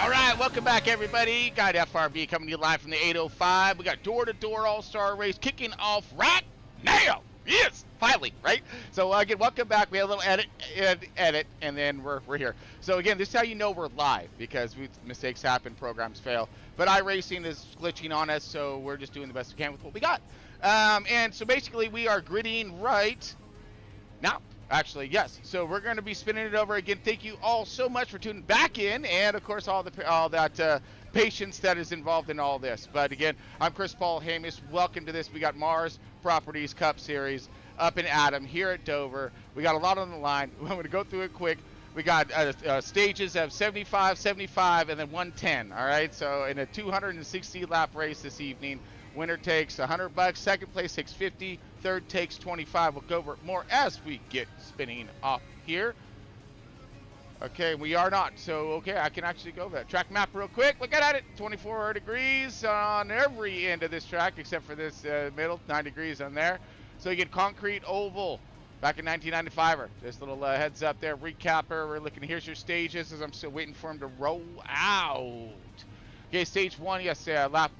All right, welcome back, everybody. Guide FRB coming to you live from the 805. We got door-to-door all-star race kicking off right now. Yes, finally, right? So again, welcome back. We had a little edit, and then we're here. So again, this is how you know we're live, because mistakes happen, programs fail. But Iracing is glitching on us, so we're just doing the best we can with what we got. And so basically, we are gridding right now. Actually, yes. So we're going to be spinning it over again. Thank you all so much for tuning back in, and of course all that patience that is involved in all this. But again, I'm Chris Paul Hamus. Welcome to this. We got Mars Properties Cup Series up in Adam here at Dover. We got a lot on the line. I'm going to go through it quick. We got stages of 75, 75, and then 110. All right. So in a 260 lap race this evening. Winner takes $100. Second place takes $50. Third takes $25. We'll go over it more as we get spinning off here. Okay, we are not. So, okay, I can actually go that track map real quick. Look at it. 24 degrees on every end of this track except for this middle. 9 degrees on there. So you get concrete oval back in 1995. Just a little heads up there. Recapper. We're looking. Here's your stages as I'm still waiting for them to roll out. Okay, stage 1, yes, lap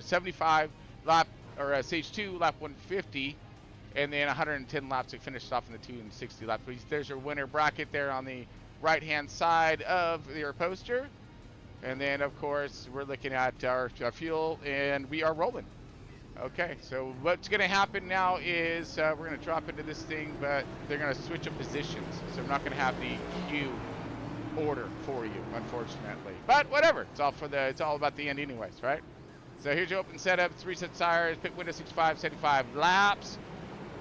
75, lap, or stage 2, lap 150, and then 110 laps to finish off in the 260 lap. There's your winner bracket there on the right-hand side of your poster. And then, of course, we're looking at our fuel, and we are rolling. Okay, so what's going to happen now is we're going to drop into this thing, but they're going to switch up positions. So I'm not going to have the queue order for you, unfortunately, but whatever. It's all about the end anyways, right? So here's your open setup. It's reset tires, pit window 65, 75 laps.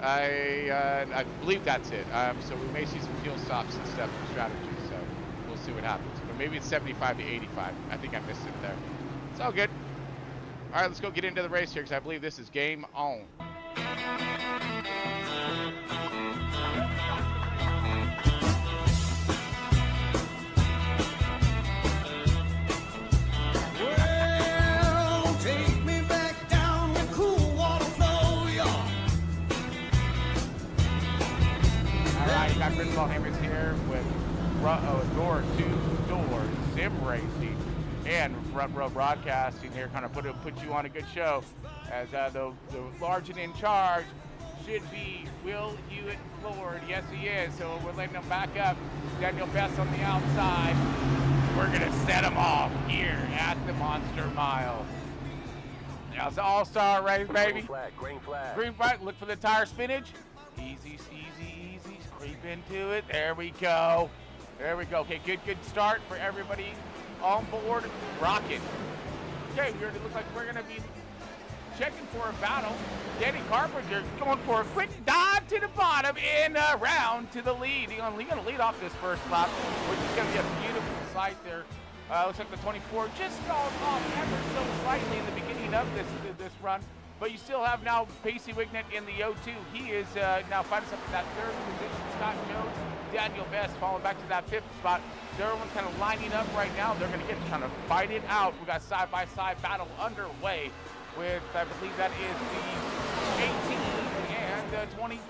I believe that's it. So we may see some fuel stops and stuff and strategies, so we'll see what happens. But maybe it's 75 to 85. I think I missed it there. It's all good. All right, let's go get into the race here, because I believe this is game on. Chris Paul Hammers here with door-to-door SIMRACIng and Front Row Broadcasting here, kind of put you on a good show, as the large and in charge should be Will Hewitt Ford. Yes, he is. So we're letting him back up. Daniel Best on the outside. We're gonna set him off here at the Monster Mile. Now it's an all-star race, baby. Green flag, green flag. Green flag. Look for the tire spinach. Easy. Creep into it. There we go. Okay, good start for everybody on board. Rocket. Okay, it looks like we're going to be checking for a battle. Danny Carpenter going for a quick dive to the bottom and around to the lead. He's going to lead off this first lap, which is going to be a beautiful sight there. Looks like the 24 just stalled off ever so slightly in the beginning of this run. But you still have now Pacey Wignett in the O2. He is now fighting up in that third position. Scott Jones, Daniel Best falling back to that fifth spot. Everyone's kind of lining up right now. They're going to get trying to fight it out. We got side-by-side battle underway with, I believe that is the 18 and the 22.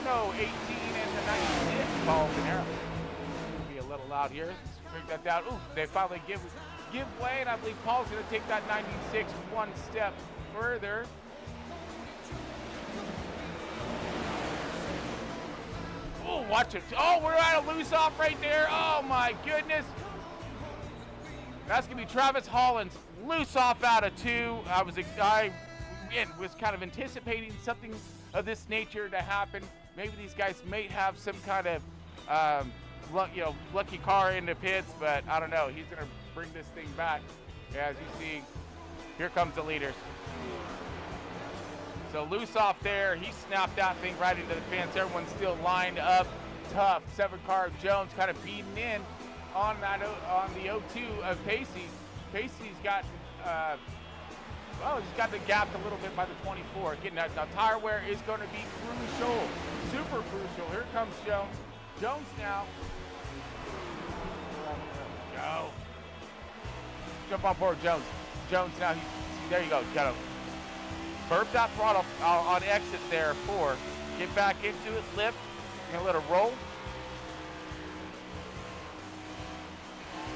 No, 18 and the 96. Paul Panera. Be a little loud here. Let's break that down. Ooh, they finally give way, and I believe Paul's going to take that 96 one step further. Oh, watch it. Oh, we're at a loose off right there. Oh my goodness. That's gonna be Travis Hollins. Loose off out of 2. I was kind of anticipating something of this nature to happen. Maybe these guys may have some kind of lucky car in the pits, but I don't know. He's gonna bring this thing back. As you see, here comes the leaders. So loose off there, he snapped that thing right into the fence. Everyone's still lined up tough. 7-car Jones kind of beating in on the O2 of Pacey. Pacey's got he's got the gap a little bit by the 24. Getting that tire wear is going to be crucial, super crucial. Here comes Jones. Jones now. Go. Jump on board, Jones. Jones now. There you go. Got to burp that throttle on exit there. 4. Get back into it. Lift. You're gonna let it roll.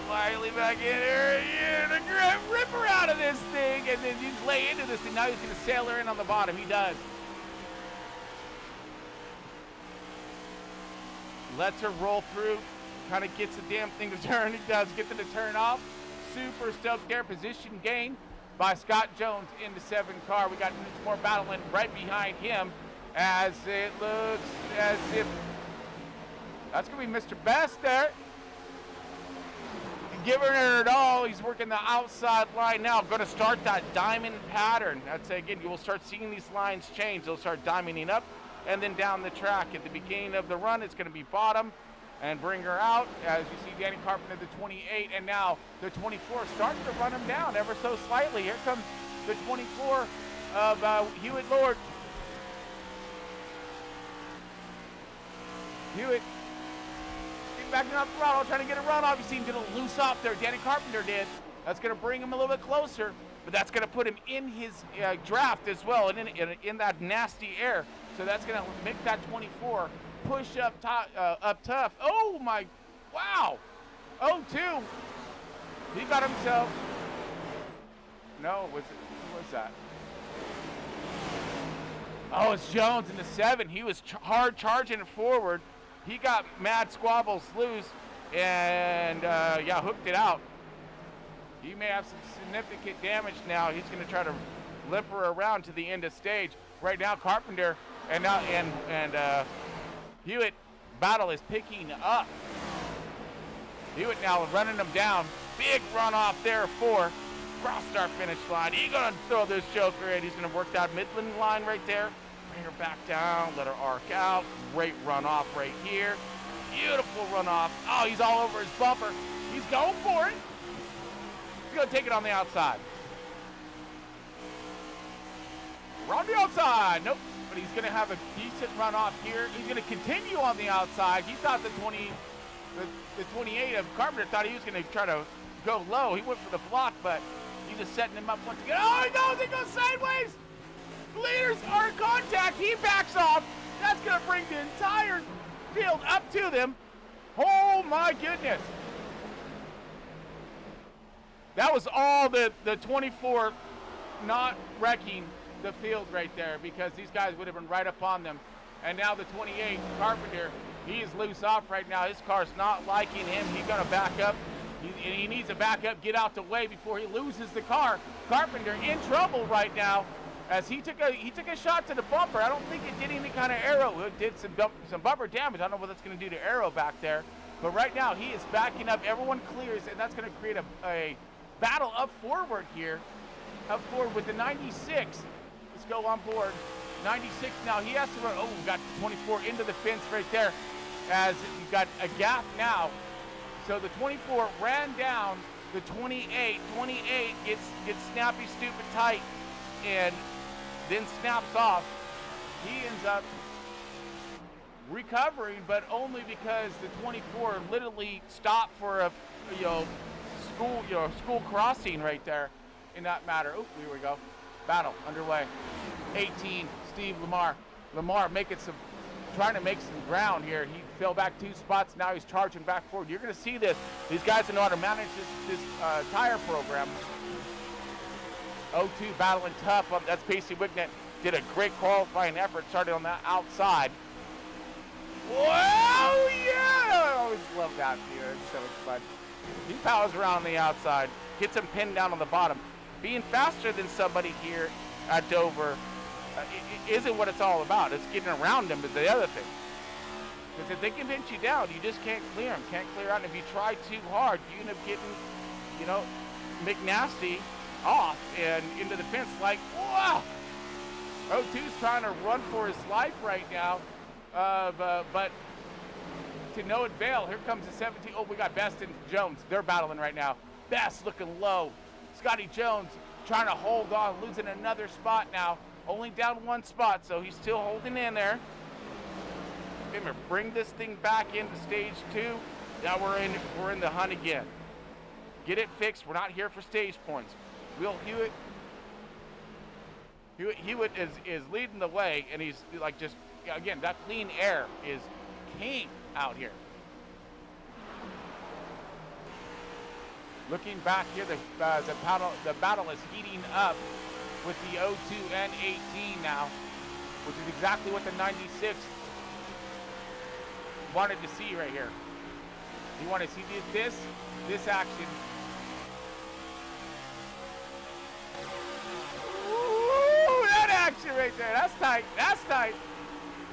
Wiley back in here. Yeah, rip her out of this thing, and then you lay into this thing. Now he's going to sail her in on the bottom. He does. Lets her roll through. Kind of gets the damn thing to turn. He does get them to turn off. Super stoked there. Position gain by Scott Jones into 7 car. We got more battling right behind him as it looks as if that's going to be Mr. Best there. Giving her it all. He's working the outside line now. Going to start that diamond pattern. That's again, you will start seeing these lines change. They'll start diamonding up and then down the track. At the beginning of the run, it's going to be bottom and bring her out. As you see Danny Carpenter, the 28, and now the 24 starting to run him down ever so slightly. Here comes the 24 of Hewitt Lord. Hewitt backing up throttle, trying to get a run off. You see him get a loose off there. Danny Carpenter did. That's going to bring him a little bit closer, but that's going to put him in his draft as well, and in that nasty air. So that's going to make that 24 push up tough. Oh my, wow. 0-2. He got himself. No, who was that? Oh, it's Jones in the 7. He was hard charging forward. He got mad squabbles loose and, yeah, hooked it out. He may have some significant damage now. He's going to try to limp her around to the end of stage. Right now, Carpenter and Hewitt battle is picking up. Hewitt now running him down. Big run off there for crossed our finish line. He's going to throw this joker in. He's going to work that Midland line right there. Bring her back down, let her arc out. Great runoff right here. Beautiful runoff. Oh, he's all over his bumper. He's going for it. He's going to take it on the outside. We're on the outside. Nope. But he's going to have a decent runoff here. He's going to continue on the outside. He thought the 28 of Carpenter thought he was going to try to go low. He went for the block, but he's just setting him up once again. Oh, he goes sideways. Leaders are in contact. He backs off. That's going to bring the entire field up to them. Oh, my goodness. That was all the 24 not wrecking the field right there, because these guys would have been right up on them. And now the 28, Carpenter, he is loose off right now. His car's not liking him. He's going to back up. He needs to back up, get out the way before he loses the car. Carpenter in trouble right now, as he took a shot to the bumper. I don't think it did any kind of aero. It did some bumper damage. I don't know what that's going to do to aero back there. But right now he is backing up. Everyone clears, and that's going to create a battle up forward here. Up forward with the 96. Let's go on board. 96 now. He has to run. Oh, we got 24 into the fence right there, as you've got a gap now. So the 24 ran down the 28. 28 gets snappy, stupid tight, and then snaps off. He ends up recovering, but only because the 24 literally stopped for a school crossing right there. In that matter. Oh, here we go. Battle underway. 18, Steve Lamar. Lamar trying to make some ground here. He fell back 2 spots. Now he's charging back forward. You're going to see this. These guys know how to manage this tire program. 0-2 battling tough. That's Pacey Wignett. Did a great qualifying effort. Started on that outside. Whoa, yeah! I always love that here. It's so much fun. He powers around on the outside. Gets him pinned down on the bottom. Being faster than somebody here at Dover isn't what it's all about. It's getting around them is the other thing. Because if they can pinch you down, you just can't clear them. Can't clear out. And if you try too hard, you end up getting, McNasty off and into the fence like, whoa! 0-2's trying to run for his life right now. But to no avail. Here comes the 17. Oh, we got Best and Jones. They're battling right now. Best looking low. Scotty Jones trying to hold on, losing another spot now. Only down 1 spot, so he's still holding in there. Remember, bring this thing back into stage 2. Now we're in the hunt again. Get it fixed. We're not here for stage points. Will Hewitt is leading the way, and he's like just again, that clean air is king out here. Looking back here, the battle is heating up with the 02 and 18 now, which is exactly what the 96 wanted to see right here. You want to see this action. Ooh, that action right there. That's tight. That's tight.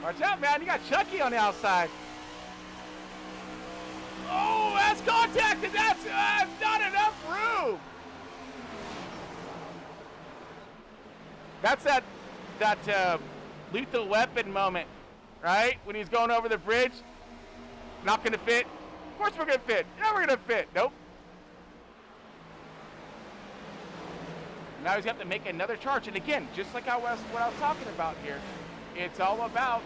Watch out, man. You got Chucky on the outside. Oh, that's contact, and that's not enough room. That's that Lethal Weapon moment, right? When he's going over the bridge. Not going to fit. Of course we're going to fit. Yeah, we're going to fit. Nope. Now he's got to make another charge. And again, just like what I was talking about here, it's all about,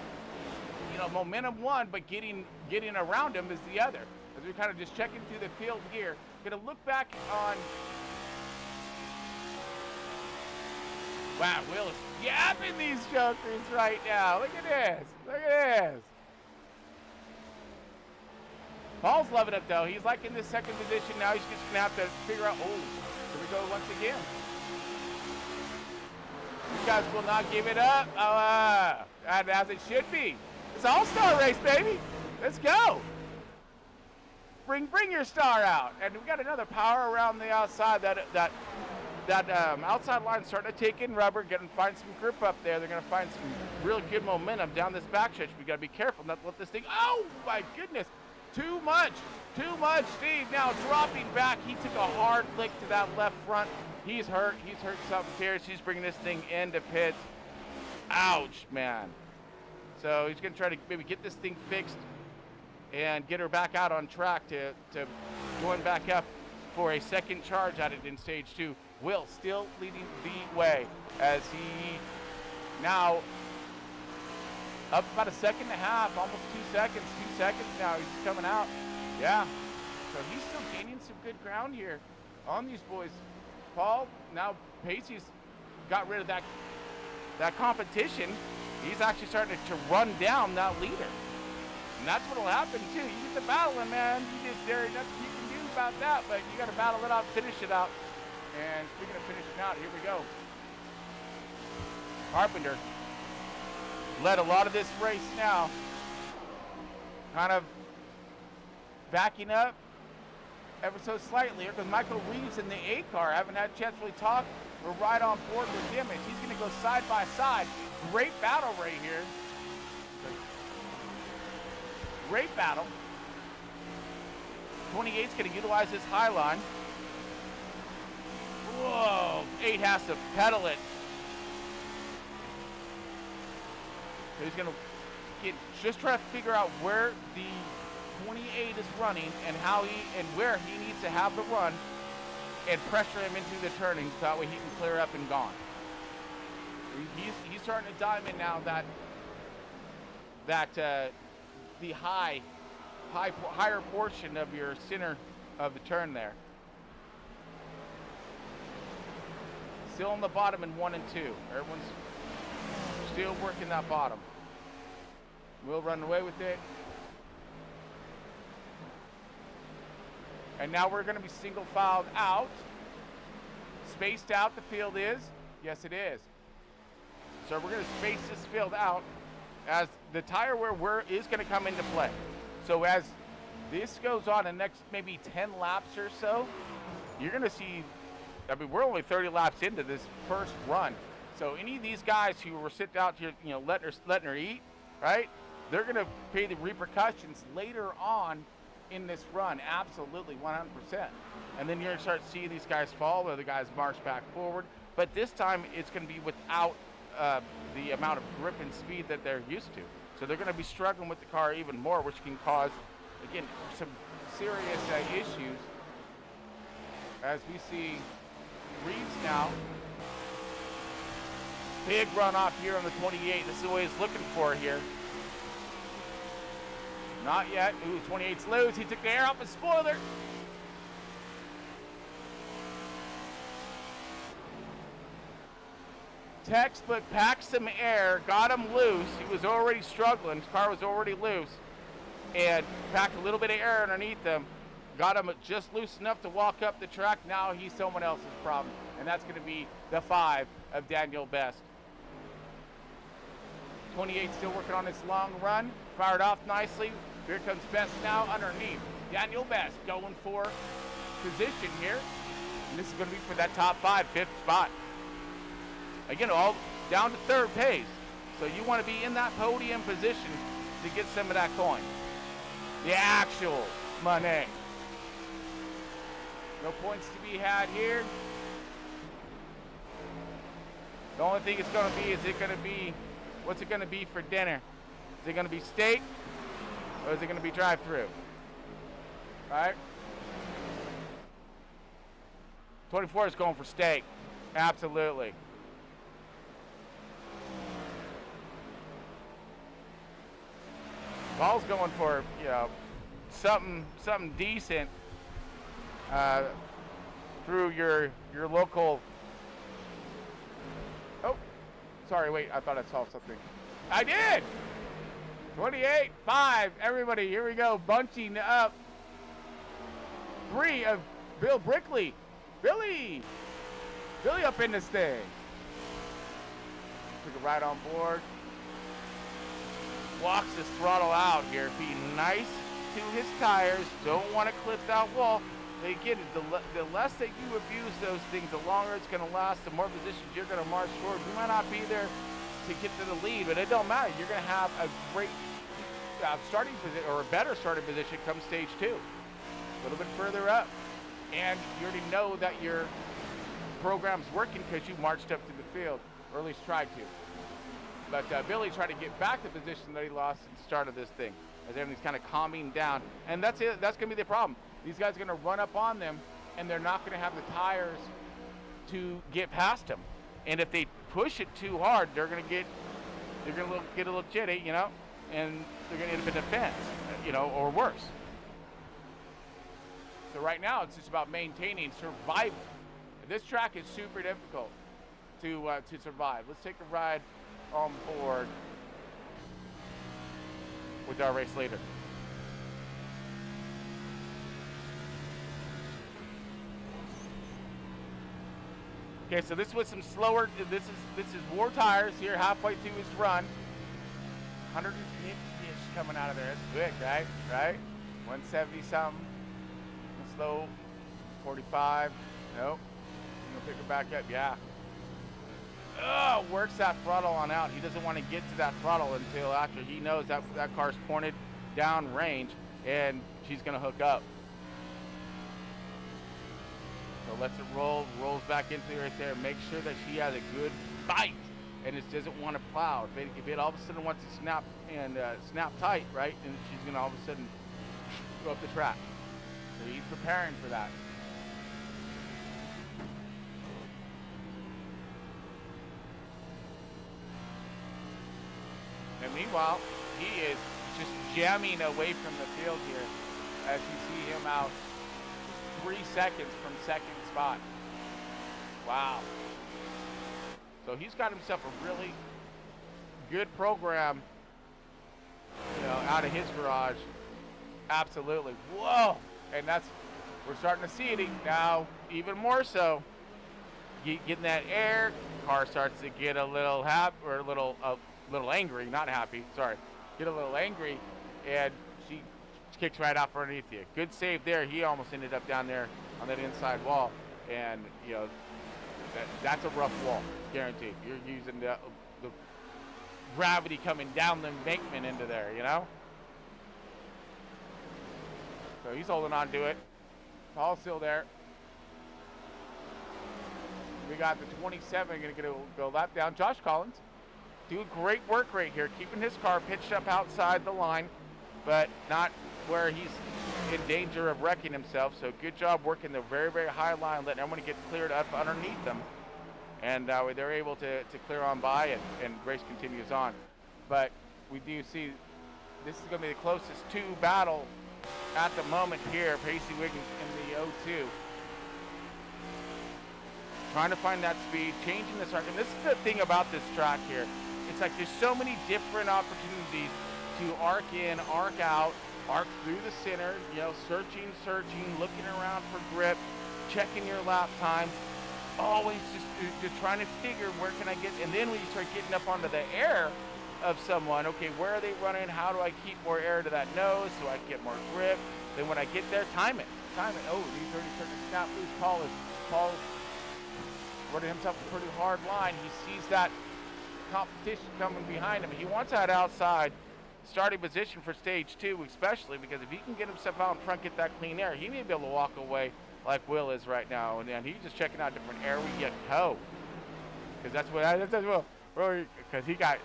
you know, momentum one, but getting around him is the other. As we're kind of just checking through the field here. Going to look back on. Wow, Will is yapping these jokers right now. Look at this. Look at this. Paul's loving it though. He's like in this second position now. He's just gonna have to figure out. Oh, here we go once again. You guys will not give it up. As it should be. It's an all-star race, baby. Let's go. Bring your star out. And we got another power around the outside. That outside line starting to take in rubber, find some grip up there. They're gonna find some real good momentum down this back stretch. We gotta be careful not to let this thing. Oh my goodness. Too much, Steve now dropping back. He took a hard lick to that left front. He's hurt something here. He's bringing this thing into pits. Ouch, man. So he's gonna try to maybe get this thing fixed and get her back out on track to going back up for a second charge at it in stage 2. Will still leading the way as he now up about a second and a half, almost 2 seconds. 2 seconds now. He's coming out. Yeah. So he's still gaining some good ground here on these boys. Paul, now Pacey's got rid of that competition. He's actually starting to run down that leader. And that's what'll happen too. You get the battling, man. There ain't nothing you can do about that, but you got to battle it out, finish it out. And speaking of finishing out, here we go. Carpenter led a lot of this race now. Kind of backing up ever so slightly. Here goes Michael Reeves in the A car. I haven't had a chance to really talk. We're right on board with him. He's going to go side by side. Great battle right here. Great battle. 28's going to utilize this high line. Whoa, 8 has to pedal it. So he's going to just try to figure out where the 28 is running and where he needs to have the run and pressure him into the turning so that way he can clear up and gone. He's starting to dive in now the higher portion of your center of the turn there. Still on the bottom in 1 and 2. Everyone's still working that bottom. We'll run away with it. And now we're going to be single filed out. Spaced out the field is. Yes, it is. So we're going to space this field out as the tire wear is going to come into play. So as this goes on the next maybe 10 laps or so, you're going to see, I mean, we're only 30 laps into this first run. So any of these guys who were sitting out here, you know, letting her eat, right? They're going to pay the repercussions later on in this run, absolutely, 100%. And then you're going to start seeing these guys fall, or the guys march back forward. But this time, it's going to be without the amount of grip and speed that they're used to. So they're going to be struggling with the car even more, which can cause, again, some serious issues. As we see Reeves now, big run off here on the 28. This is what he's looking for here. Not yet. Ooh, 28's loose. He took the air off his spoiler. Textbook packed some air, got him loose. He was already struggling. His car was already loose. And packed a little bit of air underneath him. got him just loose enough to walk up the track. Now he's someone else's problem, and that's going to be the 5 of Daniel Best. 28 still working on his long run, fired off nicely. Here comes Best now underneath. Daniel Best going for position here. And this is going to be for that top 5, 5th spot. Again, all down to 3rd pace. So you want to be in that podium position to get some of that coin. The actual money. No points to be had here. The only thing it's going to be is what's it going to be for dinner? Is it going to be steak or is it going to be drive-through? Right? 24 is going for steak. Absolutely. Paul's going for, something decent through your local. Oh, sorry, wait, I thought I saw something. I did! 28-5, everybody, here we go, bunching up. 3 of Bill Brickley. Billy up in this thing. Took a ride on board. Walks his throttle out here, being nice to his tires. Don't want to clip that wall. Again, the less that you abuse those things, the longer it's going to last, the more positions you're going to march forward. You might not be there to get to the lead, but it don't matter. You're going to have a great starting position, or a better starting position come stage 2. A little bit further up. And you already know that your program's working because you marched up to the field, or at least tried to. But Billy tried to get back the position that he lost at the start of this thing, as everything's kind of calming down. And that's it. That's going to be the problem. These guys are going to run up on them, and they're not going to have the tires to get past them. And if they push it too hard, they're going to get a little jitty, and they're going to end up in the fence, or worse. So right now, it's just about maintaining survival. This track is super difficult to survive. Let's take a ride on board with our race leader. Okay, so this was some slower. This is war tires here, halfway through his run. 150-ish coming out of there. That's quick, right? 170 something. Slow. 45. Nope. I'm gonna pick it back up. Yeah. Oh, works that throttle on out. He doesn't want to get to that throttle until after he knows that car's pointed down range and she's going to hook up. So lets it roll, rolls back into right there. Make sure that she has a good bite and it doesn't want to plow. If it all of a sudden wants to snap and snap tight, right, and she's going to all of a sudden go up the track. So he's preparing for that. And meanwhile, he is just jamming away from the field here as you see him out 3 seconds from second spot. Wow. So he's got himself a really good program, out of his garage. Absolutely. Whoa. And we're starting to see it now, even more so. Getting that air, car starts to get a little happy, or a little angry, not happy, sorry. Get a little angry, and she kicks right out from underneath you. Good save there. He almost ended up down there on that inside wall, and that's a rough wall, guaranteed. You're using the gravity coming down the embankment into there, So he's holding on to it. Paul's still there. We got the 27 going to go lap down. Josh Collins doing great work right here, keeping his car pitched up outside the line, but not where he's in danger of wrecking himself. So good job working the very, very high line, letting everyone get cleared up underneath them. And they're able to clear on by, and race continues on. But we do see this is going to be the closest to battle at the moment here. Pacey Wiggins in the 0-2. Trying to find that speed, changing this arc. And this is the thing about this track here. It's like there's so many different opportunities to arc in, arc out, arc through the center, you know, searching, looking around for grip, checking your lap times, always just trying to figure where can I get, and then when you start getting up onto the air of someone, okay, where are they running? How do I keep more air to that nose so I can get more grip? Then when I get there, time it. Oh, he's already starting to snap loose. Paul running himself a pretty hard line. He sees that competition coming behind him. He wants that outside starting position for stage 2, especially because if he can get himself out in front, get that clean air, he may be able to walk away like Will is right now. And then he's just checking out different air we get code. Because that's what because he got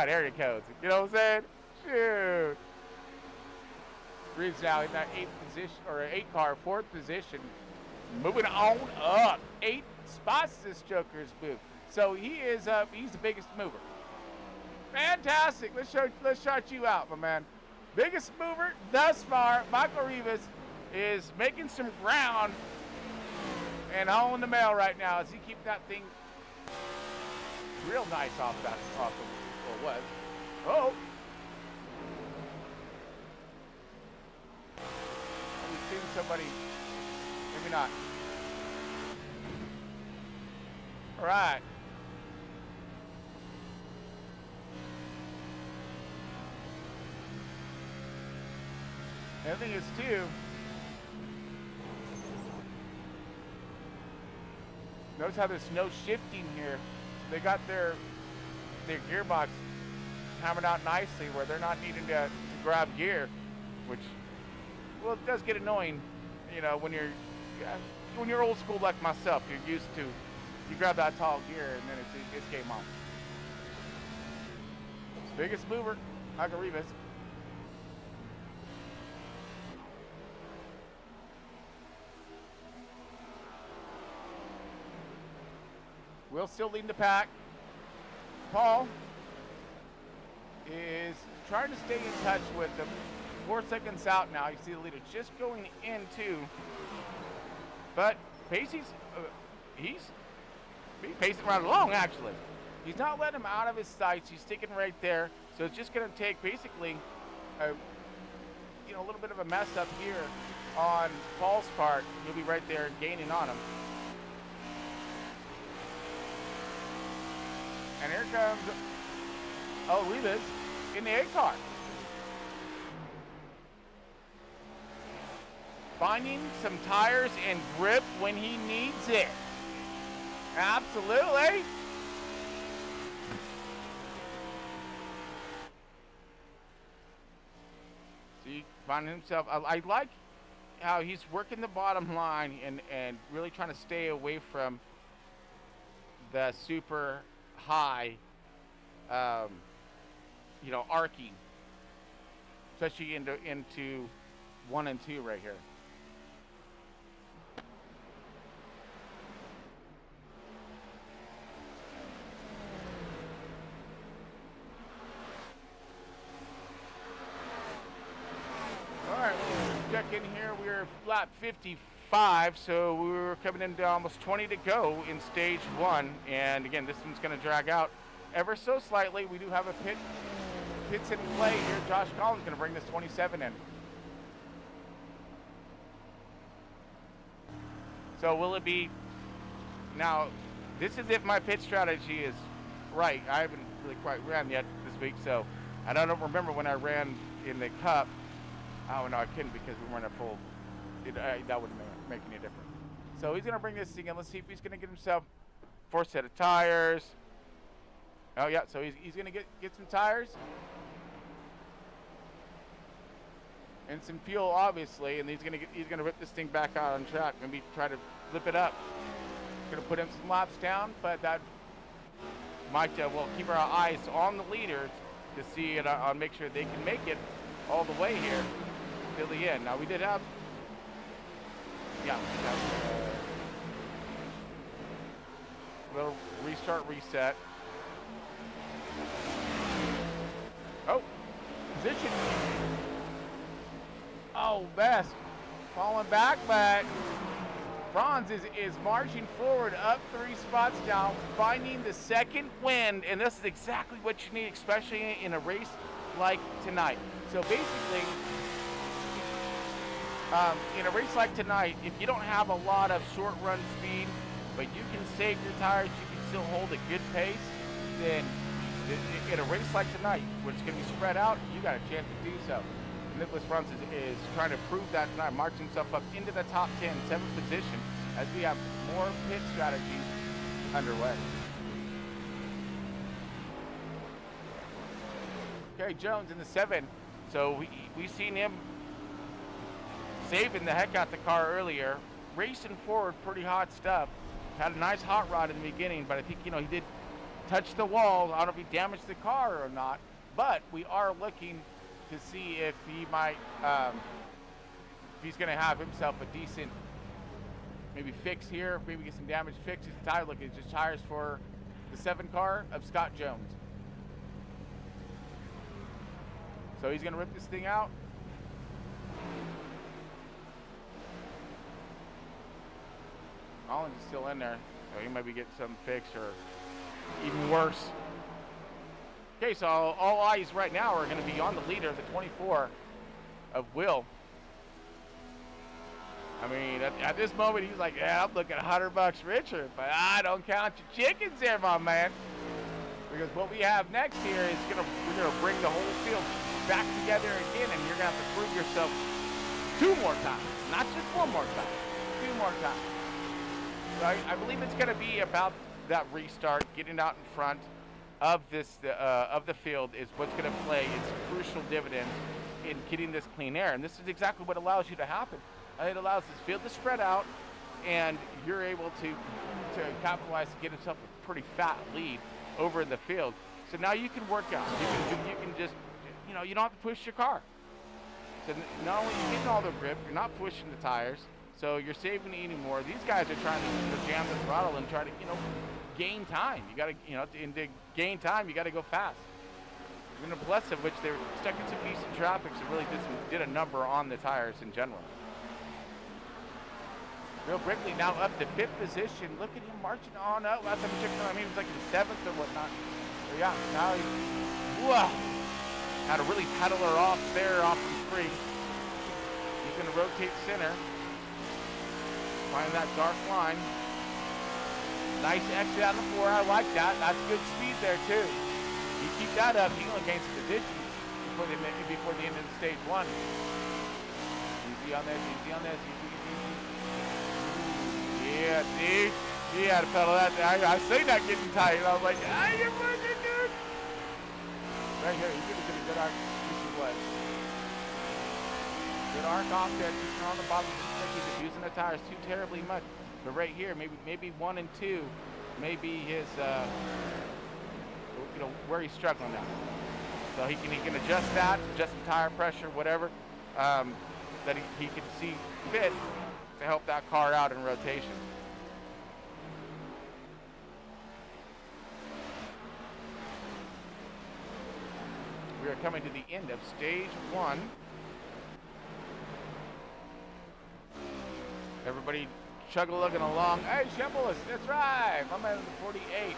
area codes. You know what I'm saying? Shoot. Reeves now in that 8th position, or 8-car, 4th position. Moving on up. 8 spots this Joker's moved. So he's the biggest mover. Fantastic. Let's shout you out, my man. Biggest mover thus far, Michael Rivas, is making some ground and hauling the mail right now as he keeps that thing real nice off the or was. Oh. We've seen somebody, maybe not. All right. The other thing is too, notice how there's no shifting here. They got their gearbox hammered out nicely where they're not needing to grab gear, which, well, it does get annoying, you know, when you're old school like myself. You're used to, you grab that tall gear and then it's game on. Biggest mover, Michael Rivas. Will still leading the pack. Paul is trying to stay in touch with them. 4 seconds out now. You see the leader just going into, but Pacey's he's pacing right along actually. He's not letting him out of his sights. He's sticking right there. So it's just going to take basically a little bit of a mess up here on Paul's part. He'll be right there gaining on him. And here comes, Rivas in the 8-car. Finding some tires and grip when he needs it. Absolutely. See, finding himself, I like how he's working the bottom line and really trying to stay away from the super high, arcing, especially into 1 and 2 right here. All right, check in here. We're lap 55, so we're coming into almost 20 to go in stage 1. And again, this one's going to drag out ever so slightly. We do have a pits in play here. Josh Collins going to bring this 27 in. So will it be, now this is if my pit strategy is right. I haven't really quite ran yet this week, so I don't remember when I ran in the Cup. Oh no, I couldn't because we weren't at full. That wouldn't make any difference. So he's going to bring this thing in. Let's see if he's going to get himself 4 set of tires. Oh yeah, so he's going to get some tires. And some fuel, obviously, and he's gonna rip this thing back out on track. Maybe try to flip it up. Gonna put him some laps down, but that might we'll keep our eyes on the leaders to see it on make sure they can make it all the way here till the end. Now we did have, little restart reset. Oh, position. Oh, Best falling back, but Franz is marching forward up 3 spots down, finding the second wind, and this is exactly what you need, especially in a race like tonight. So basically, in a race like tonight, if you don't have a lot of short run speed, but you can save your tires, you can still hold a good pace, then in a race like tonight, where it's going to be spread out, you got a chance to do so. Nicholas Frantz is trying to prove that tonight, marching himself up into the top 10, 7th position, as we have more pit strategies underway. Okay, Jones in the 7. So we seen him saving the heck out the car earlier, racing forward, pretty hot stuff. Had a nice hot rod in the beginning, but I think, he did touch the wall. I don't know if he damaged the car or not, but we are looking to see if he might, if he's going to have himself a decent maybe fix here, maybe get some damage fixed. His tire, look, it's just tires for the 7 car of Scott Jones. So he's going to rip this thing out. Collins is still in there, so he might be getting something fixed or even worse. Okay, so all eyes right now are going to be on the leader, the 24 of Will. I mean, at this moment, he's like, yeah, I'm looking $100 richer, but I don't count your chickens there, my man. Because what we have next here is we're gonna bring the whole field back together again, and you're gonna have to prove yourself 2 more times, not just 1 more time, 2 more times. So I believe it's gonna be about that restart, getting out in front of this of the field is what's going to play its crucial dividend in getting this clean air, and this is exactly what allows you to happen. It allows this field to spread out, and you're able to capitalize and get yourself a pretty fat lead over in the field. So now you can work out. You can just, you don't have to push your car. So not only are you getting all the grip, you're not pushing the tires, so you're saving eating more. These guys are trying to jam the throttle and try to, gain time. You got to, to gain time, you got to go fast. And the plus of which they were stuck in some decent traffic, so really did a number on the tires in general. Real Brickley now up to 5th position. Look at him marching on up. Last time I checked, he was like in 7th or whatnot. So yeah, now had to really pedal her off there off the 3. He's going to rotate center. Find that dark line. Nice exit out of the 4. I like that. That's good speed there too. You keep that up, you can gain some position before the end of the stage 1. Easy on this. Easy. Yeah, see? He had to pedal that. I say not getting tight. I was like, you're fucking dude. Right here, he's gonna get a good arc. This is what? Good arc off there, just on the bottom. He's abusing the tires too terribly much. But right here, maybe 1 and 2, maybe his, where he's struggling now. So he can adjust that, adjust the tire pressure, whatever, that he can see fit to help that car out in rotation. We are coming to the end of stage 1. Everybody chug-a-lugging along. Hey, Shimbolus, that's right. I'm at the 48.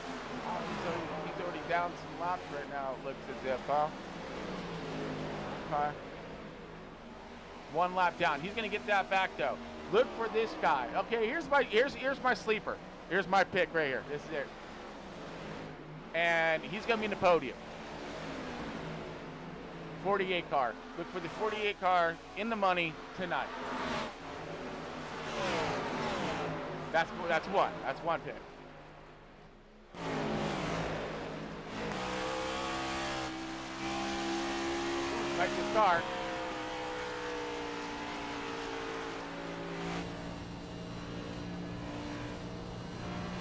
So he's already down some laps right now, it looks as if, huh? Okay. 1 lap down. He's going to get that back, though. Look for this guy. Okay, here's my sleeper. Here's my pick right here. This is it. And he's going to be in the podium. 48 car. Look for the 48 car in the money tonight. That's one. That's one pick. Like the car.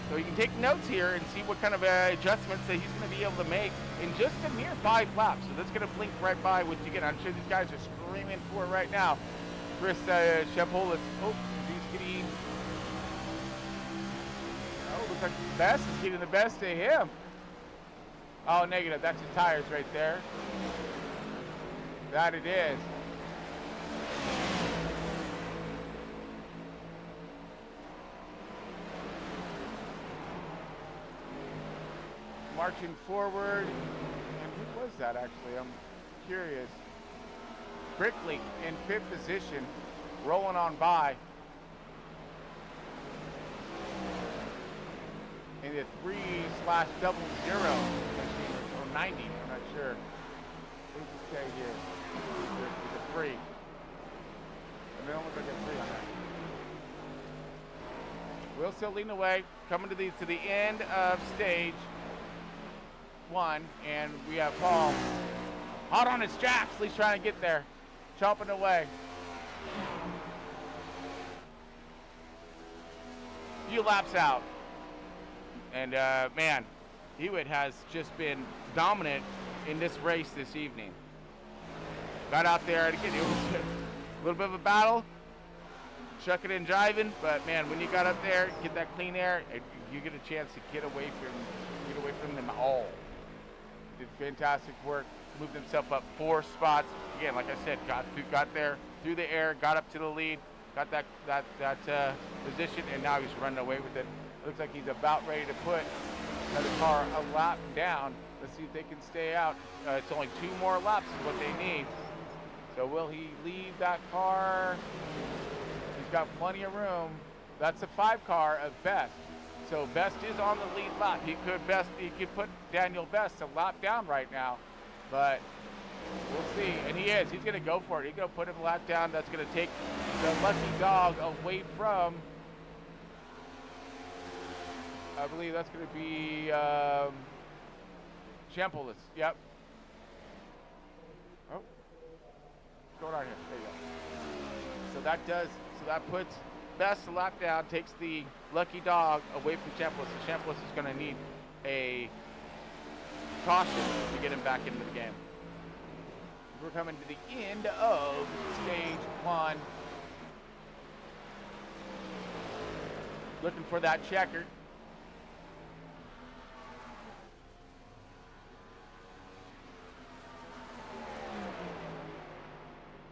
So you can take notes here and see what kind of adjustments that he's going to be able to make in just a mere 5 laps. So that's going to blink right by what you get. I'm sure these guys are screaming for it right now. Chris Shepholis. Oh, he's getting. Oh, looks like the best is getting the best of him. Oh, negative. That's his tires right there. That it is. Marching forward, and who was that actually? I'm curious. Brickley in 5th position, rolling on by. In the 3/00 or 90, I'm not sure. Who's this guy here? He's a 3. And they don't look like a 3 on that. Will still leading away, coming to the end of stage 1, and we have Paul hot on his tracks. At least trying to get there, chomping away. Few laps out. And man, Hewitt has just been dominant in this race this evening. Got out there, and again, it was a little bit of a battle, chucking and driving, but man, when you got up there, get that clean air, you get a chance to get away from them all. Did fantastic work, moved himself up 4 spots. Again, like I said, got there through the air, got up to the lead, got that position, and now he's running away with it. Looks like he's about ready to put another car a lap down. Let's see if they can stay out. It's only 2 more laps is what they need. So will he leave that car? He's got plenty of room. That's a 5 car of Best. So Best is on the lead lap. He could put Daniel Best a lap down right now, but we'll see. And he is. He's going to go for it. He's going to put him a lap down. That's going to take the lucky dog away from, I believe that's going to be Champolis. Yep. Oh, what's going on here? There you go. So that puts Best a lap down, takes the lucky dog away from Champolis. So Champolis is going to need a caution to get him back into the game. We're coming to the end of stage 1. Looking for that checker.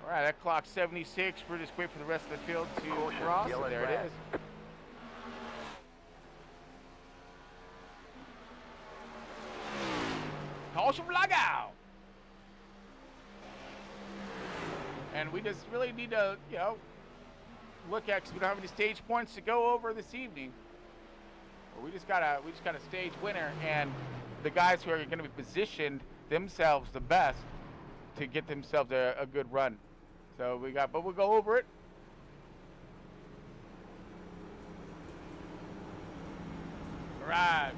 All right, that clock's 76. We're just waiting for the rest of the field to cross. And there it is. Caution flag out. And we just really need to, look at, because we don't have any stage points to go over this evening. We just got a stage winner, and the guys who are going to be positioned themselves the best to get themselves a good run. So but we'll go over it. All right,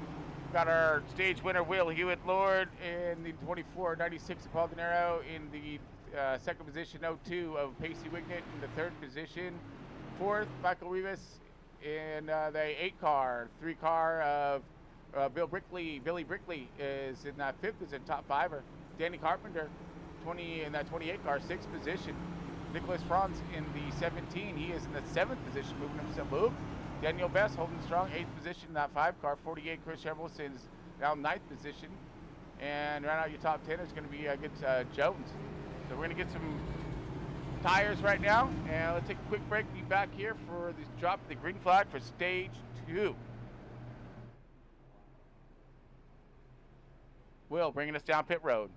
got our stage winner, Will Hewitt Lord, in the 24.96 of Paul De Niro, in the second position, 02 of Pacey Wignett in the 3rd position. 4th, Michael Rivas in the 8 car. 3 car of Billy Brickley is in that 5th position, top 5er. Danny Carpenter, in that 28 car, 6th position. Nicholas Franz in the 17, he is in the 7th position, moving himself. Daniel Best holding strong, 8th position in that 5 car. 48, Chris Emerson is now 9th position. And right out your top 10 is going to be against Jones. So we're going to get some tires right now, and let's take a quick break. Be back here for this drop of the green flag for stage 2. Will bringing us down pit road.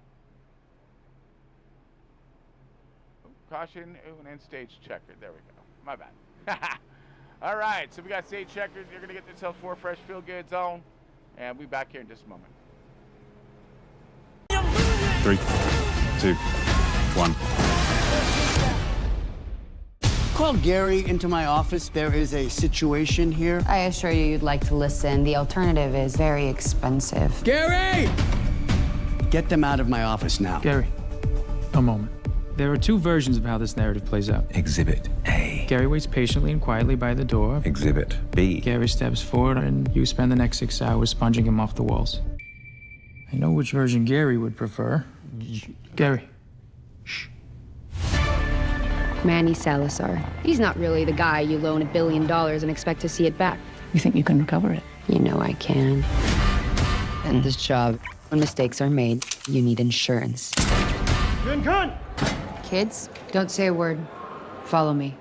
Caution, and then stage checker. There we go. My bad. All right, so we got stage checkers. You're going to get themselves 4 fresh feel-good zone, and we'll be back here in just a moment. 3, 2, 1. Call Gary into my office. There is a situation here. I assure you you'd like to listen. The alternative is very expensive. Gary! Get them out of my office now. Gary, a moment. There are 2 versions of how this narrative plays out. Exhibit A. Gary waits patiently and quietly by the door. Exhibit B. Gary steps forward, and you spend the next 6 hours sponging him off the walls. I know which version Gary would prefer. Gary. Shh. Manny Salazar. He's not really the guy you loan $1 billion and expect to see it back. You think you can recover it? You know I can. And this job, when mistakes are made, you need insurance. Kids, don't say a word. Follow me.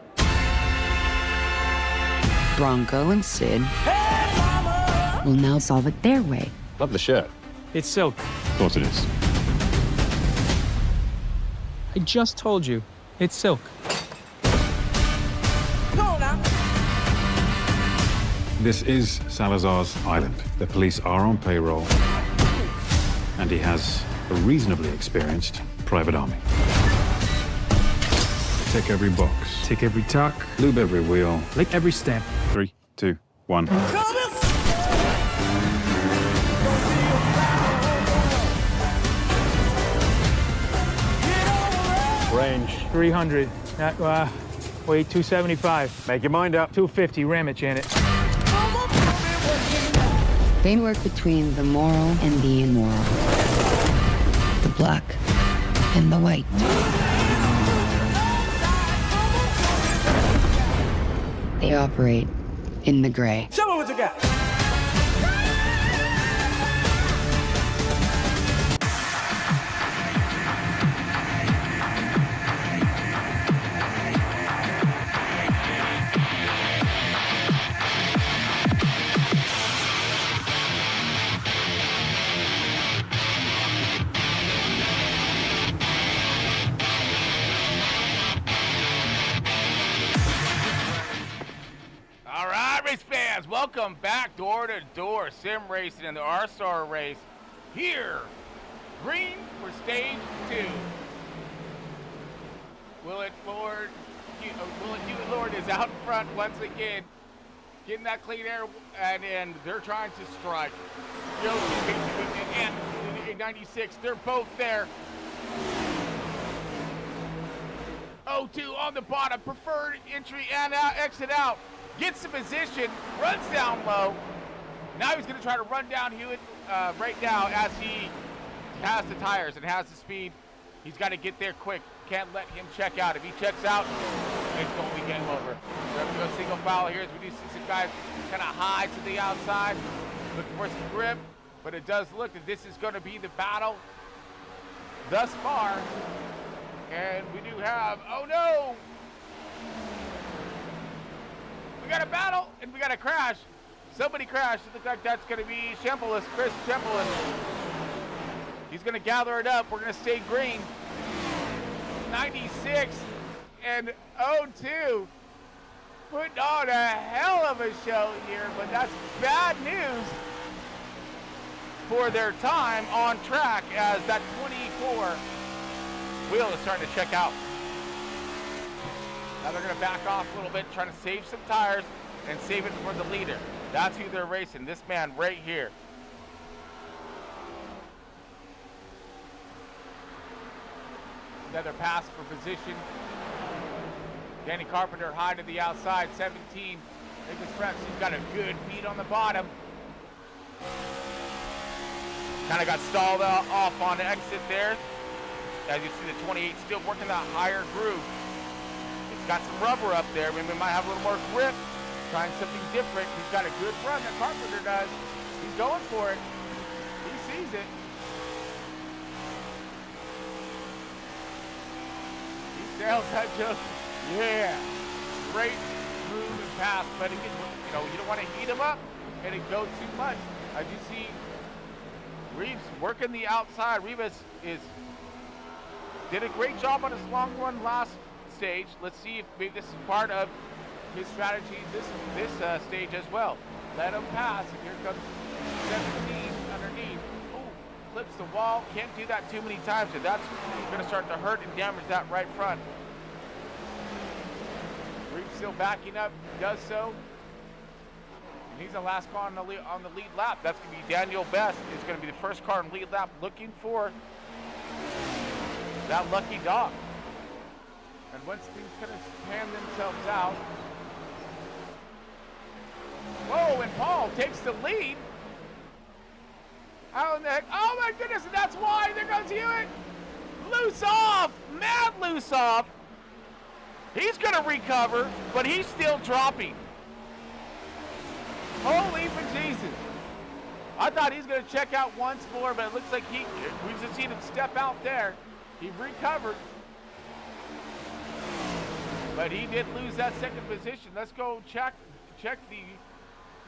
Bronco and Sid will now solve it their way. Love the shirt. It's silk. Of course it is. I just told you. It's Silk. This is Salazar's island. The police are on payroll, and he has a reasonably experienced private army. Tick every box. Tick every tuck. Lube every wheel. Lick every stamp. 3, 2, 1. Range. 300. Wait, 275. Make your mind up. 250. Ram it, Janet. They work between the moral and the immoral, the black and the white. They operate in the gray. Show me what you got. Welcome back, door to door, sim racing in the R-Star race. Here, green for stage 2. Will it Lord is out in front once again, getting that clean air, and they're trying to strike. Yoshi and 96, they're both there. 02 on the bottom, preferred entry and exit out. Gets the position, runs down low. Now he's going to try to run down Hewitt right now as he has the tires and has the speed. He's got to get there quick. Can't let him check out. If he checks out, it's going to be game over. We're going to go single foul here as we do see some guys kind of high to the outside, looking for some grip. But it does look that this is going to be the battle thus far. And we do have, oh no! We got a battle, and we got a crash. Somebody crashed. It looks like that's going to be Shempelus, Chris Shempelus. He's going to gather it up. We're going to stay green. 96 and 02. Putting on a hell of a show here, but that's bad news for their time on track as that 24 wheel is starting to check out. Now they're going to back off a little bit, trying to save some tires and save it for the leader. That's who they're racing, this man right here. Another pass for position. Danny Carpenter high to the outside, 17. Nicholas Frex, he's got a good beat on the bottom. Kind of got stalled off on the exit there. As you see, the 28 still working that higher groove. Got some rubber up there. We might have a little more grip. Trying something different. He's got a good run that Carpenter does. He's going for it. He sees it. He sails that joke. Yeah. Great move and pass. But again, you don't want to heat him up and it go too much. As you see, Reeves working the outside. Reeves did a great job on his long run last stage. Let's see if maybe this is part of his strategy this stage as well. Let him pass, and here comes 17 underneath. Ooh, clips the wall. Can't do that too many times, so that's going to start to hurt and damage that right front. Reeves still backing up, does so. And he's the last car on the lead lap. That's going to be Daniel Best. Is going to be the first car on lead lap, looking for that lucky dog. And once things kind of pan themselves out, whoa, and Paul takes the lead. How in the heck? Oh my goodness, and that's why. There goes Hewitt. Loose off, mad loose off. He's gonna recover, but he's still dropping. Holy for Jesus. I thought he's gonna check out once more, but it looks like we've just seen him step out there. He recovered. But he did lose that second position. Let's go check the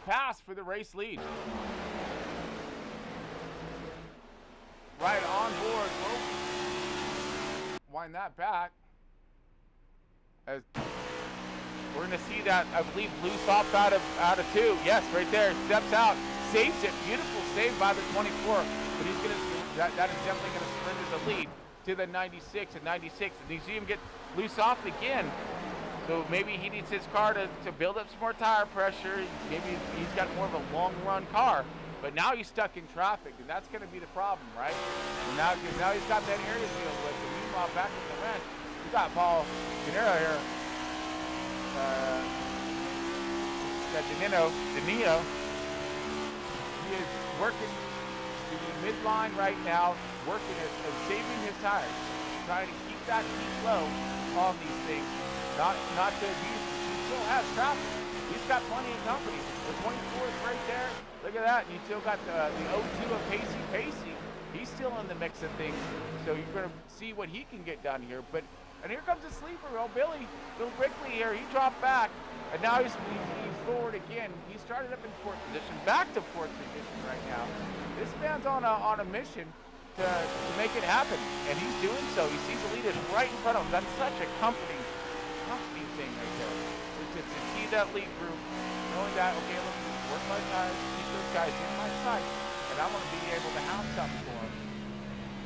pass for the race lead. Right on board. Whoa. wind that back. As we're gonna see that, I believe, loose off out of 2. Yes, right there, steps out, saves it. Beautiful save by the 24. But he's gonna, that is definitely gonna surrender the lead to the 96 and 96. And you see him get loose off again. So maybe he needs his car to build up some more tire pressure. Maybe he's got more of a long run car. But now he's stuck in traffic, and that's going to be the problem, right? And now he's got that area to deal with. And meanwhile, back at the ranch, we got Paul Gennaro here. Got Danilo. He is working the midline right now, working and saving his tires, trying to keep that heat low on these things, not to abuse. He still has traffic. He's got plenty of company. The 24 is right there. Look at that. You still got the 02 of Pacey. He's still in the mix of things. So you're going to see what he can get done here. And here comes a sleeper. Oh, Bill Brickley here. He dropped back. And now he's forward again. He started up in 4th position. Back to 4th position right now. This man's on a mission to make it happen. And he's doing so. He sees the leaders right in front of him. That's such a comforting thing right there. To see that lead group, knowing that, okay, look, work my tires, keep those guys in my sight, and I'm going to be able to have something for them.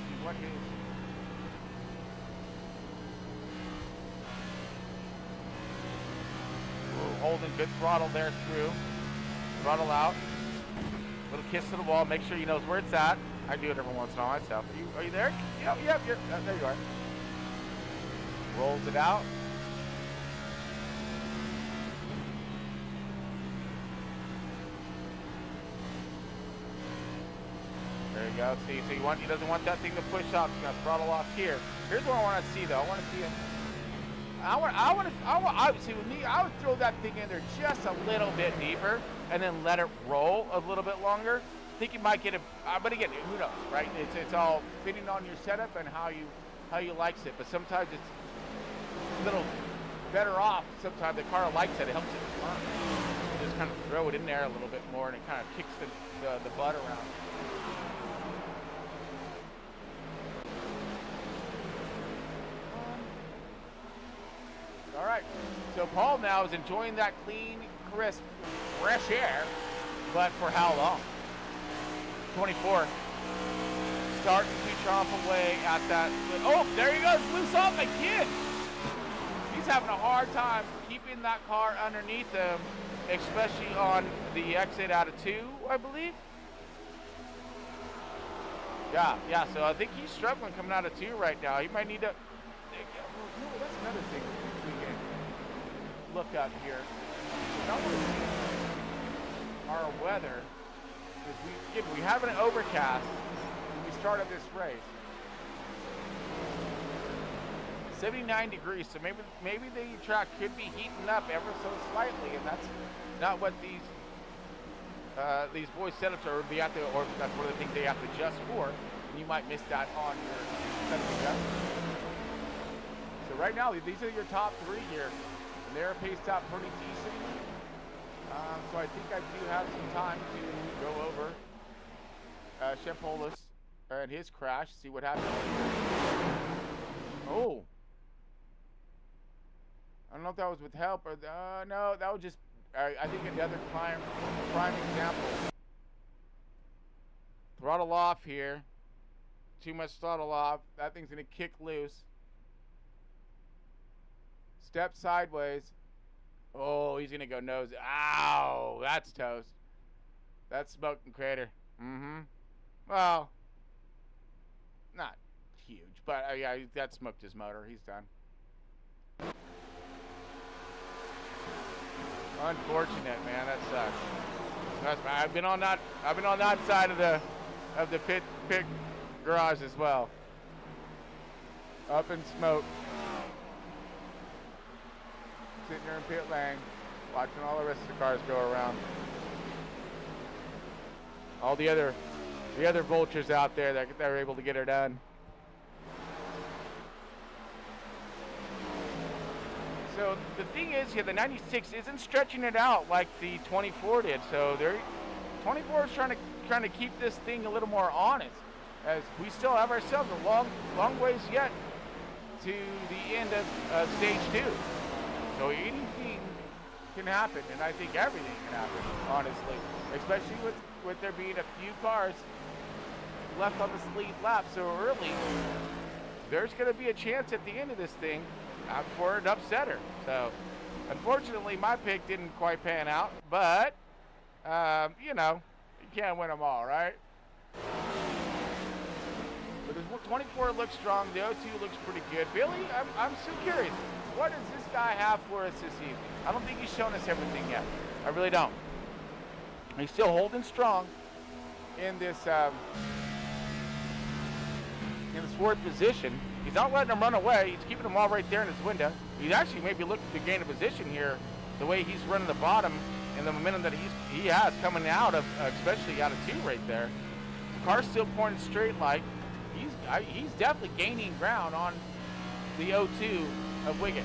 See what is. Ooh, holding good throttle there through. Throttle out. Little kiss to the wall. Make sure he knows where it's at. I do it every once in a while myself. Are you there? Yep. There you are. Rolls it out. There you go. See, so he doesn't want that thing to push up. He's gonna throttle off here. Here's what I want to see, though. I want to see him. See, with me, I would throw that thing in there just a little bit deeper, and then let it roll a little bit longer. I think you might get it, but again, who knows, right? It's all fitting on your setup and how you likes it. But sometimes it's a little better off. Sometimes the car likes it. It helps it turn. You just kind of throw it in there a little bit more, and it kind of kicks the butt around. All right, so Paul now is enjoying that clean, crisp, fresh air, but for how long? 24, starting to chomp away at that. Oh, there he goes, loose off again. He's having a hard time keeping that car underneath him, especially on the exit out of 2, I believe. Yeah, so I think he's struggling coming out of 2 right now. He might need to, that's another thing we can look up here. I want to see our weather, because we have an overcast when we start up this race. 79 degrees, so maybe the track could be heating up ever so slightly, and that's not what these boys' setups are be at the, or that's one of the things they have to adjust for, and you might miss that on your setup adjustment. So right now, these are your top 3 here, and they're paced out pretty decently. So I think I do have some time to go over Shempolis and his crash, see what happened. Oh. I don't know if that was with help or no, that was just I think another prime example. Throttle off here. Too much throttle off. That thing's gonna kick loose. Step sideways. Oh, he's gonna go nose. Ow, that's toast. That's smoking crater. Well, not huge, but yeah, that smoked his motor. He's done. Unfortunate, man. That sucks. I've been on that side of the pit garage as well. Up in smoke. Sitting there in pit lane, watching all the rest of the cars go around. All the other vultures out there that they're able to get her done. So the thing is here, the 96 isn't stretching it out like the 24 did. So 24 is trying to keep this thing a little more honest, as we still have ourselves a long ways yet to the end of stage 2. So anything can happen, and I think everything can happen, honestly. Especially with there being a few cars left on the lead lap so early. There's going to be a chance at the end of this thing for an upsetter. So, unfortunately, my pick didn't quite pan out, but, you know, you can't win them all, right? But the 24 looks strong. The 02 looks pretty good. Billy, I'm so curious. What does this guy have for us this evening? I don't think he's shown us everything yet. I really don't. He's still holding strong in this fourth position. He's not letting them run away. He's keeping them all right there in his window. He's actually maybe looking to gain a position here, the way he's running the bottom and the momentum that he has coming out of, especially out of 2 right there. The car's still pointing straight like. He's definitely gaining ground on the 02 of Wigton.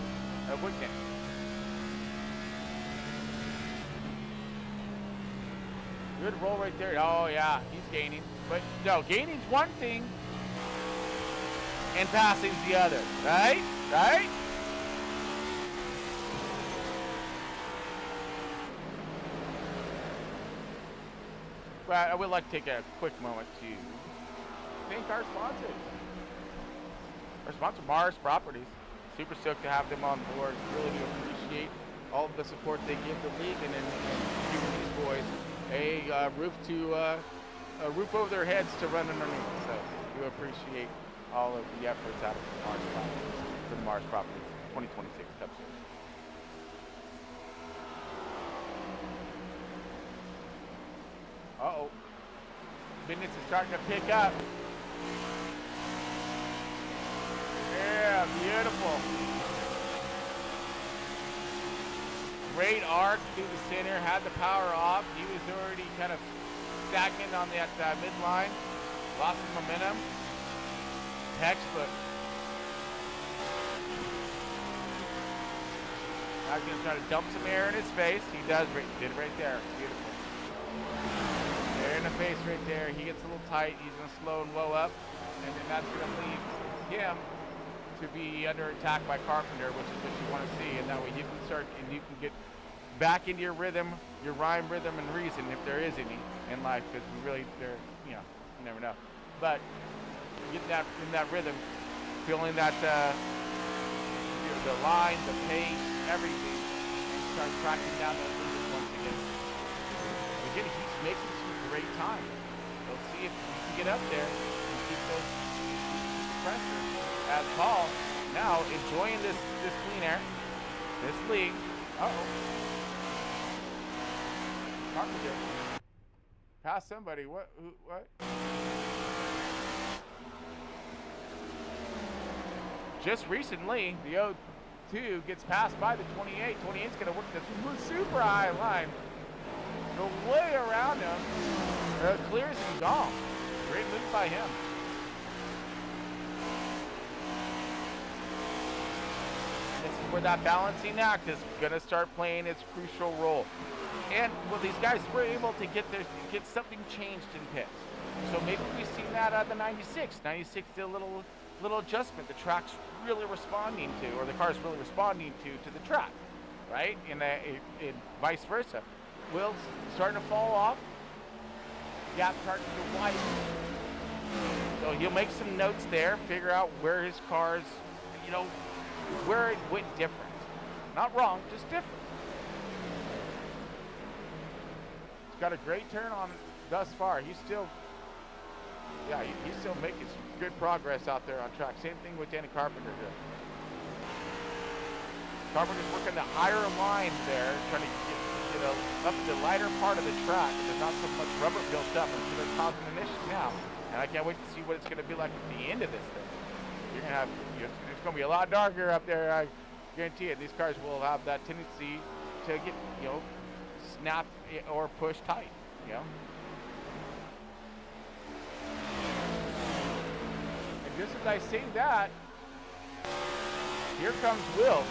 Good roll right there. Oh yeah, he's gaining. But no, gaining's one thing and passing's the other. Right? Right? But I would like to take a quick moment to thank our sponsors. Our sponsor, Mars Properties. Super stoked to have them on board. Really do appreciate all of the support they give the league and giving these boys a roof over their heads to run underneath. So we appreciate all of the efforts out of Mars Properties for the Mars Properties 2026 Cup Series. Uh-oh. Business is starting to pick up. Yeah, beautiful. Great arc through the center, had the power off. He was already kind of stagnant on that midline. Lost his momentum. Textbook. Now he's going to try to dump some air in his face. He does. Did it right there. Beautiful. Air in the face right there. He gets a little tight. He's going to slow and low up. And then that's going to leave him to be under attack by Carpenter, which is what you want to see. And that way you can start and you can get back into your rhythm, your rhyme, rhythm, and reason, if there is any in life, because we really, you never know. But get that in that rhythm, feeling that the line, the pace, everything, and start tracking down those limits once again. Again, he keeps making some great time. Let's see if we can get up there and keep those pressure. As Paul now enjoying this clean air, this league. Carpenter pass somebody. What? Just recently, the 02 gets passed by the 28. 28's going to work this super high line. Go way around him. Clears and gone. Great move by him. This is where that balancing act is going to start playing its crucial role. And well, these guys were able to get something changed in pits. So maybe we've seen that out of the 96. 96 did a little adjustment. The track's really responding to, or the car's really responding to the track, right? And vice versa. Wheels starting to fall off. Gap starting to widen. So he'll make some notes there, figure out where his car's, where it went different. Not wrong, just different. He's got a great turn on thus far. He's still making some good progress out there on track. Same thing with Danny Carpenter here. Carpenter's working the higher line there, trying to get up the lighter part of the track. There's not so much rubber built up, and it's causing an issue now. And I can't wait to see what it's going to be like at the end of this thing. You're going to have, it's going to be a lot darker up there, I guarantee it. These cars will have that tendency to get, snap or push tight, And just as I say that, here comes Will.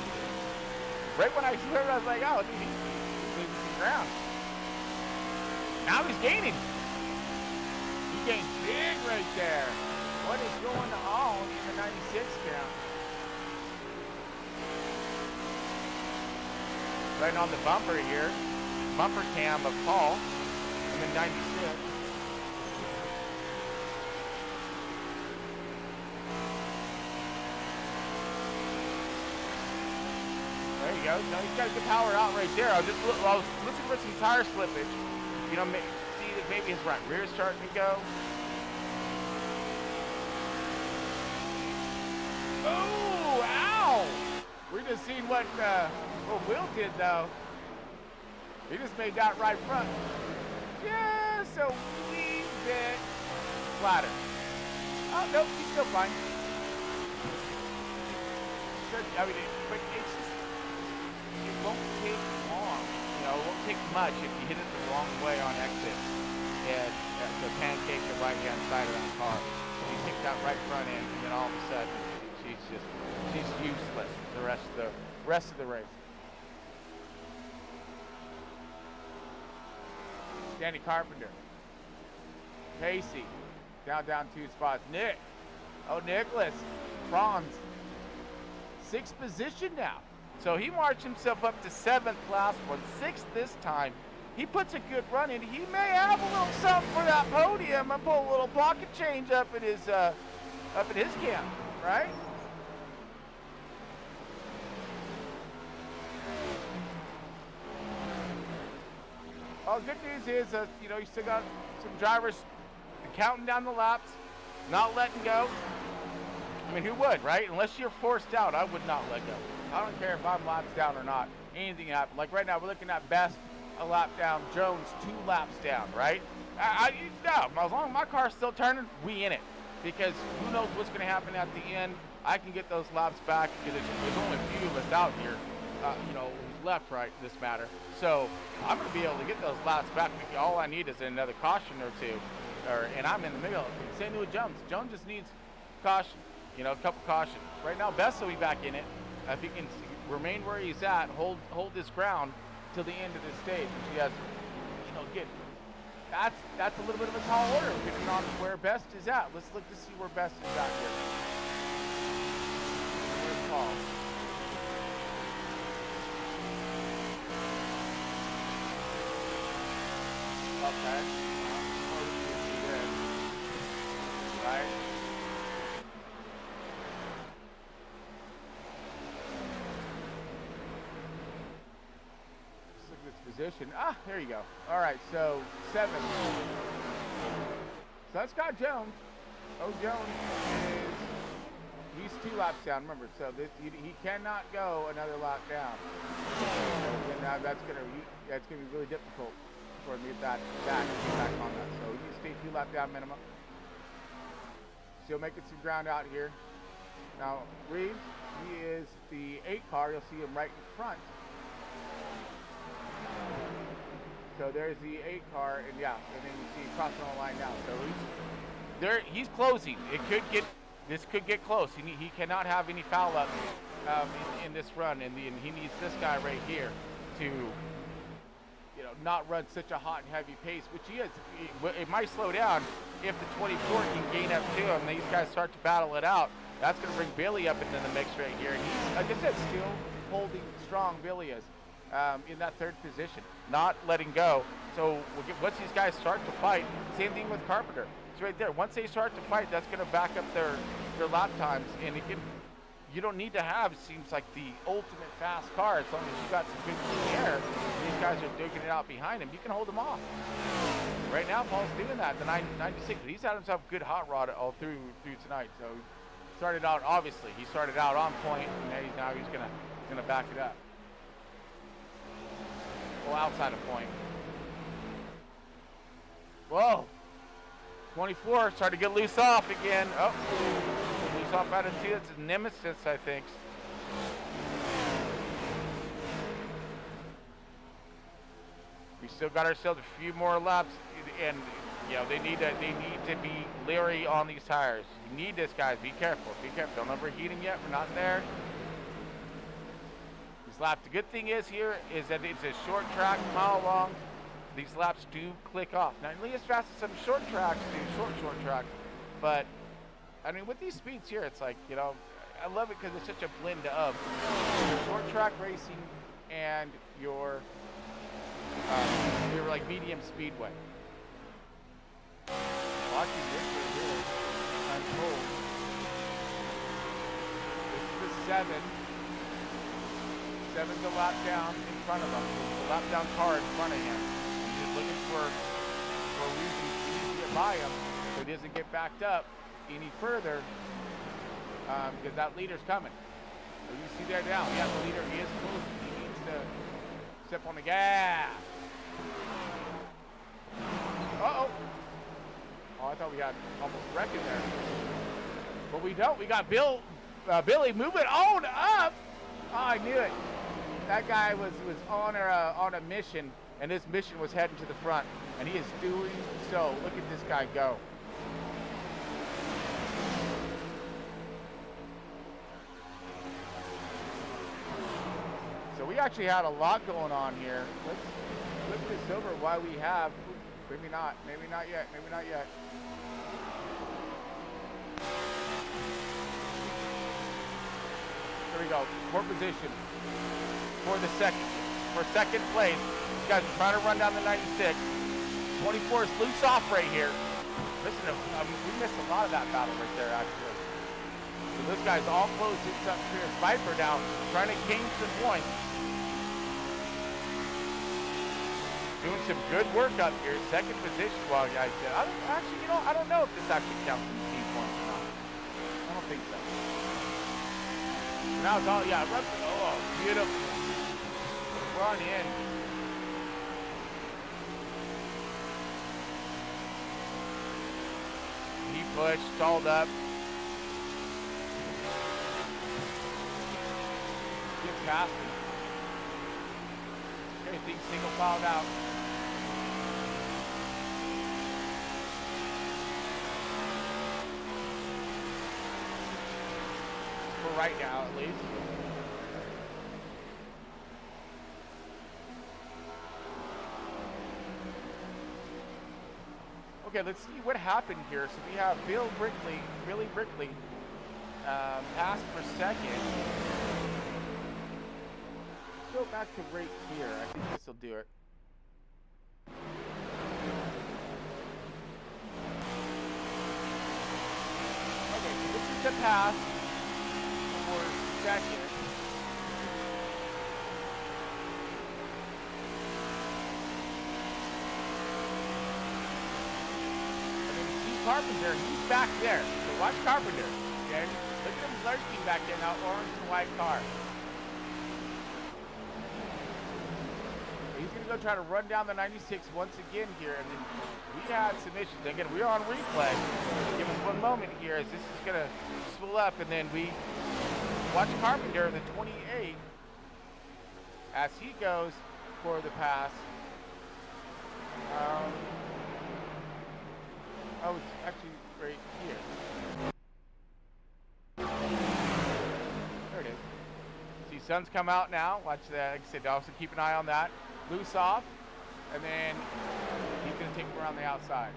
Right when I saw it, I was like, oh, dude, he's losing some ground. Now he's gaining. He gained big right there. What is going on in the 96 count? right on the bumper here. Bumper cam of Paul. I'm in 96. There you go. No, he's got good power out right there. I was looking for some tire slippage. You know, see that maybe his right rear is starting to go. Oh, ow! We just seen what Will did though. He just made that right front just a wee bit flatter. Oh, nope, he's still fine. I mean, but it's just, it won't take long. You know, it won't take much if you hit it the wrong way on exit and the pancake the right-hand side of that car. You take that right front end, and then all of a sudden, she's useless the rest of the race. Danny Carpenter, Casey, down 2 spots. Nick, Nicholas, Franz, 6th position now. So he marched himself up to 7th last one, 6th this time. He puts a good run in. He may have a little something for that podium and pull a little pocket change up at his camp, right? Well, good news is, you know, you still got some drivers counting down the laps, not letting go. I mean, who would, right? Unless you're forced out, I would not let go. I don't care if I'm laps down or not. Anything happen. Like right now, we're looking at Best a lap down, Jones 2 laps down, right? No, as long as my car's still turning, we in it. Because who knows what's going to happen at the end. I can get those laps back because there's only a few of us out here, you know, who's left, right, in this matter. So I'm going to be able to get those laps back. All I need is another caution or two. And I'm in the middle. Same with Jones. Jones just needs caution, you know, a couple cautions. Right now, Best will be back in it. If he can remain where he's at, hold this ground till the end of this stage, which he has, you know, that's a little bit of a tall order depending on where Best is at. Let's look to see where Best is at here. Where's Paul? Okay. Right. Let's look at its position. Ah, there you go. All right, so 7. So that's Scott Jones. Jones he's 2 laps down. Remember, so he cannot go another lap down. And that's gonna be really difficult for him to get back on that. So he needs to stay 2 lap down minimum. Still making some ground out here. Now Reeves, he is the 8 car. You'll see him right in front. So there's the 8 car, and yeah, and then you see him crossing the line now. So he's closing. This could get close. He cannot have any foul ups in this run, and he needs this guy right here to, you know, not run such a hot and heavy pace, which he is. It might slow down if the 24 can gain up to him. These guys start to battle it out. That's going to bring Billy up into the mix right here, and he's, like I said, still holding strong. Billy is in that 3rd position, not letting go. So once these guys start to fight, same thing with Carpenter. It's right there. Once they start to fight, that's going to back up their lap times, and you don't need to have, it seems like, the ultimate fast car. As long as you got some good clean air, these guys are digging it out behind him, you can hold them off. Right now, Paul's doing that, the 96. He's had himself a good hot rod all through tonight. So he started out, obviously, he started out on point, and now he's gonna back it up. Well, outside of point. Whoa. 24 started to get loose off again. Oh, loose off out of 2. That's his nemesis, I think. We still got ourselves a few more laps, and you know they need to be leery on these tires. You need this, guys. Be careful. Be careful. Don't overheat them yet. We're not there. These laps. The good thing is here is that it's a short track, mile long. These laps do click off. Not nearly as fast as some short tracks do, short tracks, but I mean with these speeds here, it's like, you know, I love it because it's such a blend of short track racing and your like medium speedway. Watching this right here unfold. This is the 7. 7's a lap down in front of him. The lap down car in front of him. He's just looking for a reason to get by him so he doesn't get backed up any further because that leader's coming. So you see there now, yeah, the leader is close. He needs to step on the gas. Uh-oh. Oh, I thought we had almost wrecking there. But we don't. We got Billy moving on up. Oh, I knew it. That guy was on a mission, and this mission was heading to the front, and he is doing so. Look at this guy go. So we actually had a lot going on here. Let's flip this over while we have. Maybe not yet. There we go. Port position for second place. These guys are trying to run down the 96. 24 is loose off right here. Listen, we missed a lot of that battle right there, actually. So this guy's all close. It's up here. Viper down, trying to gain some points. Doing some good work up here. Second position while guys did. Actually, I don't know if this actually counts as team points or not. I don't think so. So now it's all, yeah, oh, beautiful. Run in. He pushed, stalled up. Gets past him. Everything single filed out. For right now, at least. Okay, let's see what happened here. So we have Billy Brickley, passed for second. Go back to right here. I think this will do it. Okay, so this is the pass for second. And then see Carpenter, he's back there. So watch Carpenter. Okay? Look at him lurking back in that orange and white car. He's going to go try to run down the 96 once again here, and then we had some issues. Again, we're on replay. Give us one moment here as this is going to spool up, and then we watch Carpenter, the 28, as he goes for the pass. Oh, it's actually right here. There it is. See, sun's come out now. Watch that. Like I said, also keep an eye on that. Loose off, and then he's going to take him around the outside.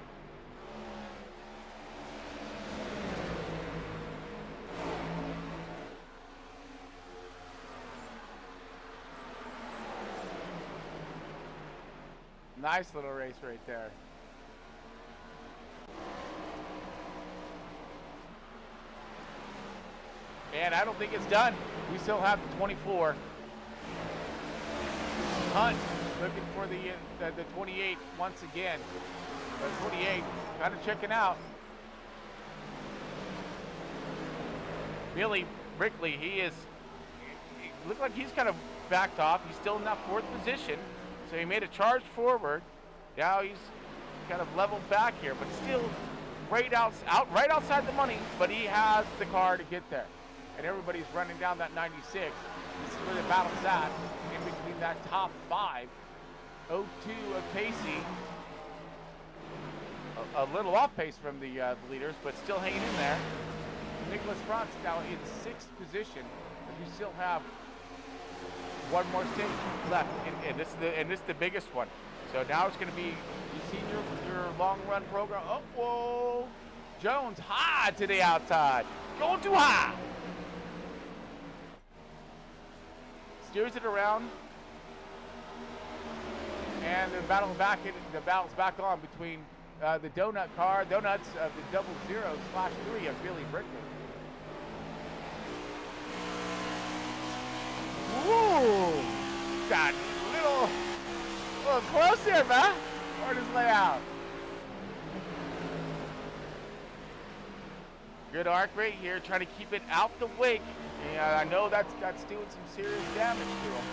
Nice little race right there. And I don't think it's done. We still have the 24. Hunt looking for the 28 once again. The 28 kind of checking out. Billy Brickley, he looked like he's kind of backed off. He's still in that fourth position. So he made a charge forward. Now he's kind of leveled back here, but still right outside the money, but he has the car to get there. And everybody's running down that 96. This is where the battle's at, in between that top 5. 0-2 of Pacey. A little off pace from the leaders, but still hanging in there. Nicholas Frantz now in 6th position, as we still have one more stage left, and this is the biggest one. So now it's going to be, you see your long run program. Oh, whoa! Jones high to the outside, going too high. Steers it around And the battle's back on between the donuts of the 00/3 of Billy Brickley. Woo! Got a little close here, man. Or his layout. Good arc right here, trying to keep it out the wake. And I know that's doing some serious damage to him.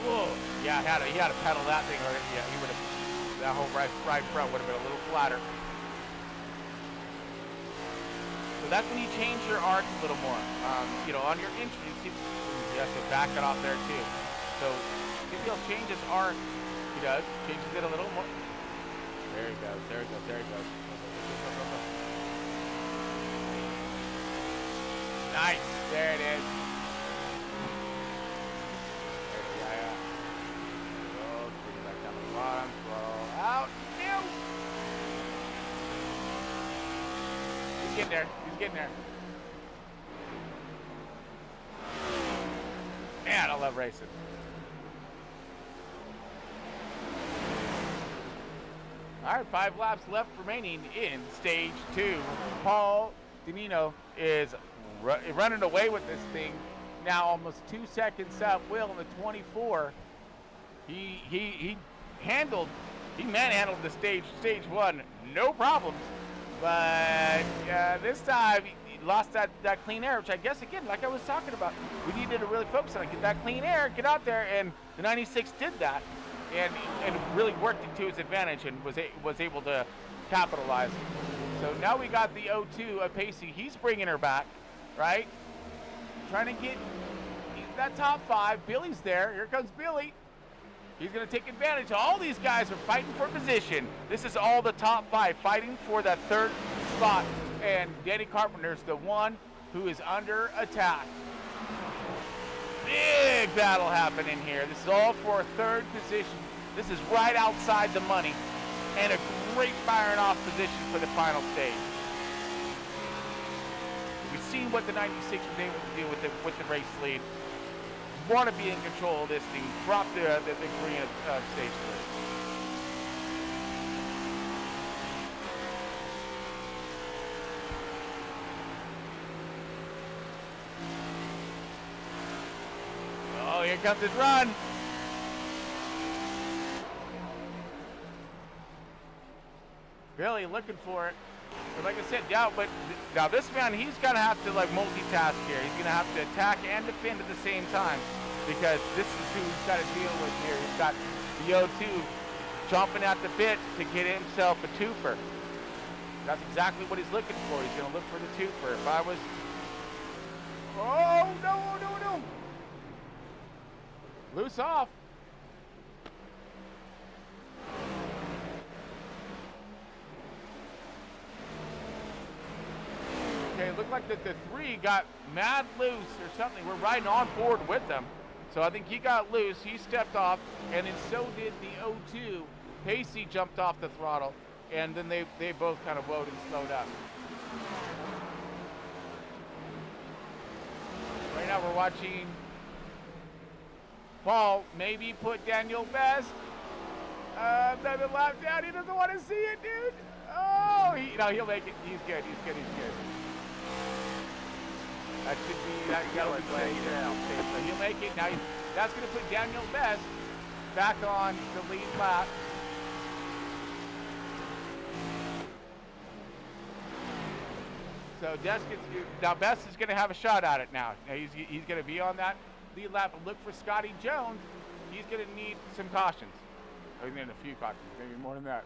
Whoa! Yeah, he had to pedal that thing, or yeah, he would have. That whole right front would have been a little flatter. So that's when you change your arc a little more. You know, on your entry, you have to back it off there too. So if he'll change his arc, he does, changes it a little more. There he goes, there he goes, there he goes. Nice, there it is. Yeah. Go, bring it back down to the bottom, throw out, no! He's getting there, he's getting there. Man, I love racing. All right, 5 laps left remaining in stage 2. Paul Danino is running away with this thing. Now almost 2 seconds up. Will in the 24. He manhandled the stage 1, no problems. But this time he lost that clean air, which I guess again, like I was talking about, we needed to really focus on it. Get that clean air, get out there, and the 96 did that. And really worked it to his advantage and was able to capitalize. So now we got the 02 of Pacey. He's bringing her back, right? Trying to get that top 5. Billy's there. Here comes Billy. He's going to take advantage. All these guys are fighting for position. This is all the top 5 fighting for that 3rd spot. And Danny Carpenter's the one who is under attack. Big battle happening here. This is all for a 3rd position. This is right outside the money, and a great firing off position for the final stage. We've seen what the 96 was able to do with the race lead. Want to be in control of this thing. Drop the green of stage 3. Oh, here comes his run. Billy looking for it. But like I said, yeah, but now this man, he's going to have to like multitask here. He's going to have to attack and defend at the same time, because this is who he's got to deal with here. He's got the 02 chomping at the bit to get himself a twofer. That's exactly what he's looking for. He's going to look for the twofer. If I was... Oh, no. Loose off. Okay, it looked like the 3 got mad loose or something. We're riding on board with them. So I think he got loose. He stepped off, and then so did the 02. Pacey jumped off the throttle, and then they both kind of woed and slowed up. Right now we're watching Paul maybe put Daniel Best another lap down. He doesn't want to see it, dude. Oh, he'll make it. He's good. That should be that. You gotta play now. So he'll make it. Now that's going to put Daniel Best back on the lead lap. So Best is going to have a shot at it now. He's going to be on that lead lap and look for Scotty Jones. He's going to need some cautions. He's going to need a few cautions, maybe more than that.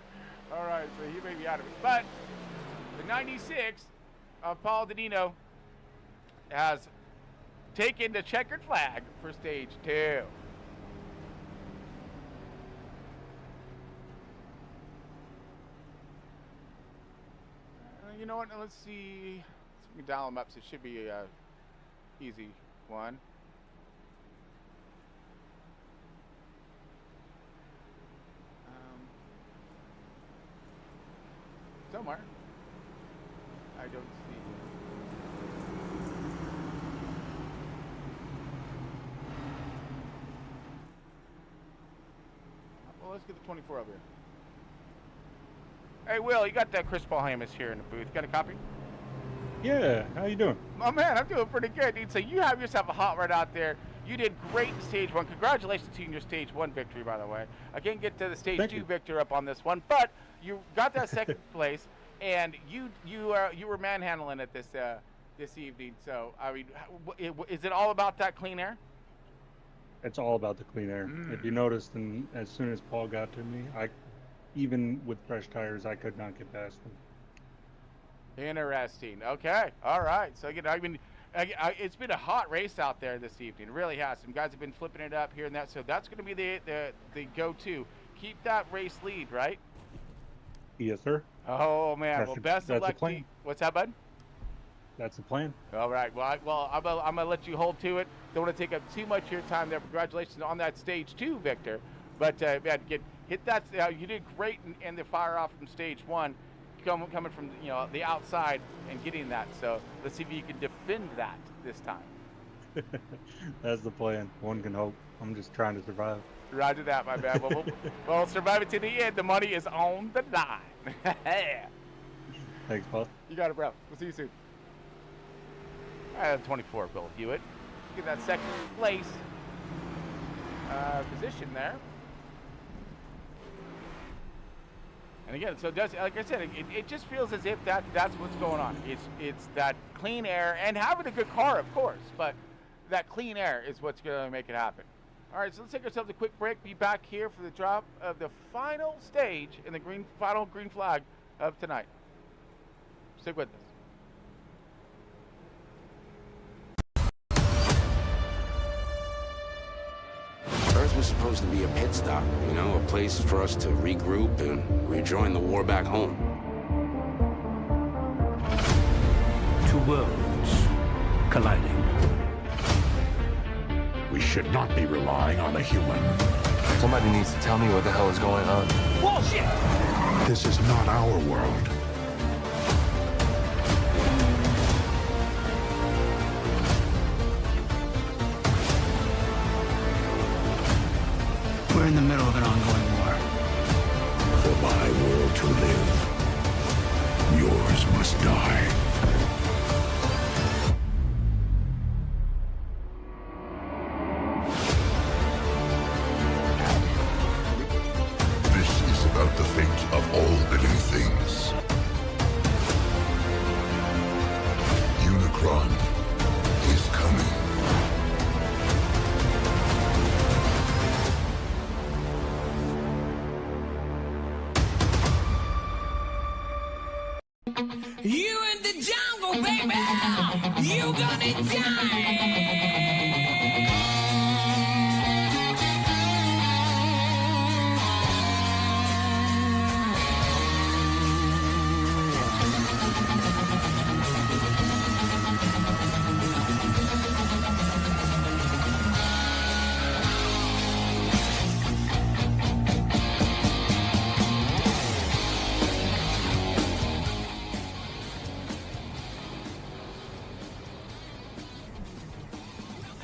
All right, so he may be out of it. But the 96 of Paul Danino has taken the checkered flag for stage 2. You know what? Let's see. We can dial them up, so it should be a easy one. Somewhere. I don't see. let's get the 24 over here. Hey, Will, you got that Chris Paul Hamas here in the booth. Got a copy? Yeah, how you doing? Oh, man, I'm doing pretty good, dude. So you have yourself a hot rod out there. You did great in stage 1. Congratulations to you in your stage 1 victory, by the way. I can't get to the stage 2 victor up on this one, but you got that second place, and you were manhandling it this evening. So, I mean, is it all about that clean air? It's all about the clean air. If you noticed, and as soon as Paul got to me, even with fresh tires, I could not get past them. Interesting. Okay. All right. So again, I mean, it's been a hot race out there this evening. It really has. Some guys have been flipping it up here and that. So that's going to be the go-to. Keep that race lead, right? Yes, sir. Oh man. Well, best of luck. What's that, bud? That's the plan. All right. Well, I'm gonna let you hold to it. Don't want to take up too much of your time there. Congratulations on that stage 2, Victor. But man, hit that. You did great in the fire off from stage 1. Coming from the outside and getting that, so let's see if you can defend that this time. That's the plan. One can hope. I'm just trying to survive. Roger that, my man. We'll survive it to the end. The money is on the line. Thanks, Paul. You got it, bro. We'll see you soon. 24, Bill Hewitt. Get that second place position there. And again, so like I said, it just feels as if that's what's going on. It's that clean air and having a good car, of course, but that clean air is what's going to make it happen. All right, so let's take ourselves a quick break. Be back here for the drop of the final stage in the final green flag of tonight. Stick with us. Earth was supposed to be a pit stop, a place for us to regroup and rejoin the war back home. Two worlds colliding. We should not be relying on a human. Somebody needs to tell me what the hell is going on. Bullshit! This is not our world. We're in the middle of an ongoing war. For my world to live, yours must die. This is about the fate of all living things. Unicron is coming. You in the jungle, baby. You gonna die.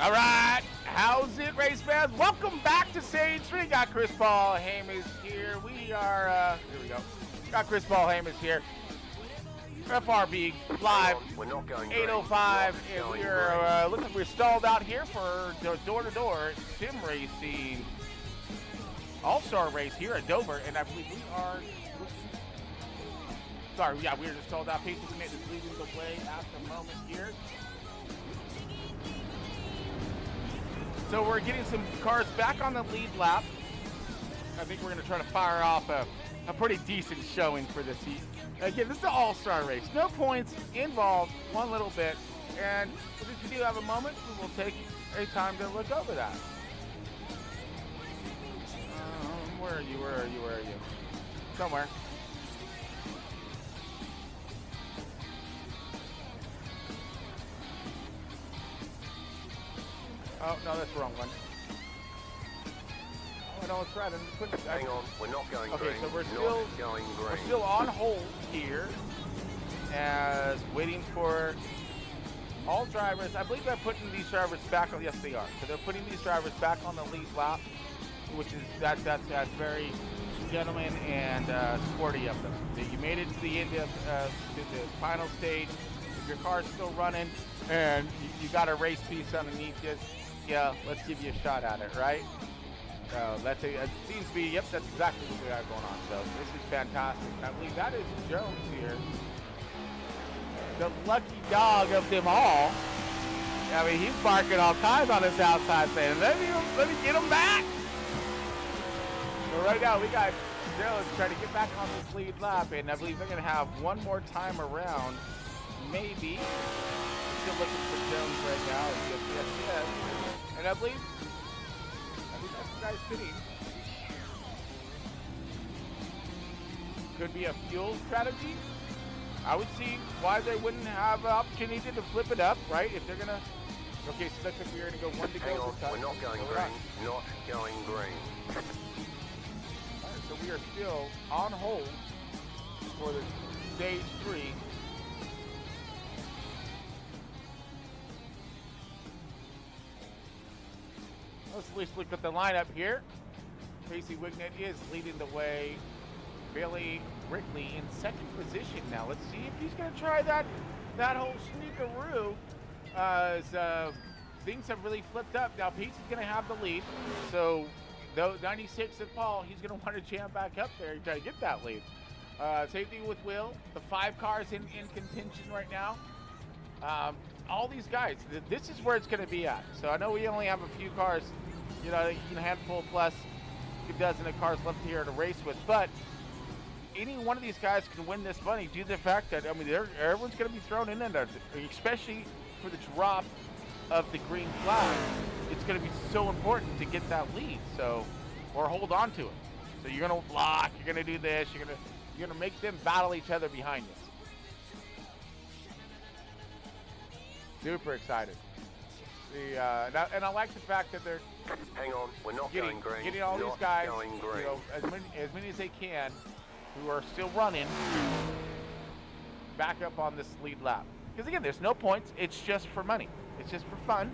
All right, how's it, race fans? Welcome back to Stage 3. Got Chris Paul Hamas here. We are, here we go. Got Chris Paul Hamas here. FRB live, 8:05, and we are, looks like we're stalled out here for the door-to-door SIMRACIng All-Star race here at Dover, and I believe we are, sorry, yeah, we are just stalled out. Pacey Commit is leading the way at the moment here. So we're getting some cars back on the lead lap. I think we're going to try to fire off a pretty decent showing for this heat. Again, this is an all-star race. No points involved, one little bit. And if you do have a moment, we will take a time to look over that. Where are you? Somewhere. Oh, no, that's the wrong one. Oh, no, it's right. Hang on, we're not going green. Okay, so we're still on hold here as waiting for all drivers. I believe they're putting these drivers back on, yes, they are. So they're putting these drivers back on the lead lap. which is that's very gentleman and sporty of them. That you made it to the end of to the final stage. If your car's still running and you got a race piece underneath you, yeah, let's give you a shot at it, right? That's it seems to be, yep, that's exactly what we got going on. So this is fantastic. I believe that is Jones here, the lucky dog of them all. I mean, he's barking all kinds on this outside saying, let me get him back. So right now we got Jones trying to get back on this lead lap, and I believe they're going to have one more time around, maybe. Still looking for Jones right now. Yes. And I believe that's the guy's fitting. Could be a fuel strategy. I would see why they wouldn't have an opportunity to flip it up, right? If they're going to... Okay, so looks like we're going to go one to Hang go. on, we're not going green. Not going green. All right, so we are still on hold for the stage 3. Let's at least look at the lineup here. Casey Wignett is leading the way. Billy Wrigley in second position now. Let's see if he's going to try that whole sneakaroo. As things have really flipped up. Now Pete's going to have the lead. So, though 96 at Paul, he's going to want to jam back up there and try to get that lead. Same thing with Will. The 5 cars in contention right now. All these guys, this is where it's going to be at. So I know we only have a few cars, a handful plus a dozen of cars left here to race with, but any one of these guys can win this money due to the fact that, I mean, everyone's going to be thrown in there, especially for the drop of the green flag. It's going to be so important to get that lead, so, or hold on to it. So you're going to block, you're going to do this, you're going to make them battle each other behind us. Super excited. And I like the fact that they're Hang on, we're not going green. Getting all not these guys, going green. as many as they can, who are still running, back up on this lead lap. Because again, there's no points. It's just for money. It's just for fun,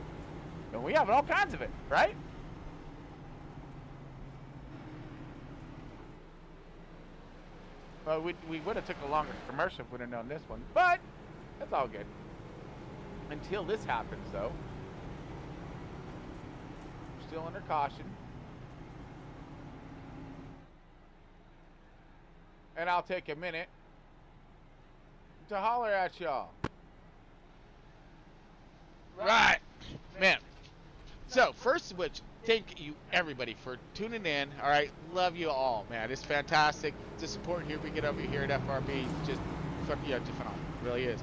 and we have all kinds of it, right? Well, we would have took a longer commercial if we'd have known this one, but that's all good. Until this happens, though. Still under caution. And I'll take a minute to holler at y'all. Right. Man. So, first of which, thank you, everybody, for tuning in. All right. Love you all, man. It's fantastic. The support here we get over here at FRB, just phenomenal. It really is.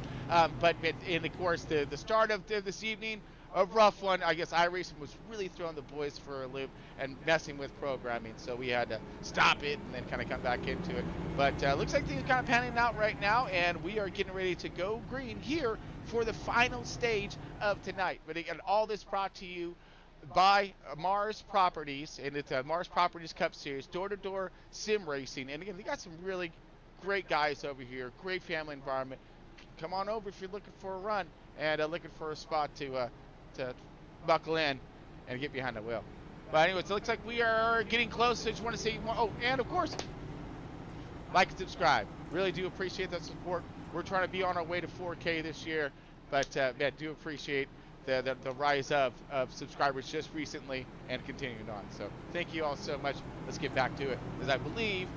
But in, of course, the start of this evening, a rough one. I guess Iracing was really throwing the boys for a loop and messing with programming, so we had to stop it and then kind of come back into it. But looks like things are kind of panning out right now, and we are getting ready to go green here for the final stage of tonight. But again, all this brought to you by Mars Properties, and it's a Mars Properties Cup Series, door-to-door sim racing. And again, they got some really great guys over here, great family environment. Come on over if you're looking for a run and looking for a spot to buckle in and get behind the wheel. But anyways, it looks like we are getting close. So I just want to say, oh, and of course, like and subscribe. Really do appreciate that support. We're trying to be on our way to 4K this year, but man, do appreciate the rise of subscribers just recently and continuing on. So thank you all so much. Let's get back to it, as I believe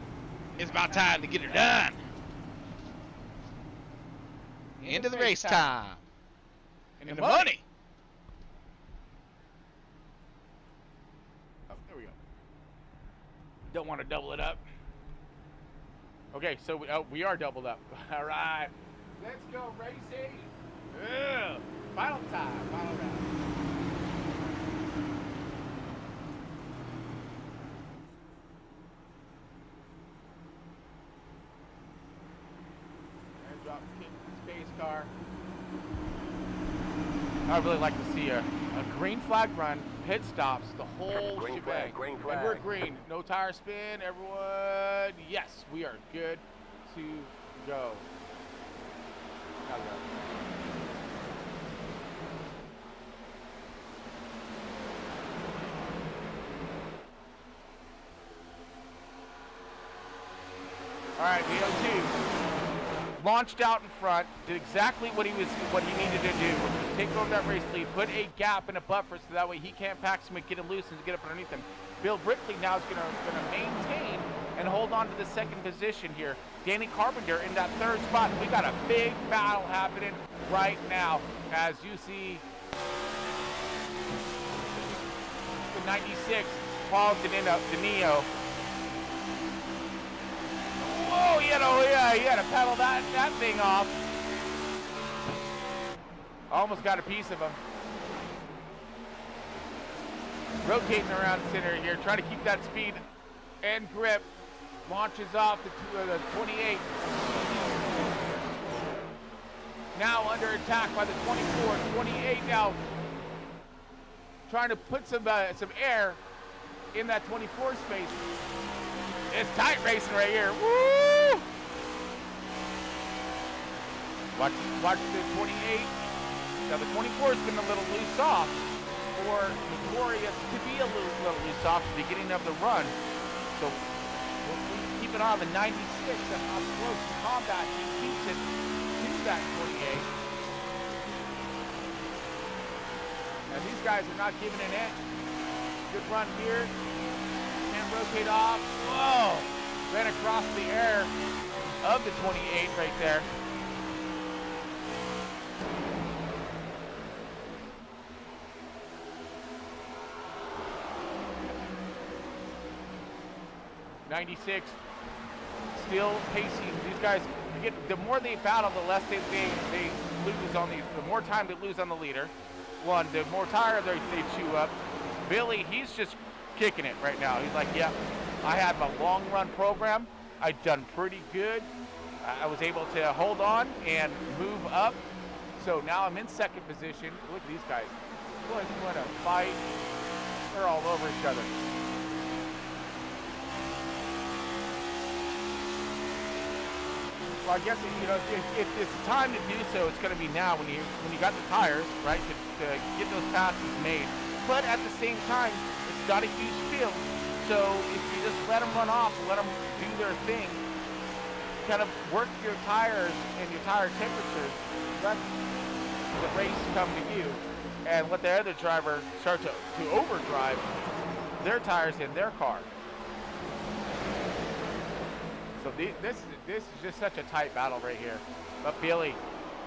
it's about time to get it done. Into the race time. And the money. Oh, there we go. Don't want to double it up. Okay, so we are doubled up. All right. Let's go racing. Ugh. Final time. Final round. And drop kick space car. I'd really like to see a green flag run, pit stops, the whole green shebang. flag, green flag. And we're green. No tire spin, everyone. Yes, we are good to go. Now go. launched out in front, did exactly what he needed to do, which was take over that race lead, put a gap and a buffer so that way he can't pack some and get it loose and get up underneath him. Bill Brickley now is going to maintain and hold on to the second position here. Danny Carpenter in that third spot. We got a big battle happening right now as you see the 96 Paul Danilo. Whoa, he had to pedal that thing off. Almost got a piece of him. Rotating around center here, trying to keep that speed and grip. Launches off the 28. Now under attack by the 24. 28 now trying to put some air in that 24 space. It's tight racing right here. Woo! Watch the 28. Now the 24 has been a little loose off, or Notorious to be a little loose off at the beginning of the run. So we'll keep an eye on the 96 and how close to combat he keeps it to that 28. And these guys are not giving an inch. Good run here. Can't rotate off. Whoa! Ran across the air of the 28 right there. '96 still pacing. These guys, the more they battle, the less they lose on the more time they lose on the leader. One, the more tire they chew up. Billy, he's just kicking it right now. He's like, yeah, I had my long run program. I've done pretty good. I was able to hold on and move up. So now I'm in second position. Look at these guys. Boy, what a fight. They're all over each other. Well, I guess if it's time to do so, it's going to be now when you got the tires, right, to get those passes made. But at the same time, it's not a huge field, so if you just let them run off, let them do their thing, kind of work your tires and your tire temperatures, let the race come to you, and let the other driver start to overdrive their tires in their car. So this is just such a tight battle right here. But Billy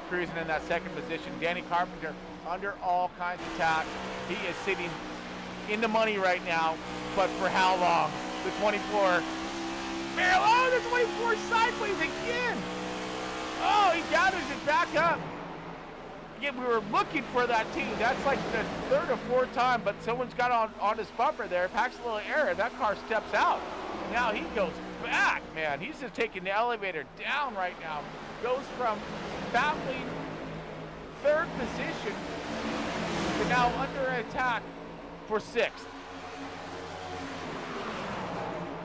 cruising in that second position. Danny Carpenter under all kinds of attack. He is sitting in the money right now, but for how long? The 24. Oh, the 24 sideways again. Oh, he gathers it back up. Again, we were looking for that too. That's like the third or fourth time, but someone's got on his bumper there, packs a little air, and that car steps out. Now he goes back, man. He's just taking the elevator down right now. Goes from battling third position to now under attack for sixth.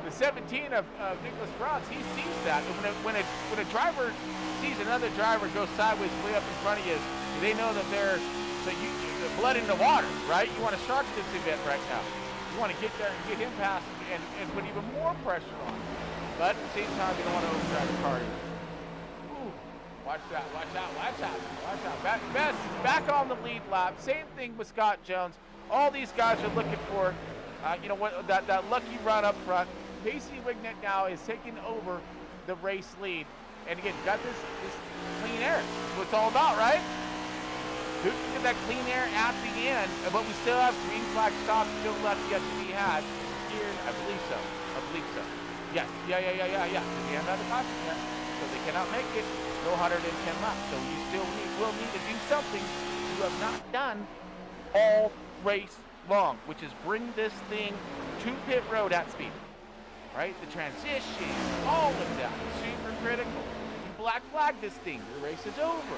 The 17 of Nicholas Franz, he sees that. When a driver sees another driver go sideways way up in front of you, they know that they're the blood in the water, right? You want to start this event right now. You want to get there and get him past and put even more pressure on. But at the same time, you don't want to overdrive the car either. Ooh, watch that, watch out, watch out, watch out. Best is back on the lead lap. Same thing with Scott Jones. All these guys are looking for, that lucky run up front. Casey Wignett now is taking over the race lead. And again, got this clean air. That's what it's all about, right? Who can get that clean air at the end? But we still have green flag stops still left yet to be had here. I believe so. Yes. Yeah. The end of the caution there. So they cannot make it. No 110 laps. So you still will need to do something you have not done all race long, which is bring this thing to pit road at speed. Right? The transition, all of that, super critical. You black flag this thing, the race is over.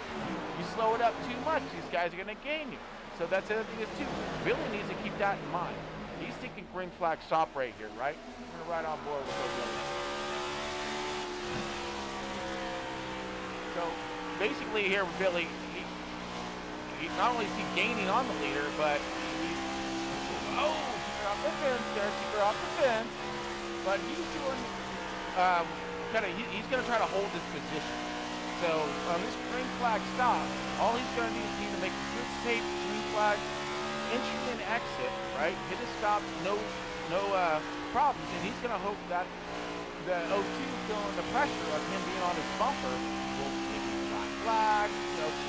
You slow it up too much, these guys are going to gain you. So that's the other thing is too. Billy needs to keep that in mind. He's thinking green flag stop right here, right? I'm going to ride on board with those. So basically here with Billy, he not only is he gaining on the leader, but he's off the fence there, keep her off the fence. But he's doing he's going to try to hold his position. So on this green flag stop, all he's going to need is to make a good, safe green flag entry and exit, right? Hit his stops, no problems, and he's going to hope that the 02 feeling the pressure of him being on his bumper will maybe flag,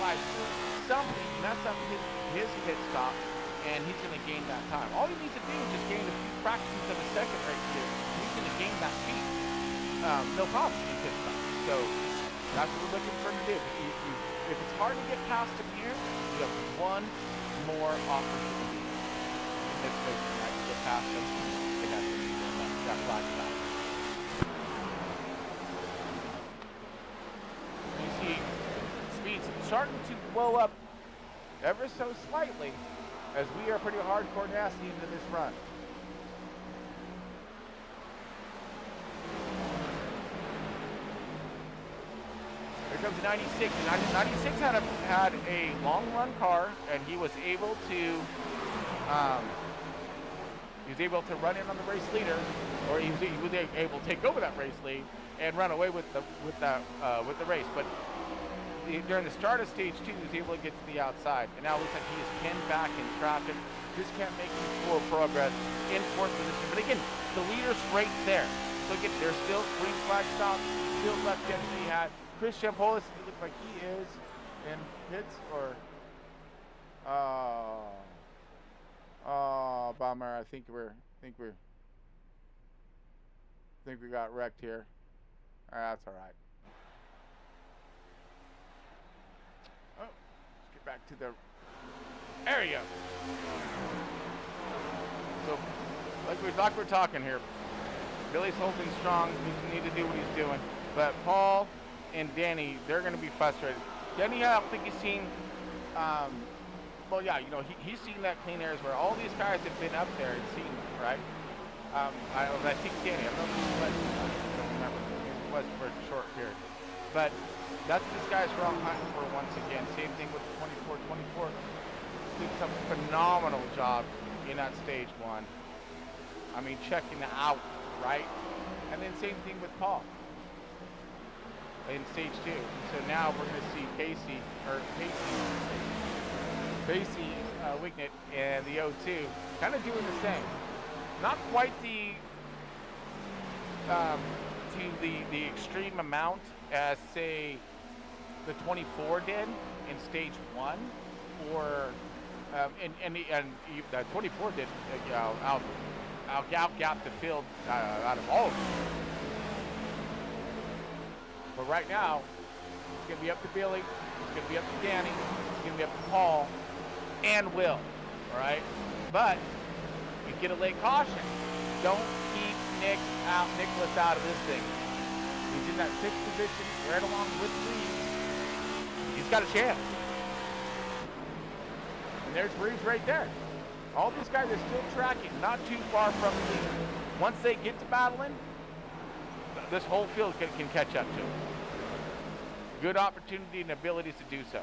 slide through something, mess up his pit stop, and he's going to gain that time. All he needs to do is just gain a few fractions of a second right here. He's going to gain that speed. No problem in pit stop. So that's what we're looking for him to do. If it's hard to get past him here, you have one more opportunity in this race tonight to get past him. And that's what he's doing. That flag stop. You see speeds starting to blow up ever so slightly as we are pretty hardcore nasty into this run. Here comes the 96. 96 had a long run car, and he was able to run in on the race leader, or he was able to take over that race lead and run away with the race. But during the start of stage 2, he was able to get to the outside, and now it looks like he is pinned back in traffic. Just can't make full progress in 4th position. But again, the leader's right there. So again, there's still green flag stops, still left in to be had. Chris Champolis, it looks like he is in pits, or bummer. I think we got wrecked here. That's all right. Oh, let's get back to the area. So, like we're talking here, Billy's holding strong. We need to do what he's doing, but Paul and Danny, they're going to be frustrated. Danny, I don't think he's seen, well, yeah, he's seen that clean airs where all these guys have been up there and seen, right? I think Danny, I don't know if he was, I don't remember, it was for a short period. But that's what this guy's wrong hunting for once again. Same thing with 24. Did some phenomenal job in that stage 1. I mean, checking out, right? And then same thing with Paul in stage 2. So now we're going to see Pacey Wignett and the 02 kind of doing the same. Not quite the extreme amount as, say, the 24 did in stage 1, or and the 24 did out-gap the field out of all of them. But right now, it's going to be up to Billy, it's going to be up to Danny, it's going to be up to Paul, and Will, all right? But you get a late caution. Don't keep Nicholas out of this thing. He's in that 6th position, right along with Reeves. He's got a chance. And there's Reeves right there. All these guys are still tracking, not too far from the lead. Once they get to battling, this whole field can catch up to them. Good opportunity and abilities to do so.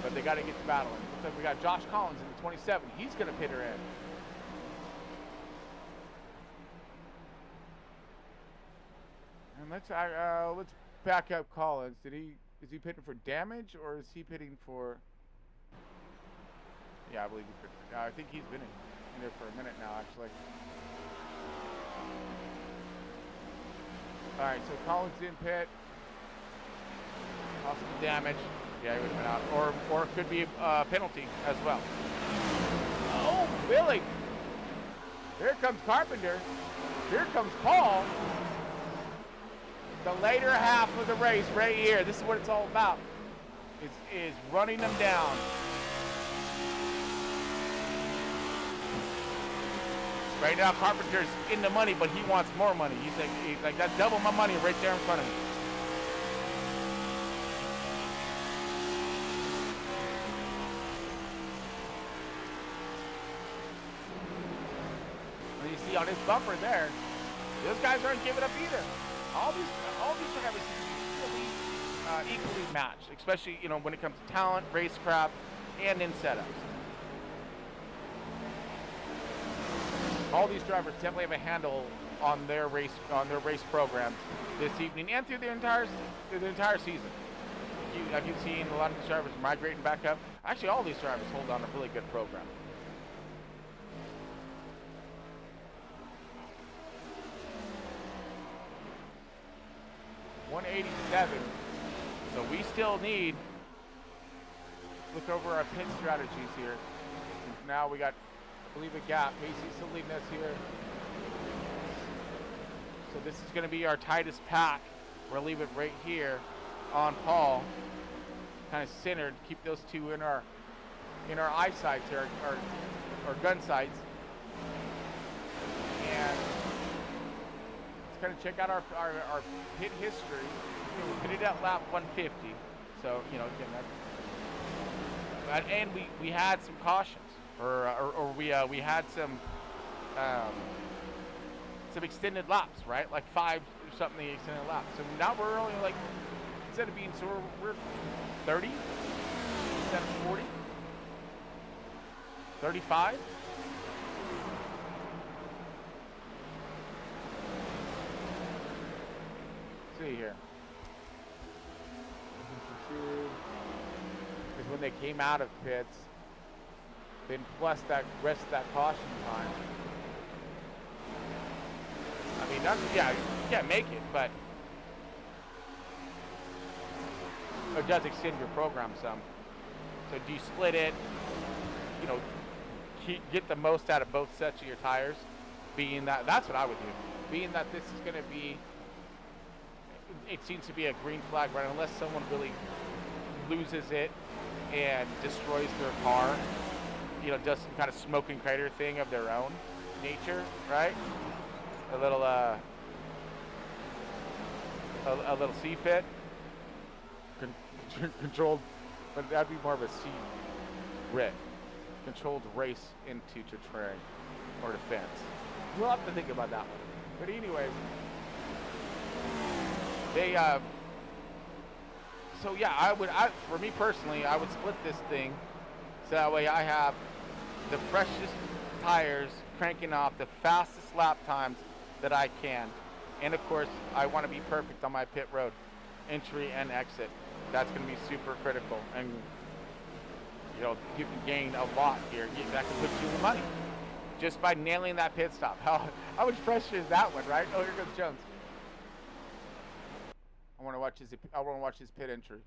But they got to get to battling. Looks like we got Josh Collins in the 27. He's going to pit her in. And let's back up Collins. Is he pitting for damage, or is he pitting for? Yeah, I believe he pitted. I think he's been in there for a minute now, actually. All right, so Collins in pit. Possible damage. Yeah, he would have been out. Or it could be a penalty as well. Oh, Billy. Here comes Carpenter. Here comes Paul. The later half of the race right here. This is what it's all about. Is running them down. Right now, Carpenter's in the money, but he wants more money. He's like that's double my money right there in front of me. And you see on his bumper there, those guys aren't giving up either. All these drivers seem to be really equally matched, especially when it comes to talent, racecraft, and in setups. All these drivers definitely have a handle on their race programs this evening and through the entire season. Have you seen a lot of these drivers migrating back up? Actually, all these drivers hold on a really good program. $187. So we still need. Look over our pit strategies here. Now we got, I believe, a gap. Macy's still leading us here. So this is going to be our tightest pack. We'll leave it right here on Paul, kind of centered. Keep those two in our eyesight here, our gun sights. And let's kind of check out our pit history. We pitted at lap 150. So again, and we had some cautions, or we had some extended laps, right? Like 5 or something extended laps. So now we're only like, instead of being, so we're 30 instead of 40, 35. Let's see here. Because when they came out of pits, then plus that rest of that caution time. I mean, yeah, you can't make it, but it does extend your program some. So do you split it? Get the most out of both sets of your tires. Being that's what I would do. Being that this is going to be, it seems to be a green flag run unless someone really loses it and destroys their car. Does some kind of smoke and crater thing of their own nature, right? A little a little C-fit, controlled, but that'd be more of a C-RIT, controlled race into terrain or defense. We'll have to think about that one. But anyways, they so yeah, for me personally, I would split this thing so that way I have the freshest tires cranking off the fastest lap times that I can. And of course, I want to be perfect on my pit road entry and exit. That's going to be super critical. And you can gain a lot here. That can put you in the money just by nailing that pit stop. How much pressure is that one, right? Oh, here goes Jones. I want to watch his pit entry.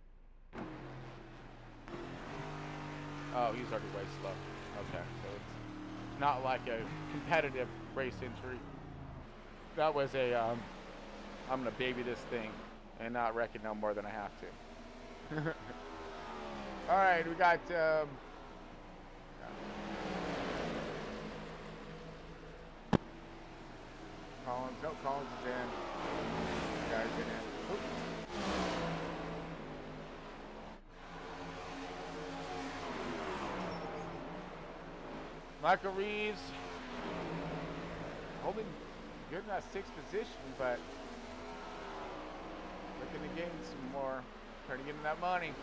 Oh, he's already way slow. Okay, so it's not like a competitive race entry. That was a, I'm going to baby this thing and not wreck it no more than I have to. All right, we got, Collins. No, Collins is in. Guys in it. Oop. Michael Reeves holding good in that 6th position, but looking to gain some more, trying to get in that money.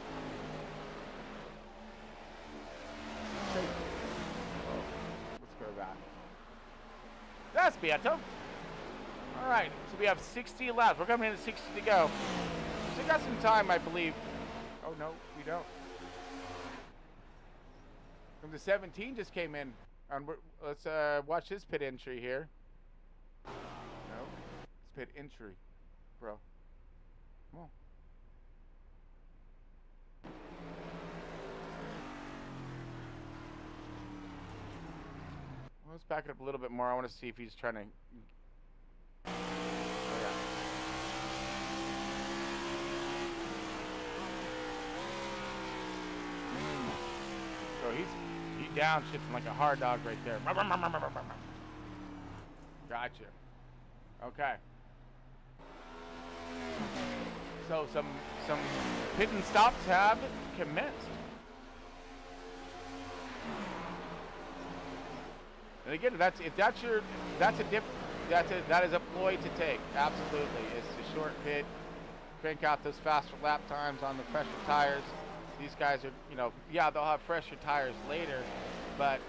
Let's go back. That's Beato. All right, so we have 60 laps. We're coming in at 60 to go. Still got some time, I believe. Oh no, we don't. From the 17 just came in. Let's watch his pit entry here. No, it's pit entry, bro. Come on. Let's back it up a little bit more. I want to see if he's trying to. Oh, yeah. So he's downshifting like a hard dog right there. Gotcha. Okay. So some pit and stops have commenced. And again, that is a ploy to take. Absolutely, it's a short pit, crank out those faster lap times on the fresher tires. These guys are, yeah, they'll have fresher tires later, but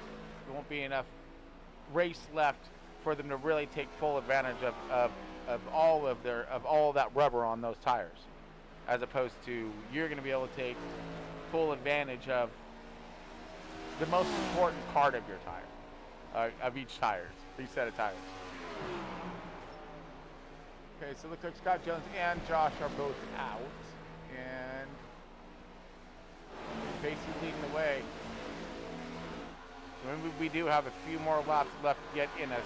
there won't be enough race left for them to really take full advantage of all of that rubber on those tires, as opposed to you're going to be able to take full advantage of the most important part of your tire, of each set of tires. Okay, so it looks like Scott Jones and Josh are both out, and basically leading the way. Remember, we do have a few more laps left yet in us.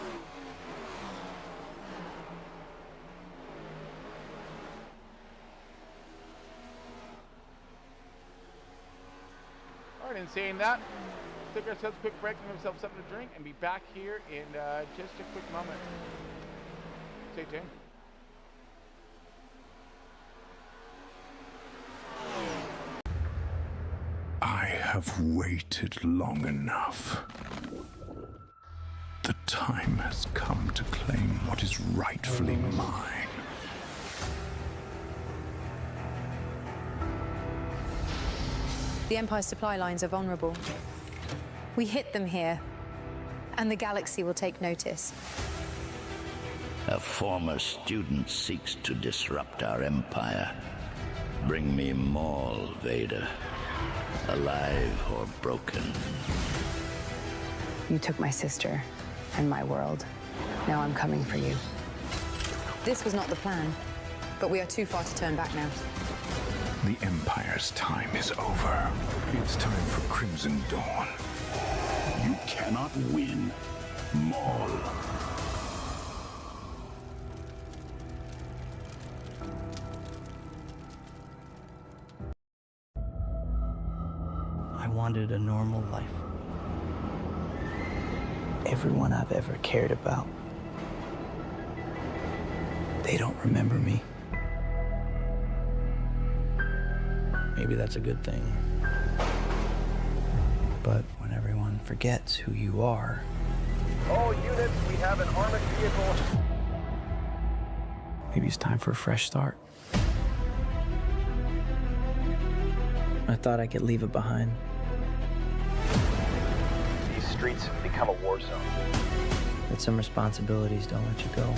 All right, in saying that, take ourselves a quick break, give ourselves something to drink, and be back here in just a quick moment. Stay tuned. I have waited long enough. The time has come to claim what is rightfully mine. The Empire's supply lines are vulnerable. We hit them here, and the galaxy will take notice. A former student seeks to disrupt our empire. Bring me Maul, Vader. Alive or broken. You took my sister and my world. Now I'm coming for you. This was not the plan, but we are too far to turn back now. The Empire's time is over. It's time for Crimson Dawn. You cannot win, Maul. I wanted a normal life. Everyone I've ever cared about, they don't remember me. Maybe that's a good thing. But when everyone forgets who you are... All units, we have an armored vehicle. Maybe it's time for a fresh start. I thought I could leave it behind. These streets have become a war zone. But some responsibilities don't let you go.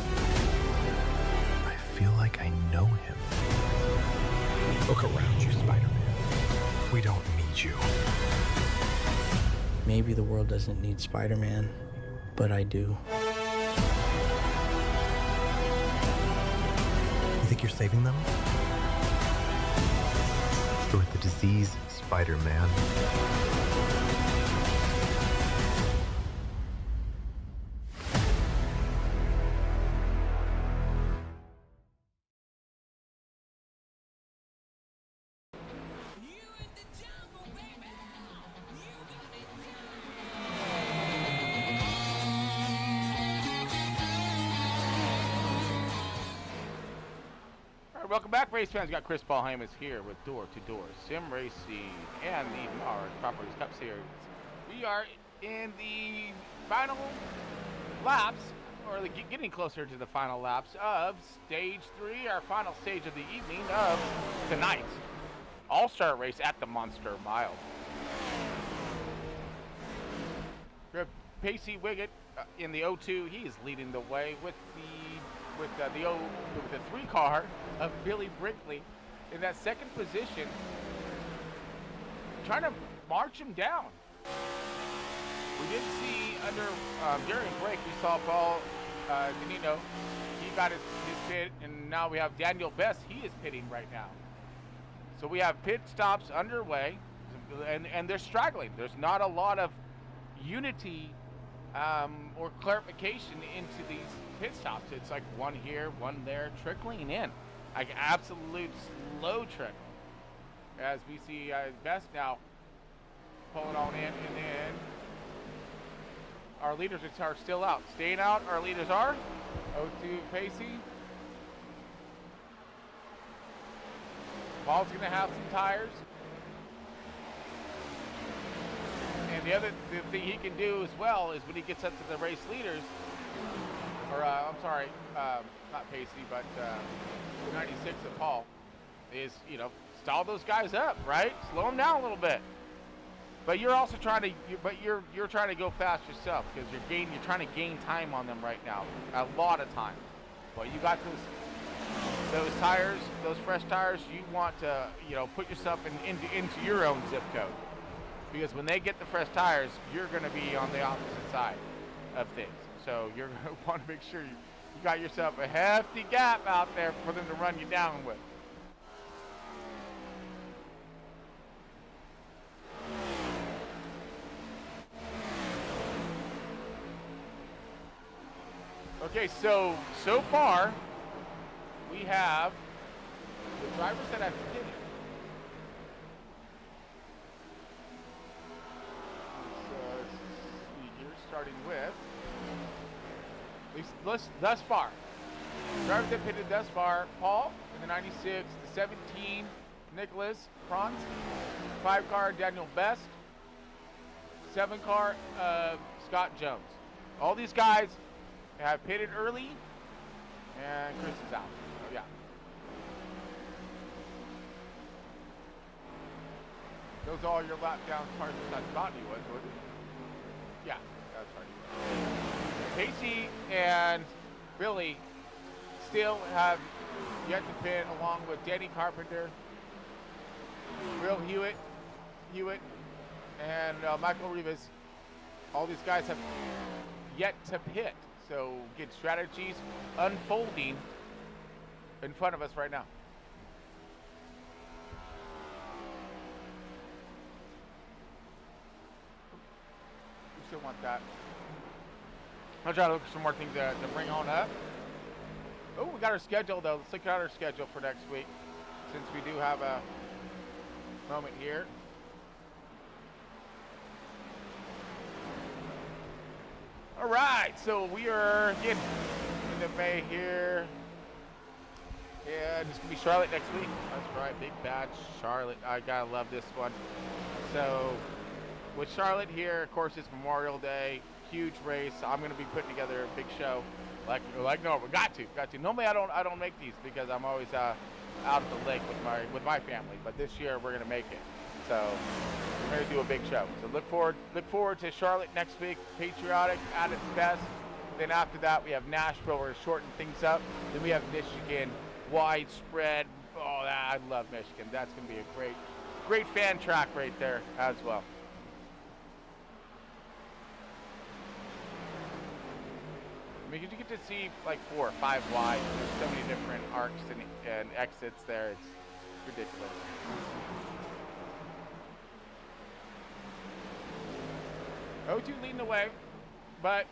I feel like I know him. Look around you, Spider-Man. We don't need you. Maybe the world doesn't need Spider-Man, but I do. You think you're saving them? Or the disease, Spider-Man? Welcome back, race fans. We got Chris Paul Hymas here with Door to Door Sim Racing and the Mars Properties Cup Series. We are in the final laps, or getting closer to the final laps of Stage 3, our final stage of the evening of tonight's All-Star Race at the Monster Mile. Pacey Wiggett in the 02, he is leading the way with the 3 car of Billy Brinkley in that second position, trying to march him down. We did see during break, we saw Paul Danino. He got his pit, and now we have Daniel Best. He is pitting right now. So we have pit stops underway, and they're straggling. There's not a lot of unity or clarification into these pit stops. It's like one here, one there, trickling in, like absolute slow trickle. As we see Best now pulling on in, and then our leaders are still out. Staying out, our leaders are 02 Pacey. Paul's gonna have some tires. And the thing he can do as well is when he gets up to the race leaders, or I'm sorry, not Pacey, but 96 of Paul, is, stall those guys up, right? Slow them down a little bit. But you're also trying to, you're trying to go fast yourself because you're trying to gain time on them right now, a lot of time. But you got those tires, those fresh tires. You want to, put yourself into your own zip code, because when they get the fresh tires, you're going to be on the opposite side of things. So you're going to want to make sure you got yourself a hefty gap out there for them to run you down with. Okay, so far, we have the drivers that have pitted. Let's see here, starting with, at least thus far. Drivers that pitted thus far: Paul in the 96, the 17, Nicholas Franz, 5 car, Daniel Best, 7 car, Scott Jones. All these guys have pitted early, and Chris is out. So, yeah. Those are all your lap down cars. That's Rodney was it? Yeah, that's right. Casey and Billy still have yet to pit, along with Danny Carpenter, Will Hewitt, and Michael Rivas. All these guys have yet to pit. So get strategies unfolding in front of us right now. We still want that. I'll try to look for some more things to bring on up. Oh, we got our schedule though. Let's look at our schedule for next week, since we do have a moment here. All right, so we are getting into May here, and it's gonna be Charlotte next week. That's right, big bad Charlotte. I gotta love this one. So with Charlotte here, of course, it's Memorial Day, huge race. I'm gonna be putting together a big show. No, we got to. Normally I don't make these because I'm always out at the lake with my family, but this year we're gonna make it. So we're going to do a big show. So look forward to Charlotte next week. Patriotic at its best. Then after that, we have Nashville. We're going to shorten things up. Then we have Michigan, widespread. Oh, I love Michigan. That's going to be a great fan track right there as well. I mean, you get to see like 4 or 5 wide. There's so many different arcs and exits there. It's ridiculous. O2 leading the way, but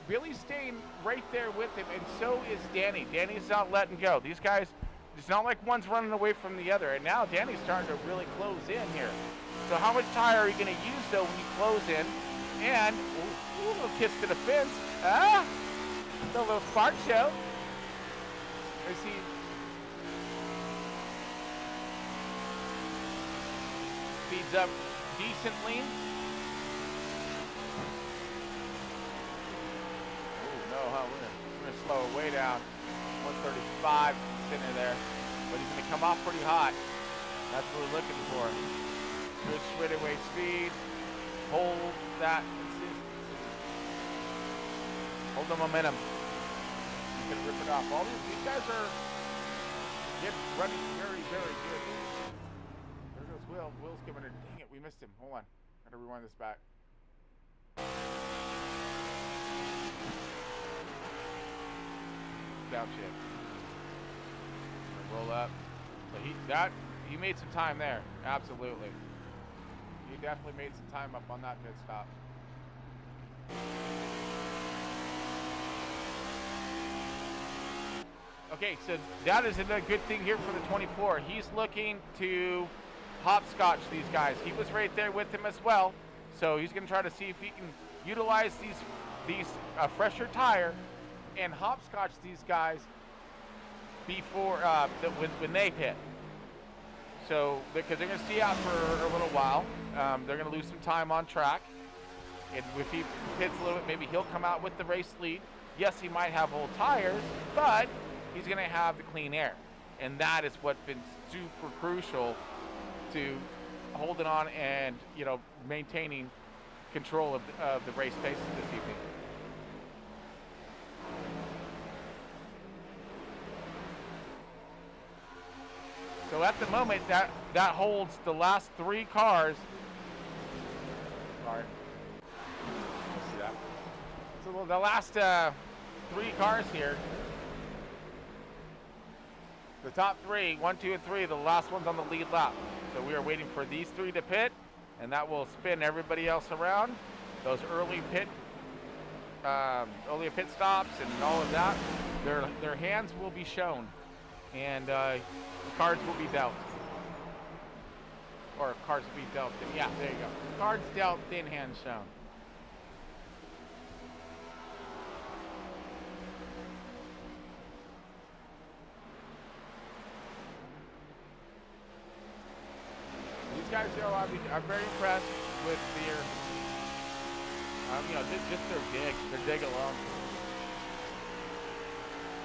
Billy's staying right there with him, and so is Danny. Danny's not letting go. These guys, it's not like one's running away from the other, and now Danny's starting to really close in here. So how much tire are you going to use, though, when you close in? And, ooh, a little kiss to the fence. A little spark show. As he speeds up decently. We're going to slow it way down. 135 center there. But he's going to come off pretty hot. That's what we're looking for. Good straightaway speed. Hold that. Hold the momentum. You can rip it off. All these guys are running very, very good. There goes Will. Will's giving it. Dang it, we missed him. Hold on. Gotta rewind this back. Downshift. Roll up. So he made some time there. Absolutely. He definitely made some time up on that pit stop. Okay, so that is a good thing here for the 24. He's looking to hopscotch these guys. He was right there with him as well. So he's going to try to see if he can utilize these fresher tire and hopscotch these guys before when they pit. So because they're going to see out for a little while, they're going to lose some time on track. And if he pits a little bit, maybe he'll come out with the race lead. Yes, he might have old tires, but he's going to have the clean air, and that is what's been super crucial to holding on and, you know, maintaining control of the race pace this evening. So at the moment, that holds the last 3 cars. Sorry. See that? So the last 3 cars here. The top 3, 1, 2, and 3, the last one's on the lead lap. So we are waiting for these 3 to pit, and that will spin everybody else around. Those early pit stops and all of that, their hands will be shown, and the cards will be dealt. Or cards will be dealt. Yeah, there you go. Cards dealt, thin hands shown. These guys, you know, I'm very impressed with their, you know, just their dig along.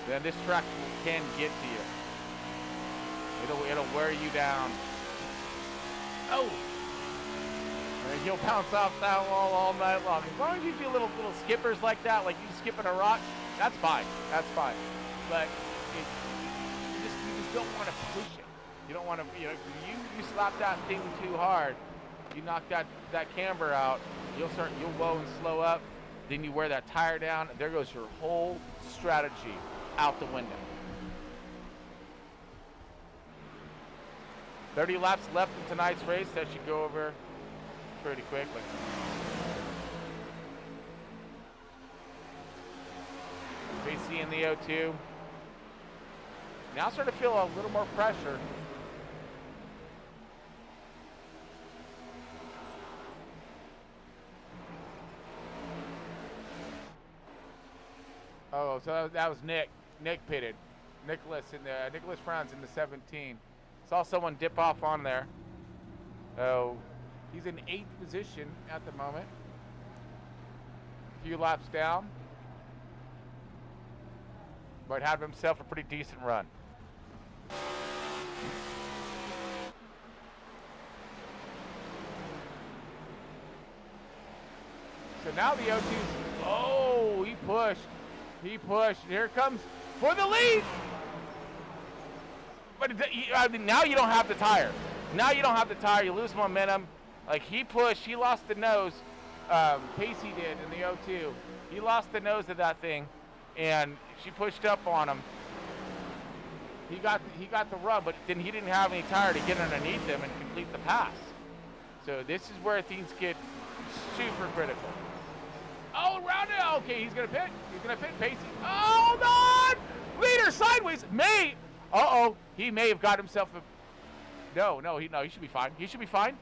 Then this track can get to you. It'll wear you down. Oh! And he'll bounce off that wall all night long. As long as you do little skippers like that, like you skipping a rock, that's fine. That's fine. But you just don't want to push it. You don't want to, you know, you slap that thing too hard, you knock that camber out, you'll low and slow up, then you wear that tire down, and there goes your whole strategy out the window. 30 laps left in tonight's race. That should go over pretty quickly. Tracy in the O2. Now starting to feel a little more pressure. Oh, so that was Nick. Nick pitted. Nicholas Franz in the 17. Saw someone dip off on there. So he's in 8th position at the moment. A few laps down. But had himself a pretty decent run. So now the O2's, oh, he pushed. He pushed. Here it comes for the lead. But now you don't have the tire. Now you don't have the tire. You lose momentum. Like he pushed. He lost the nose. Pacey did in the O2. He lost the nose of that thing, and she pushed up on him. He got the run, but then he didn't have any tire to get underneath him and complete the pass. So this is where things get super critical. Oh, around it. Okay, he's gonna pit. He's gonna pit Pacey. Oh, no! Leader sideways. Uh-oh. He may have got himself a... No, he should be fine. He should be fine.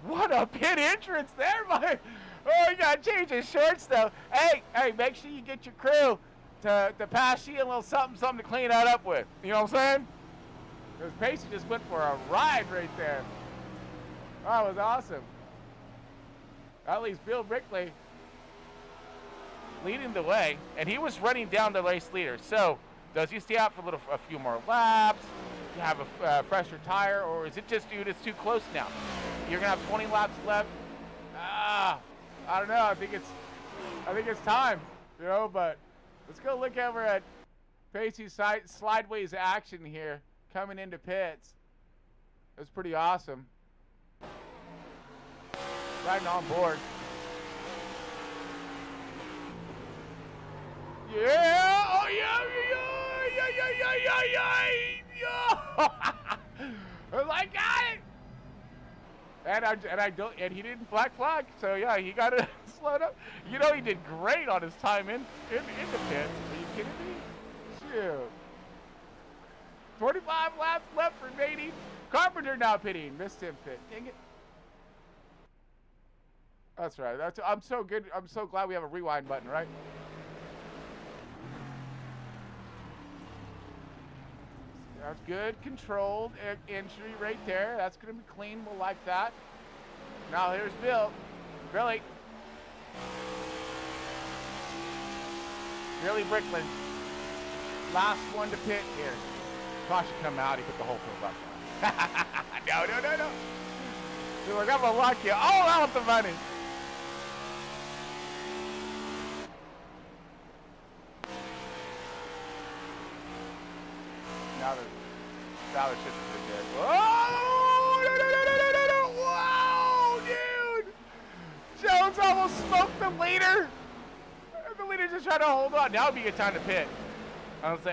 What a pit entrance there, my... Oh, you gotta change his shorts, though. Hey, make sure you get your crew to pass you a little something to clean that up with. You know what I'm saying? Because Pacey just went for a ride right there. That was awesome. At least Bill Brickley leading the way, and he was running down the race leader. So, does he stay out for a few more laps? Do you have a fresher tire, or is it just, dude, it's too close now? You're gonna have 20 laps left. I don't know. I think it's time, you know. But let's go look over at Pacey's slideways action here, coming into pits. It was pretty awesome. Riding on board. Yeah! Oh yeah! I got it. And he didn't flag, so yeah, he got it slowed up. You know, he did great on his time in the pits. Are you kidding me? Shoot. 25 laps left remaining. Carpenter now pitting. Missed him pit. Dang it. That's right. I'm so good. I'm so glad we have a rewind button, right? That's good, controlled entry right there. That's going to be clean. We'll like that. Now here's Bill. Billy Brickland. Last one to pit here. Caution come out. He put the whole field up. No. He's like, I'm gonna lock you all out the money. Now the shit's pretty good. Oh, no. Wow, dude. Jones almost smoked the leader. And the leader just trying to hold on. Now would be a good time to pit. I was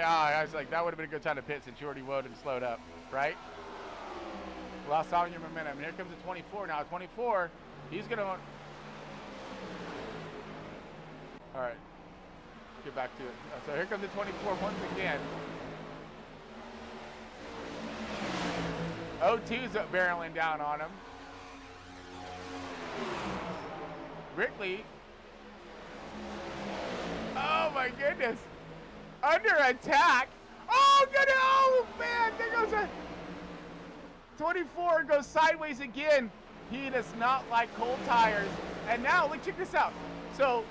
like, that would have been a good time to pit since you already rode and slowed up, right? Lost all your momentum. And here comes the 24 now. 24, he's going to... All right. Get back to it. So here comes the 24 once again. O2's barreling down on him. Brickley. Oh my goodness. Under attack. Oh, good. Oh man, there goes a 24 goes sideways again. He does not like cold tires. And now, look, check this out. So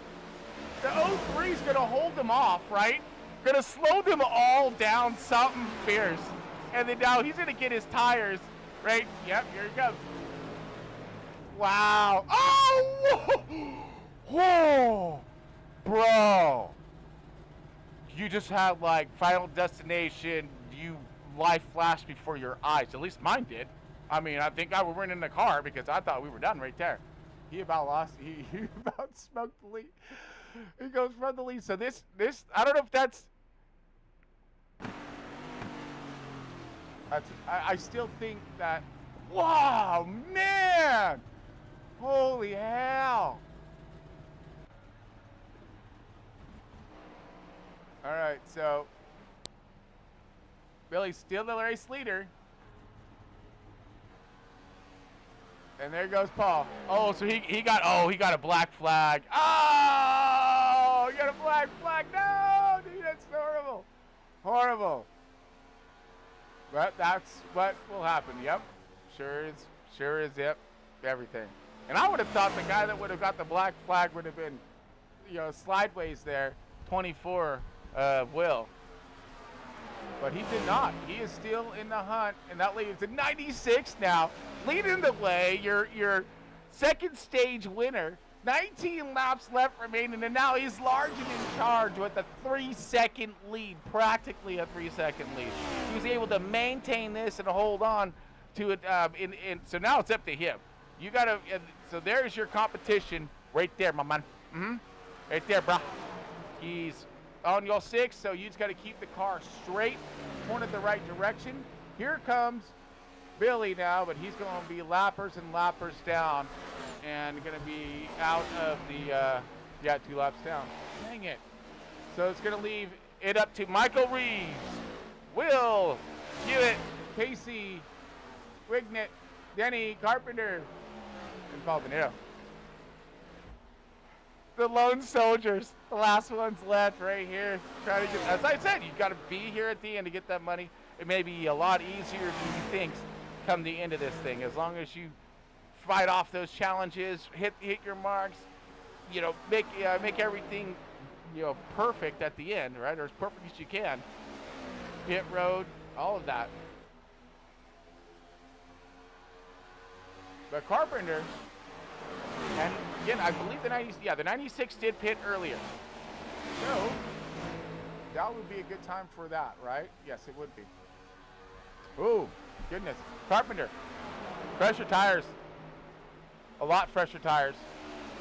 the 03 is gonna hold them off, right? Gonna slow them all down, something fierce. And then now he's gonna get his tires, right? Yep, here he comes. Wow. Oh! Whoa! Bro. You just had like Final Destination, life flashed before your eyes. At least mine did. I mean, I think I would run in the car because I thought we were done right there. He about lost, he about smoked the lead. He goes from the lead. So this, I don't know if that's I still think that, wow, man! Holy hell! All right, so Billy's still the race leader. And there goes Paul. Oh, so he got a black flag. Oh, he got a black flag. No, dude, that's horrible. Horrible. But that's what will happen. Yep. Sure is, yep. Everything. And I would have thought the guy that would have got the black flag would have been, slideways there, 24, Will. But he did not. He is still in the hunt, and that leads to 96 now, leading the way. Your second stage winner. 19 laps left remaining, and now he's large and in charge with a 3-second lead, practically a 3-second lead. He was able to maintain this and hold on to it. So now it's up to him. You gotta. So there's your competition right there, my man. Right there, bro. He's on your 6, so you just got to keep the car straight, pointed the right direction. Here comes Billy now, but he's going to be lappers and lappers down, and going to be out of the 2 laps down. Dang it. So it's going to leave it up to Michael Reeves, Will, Hewitt, Casey, Wignett, Denny, Carpenter, and Paul Benito. The lone soldiers, the last ones left right here. Trying to get, as I said, you've got to be here at the end to get that money. It may be a lot easier than you think come the end of this thing. As long as you fight off those challenges, hit your marks, make everything, perfect at the end, right? Or as perfect as you can. Pit road, all of that. But Carpenter, and again, I believe the 96 did pit earlier. So that would be a good time for that, right? Yes, it would be. Oh, goodness. Carpenter, fresher tires. A lot fresher tires.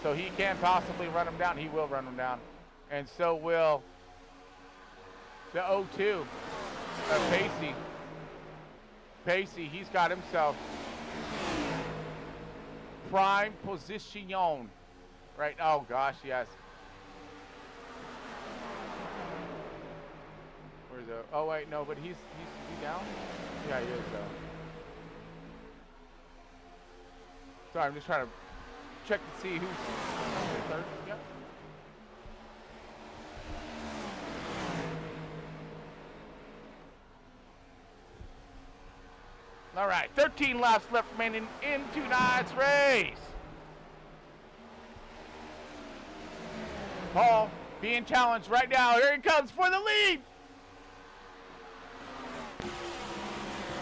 So he can possibly run them down. He will run them down. And so will the 02 of Pacey. Pacey, he's got himself prime position, right? Oh gosh, yes. Where's the? Oh wait, no, but he's down. Yeah, he is though. Sorry, I'm just trying to check to see who's third. Yep. All right, 13 laps left remaining in tonight's race. Paul being challenged right now. Here he comes for the lead.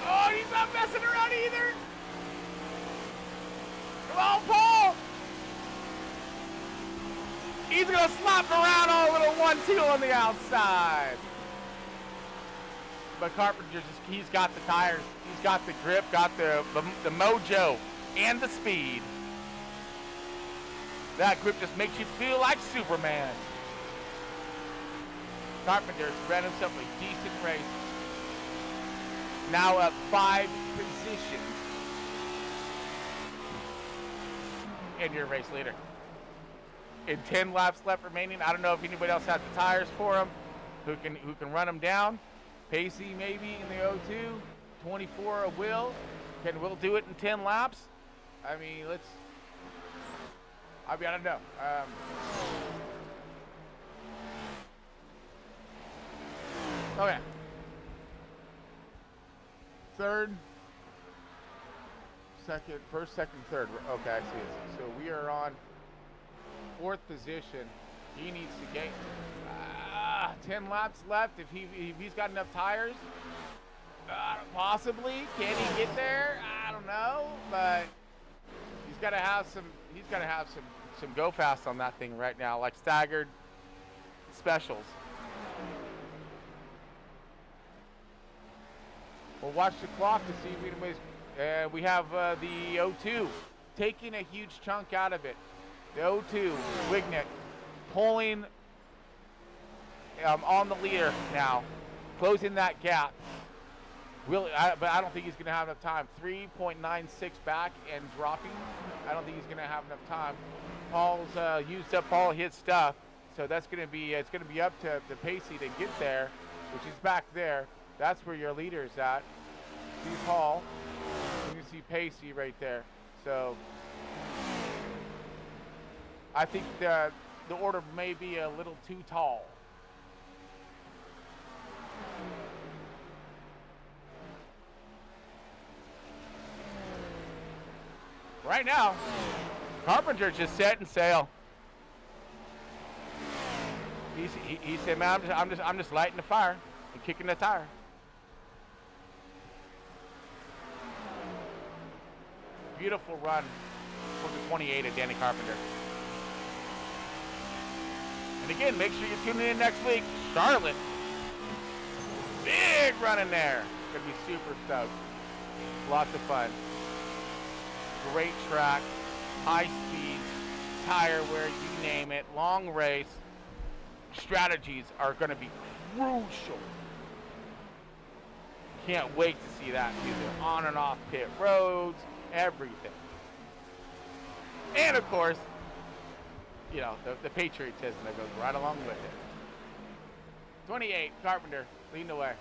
Oh, he's not messing around either. Come on, Paul! He's gonna slap around on a little 1-2 on the outside. But Carpenter he's got the tires, he's got the grip, got the mojo, and the speed. That grip just makes you feel like Superman. Carpenter's ran himself a decent race. Now up 5 positions. And your race leader. In 10 laps left remaining, I don't know if anybody else has the tires for him, who can run him down. Pacey maybe in the 02, 24 Will. Can Will do it in 10 laps? I mean, I don't know. Okay. First, second, third. Okay, I see it. So we are on 4th position. He needs to gain 10 laps left. If he's got enough tires, possibly. Can he get there? I don't know, but he's got to have some go fast on that thing right now, like staggered specials. We'll watch the clock to see if anybody's. We have the 02 taking a huge chunk out of it. The 02 Wignet pulling on the leader now, closing that gap. But I don't think he's going to have enough time. 3.96 back and dropping. I don't think he's going to have enough time. Paul's used up all his stuff, so that's going to be it's going to be up to Pacey to get there, which is back there. That's where your leader's at. See Paul, and you see Pacey right there. So I think the order may be a little too tall. Right now, Carpenter's just setting sail. He said, "Man, I'm just lighting the fire and kicking the tire." Beautiful run for the 28 of Danny Carpenter. And again, make sure you're tuning in next week. Charlotte, big run in there. Gonna be super stoked. Lots of fun. Great track, high speed, tire wear, you name it, long race. Strategies are going to be crucial. Can't wait to see that. Either on and off pit roads, everything. And of course, you know, the patriotism that goes right along with it. 28, Carpenter, leading the way.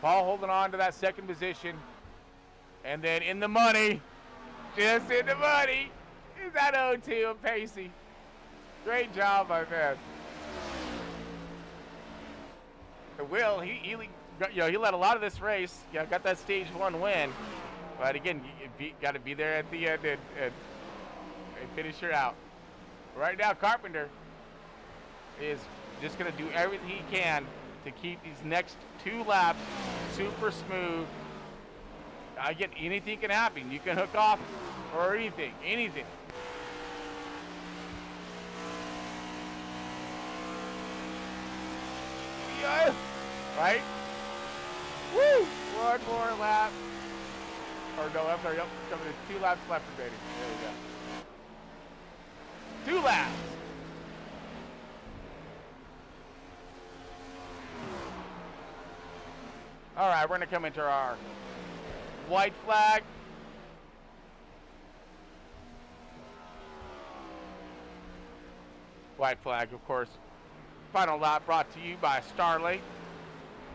Paul holding on to that second position. And then in the money, just in the money, is that 0-2 of Pacey. Great job, my man. Will, he led a lot of this race. You know, got that stage 1 win. But again, you got to be there at the end and finish her out. Right now, Carpenter is just going to do everything he can to keep these next 2 laps super smooth. Again, anything can happen. You can hook off or anything. Yeah. Right? Woo! 1 more lap. Or no, I'm sorry. Yep, coming to 2 laps left remaining. There we go. 2 laps. All right, we're going to come into our white flag. White flag, of course. Final lap brought to you by Starley.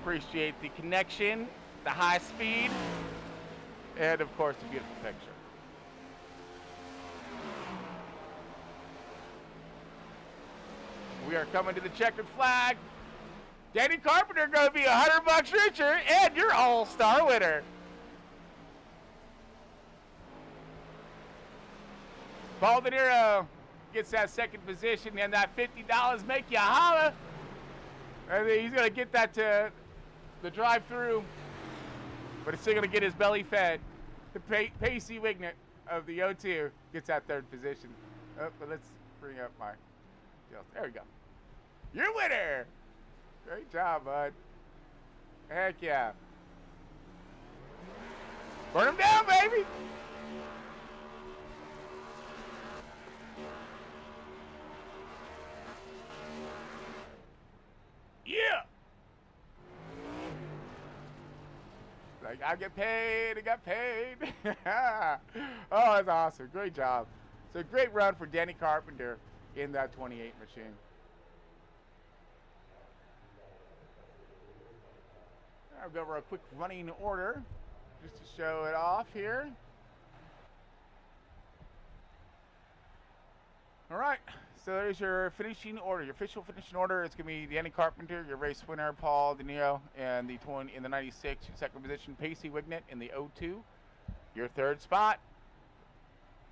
Appreciate the connection, the high speed, and of course the beautiful picture. We are coming to the checkered flag. Danny Carpenter going to be $100 richer, and your all-star winner. Paul De Niro gets that second position, and that $50 make you holla. And then he's going to get that to the drive-through. but he's still going to get his belly fed. The Pacey Wignet of the O2 gets that third position. Oh, but let's bring up my deals. There we go. Your winner! Great job, bud. Heck yeah. Burn him down, baby! Yeah! Like, I get paid, I got paid. Oh, that's awesome. Great job. So, great run for Danny Carpenter in that 28 machine. I'll go over a quick running order just to show it off here. All right, so there's your finishing order. Your official finishing order is going to be Danny Carpenter, your race winner, Paul DeNiro, and in the 96, your second position, Pacey Wignet in the 02, your third spot.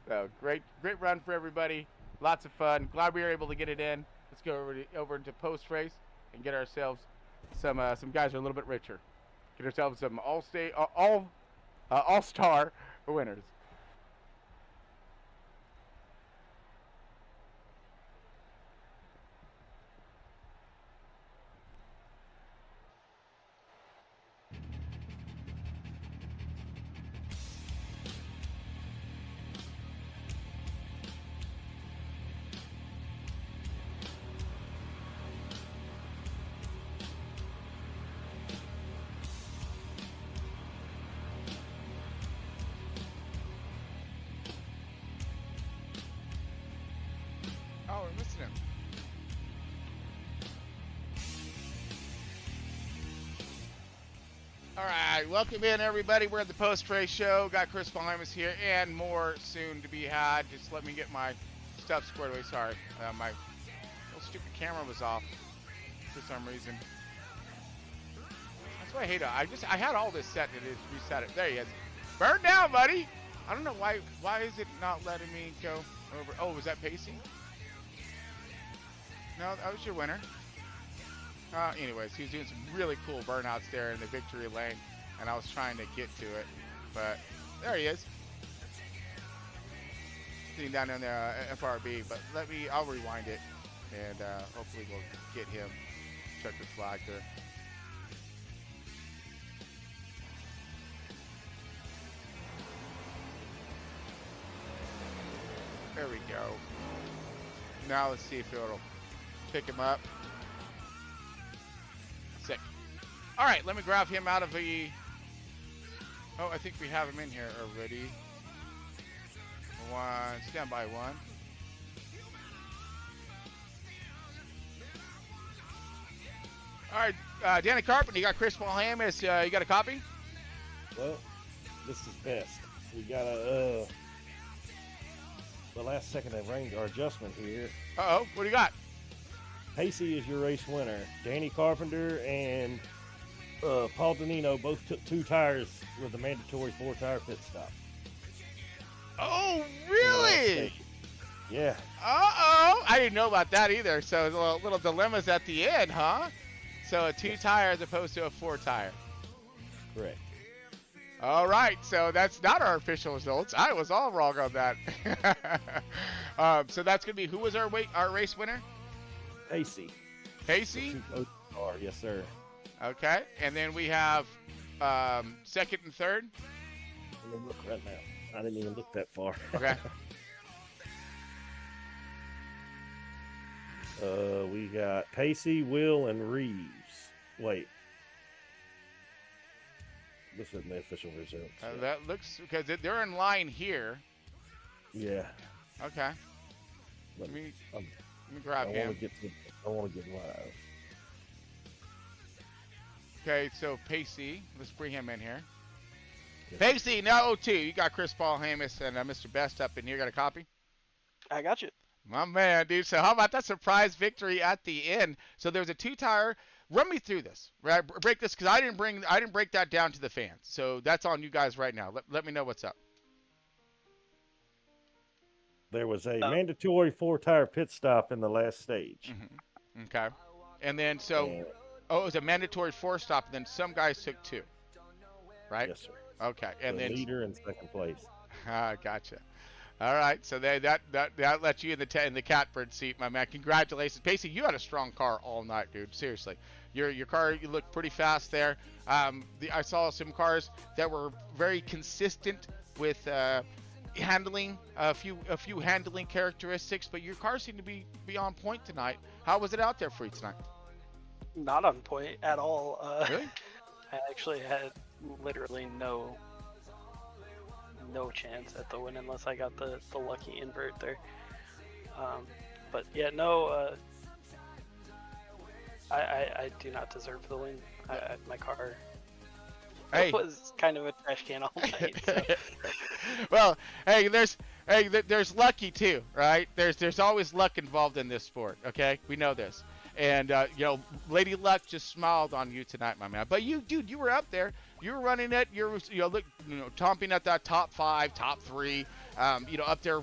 So great run for everybody. Lots of fun. Glad we were able to get it in. Let's go over into post race and get ourselves some guys who are a little bit richer. Get ourselves some all-star winners. Oh, we're missing him. All right, welcome in, everybody. We're at the post-race show. Got Chris Balimus here and more soon to be had. Just let me get my stuff squared away. Sorry, my little stupid camera was off for some reason. That's why I hate it. I had all this set and it just reset it. There he is. Burn down, buddy. I don't know why is it not letting me go over? Oh, was that Pacey? No, that was your winner. Anyways, he was doing some really cool burnouts there in the victory lane, and I was trying to get to it, but there he is. Sitting down in there, FRB, but I'll rewind it, and hopefully we'll get him. Check the flag there. There we go. Now let's see if it'll pick him up. Sick. All right, let me grab him out of the... Oh, I think we have him in here already. Stand by one. All right, Danny Carpenter, you got Chris Balimus. You got a copy? Well, this is best. We got a... the last second of range or adjustment here. Uh-oh, what do you got? Pacey is your race winner. Danny Carpenter and Paul DeNiro both took 2 tires with a mandatory 4-tire pit stop. Oh, really? Yeah. Uh-oh. I didn't know about that either. So little dilemmas at the end, huh? So a 2-tire as opposed to a 4-tire. Correct. All right, so that's not our official results. I was all wrong on that. So that's going to be, who was our race winner? Pacey. Pacey? Yes, sir. Okay, and then we have second and third. Let me look right now. I didn't even look that far. Okay. We got Pacey, Will, and Reeves. Wait. This isn't the official result. That looks, because they're in line here. Yeah. Okay. Let me grab him. I want to get live. Okay, so Pacey, let's bring him in here. Pacey, now 02. You got Chris Balimus and Mr. Best up in here. Got a copy? I got you. My man, dude. So how about that surprise victory at the end? So there's a 2-tire. Run me through this. Right? Break this, because I didn't break that down to the fans. So that's on you guys right now. Let me know what's up. There was a mandatory 4-tire pit stop in the last stage. Mm-hmm. Okay. And then it was a mandatory 4 stop, and then some guys took 2. right? Yes, sir. Okay, and The then leader in second place. Gotcha. All right, so that lets you in the catbird seat, my man. Congratulations, Pacey. You had a strong car all night, dude. Seriously, your car, you looked pretty fast there. I saw some cars that were very consistent with handling, a few handling characteristics, but your car seemed to be on point tonight. How was it out there for you tonight? Not on point at all. Really? I actually had literally no chance at the win unless I got the lucky invert there. But yeah, no, I do not deserve the win. My car was kind of a trash can all night. So. Well, hey, there's lucky too, right? There's always luck involved in this sport. Okay, we know this. And Lady Luck just smiled on you tonight, my man. But you, dude, you were up there. You were running it. You're chomping at that top 5, top 3. Up there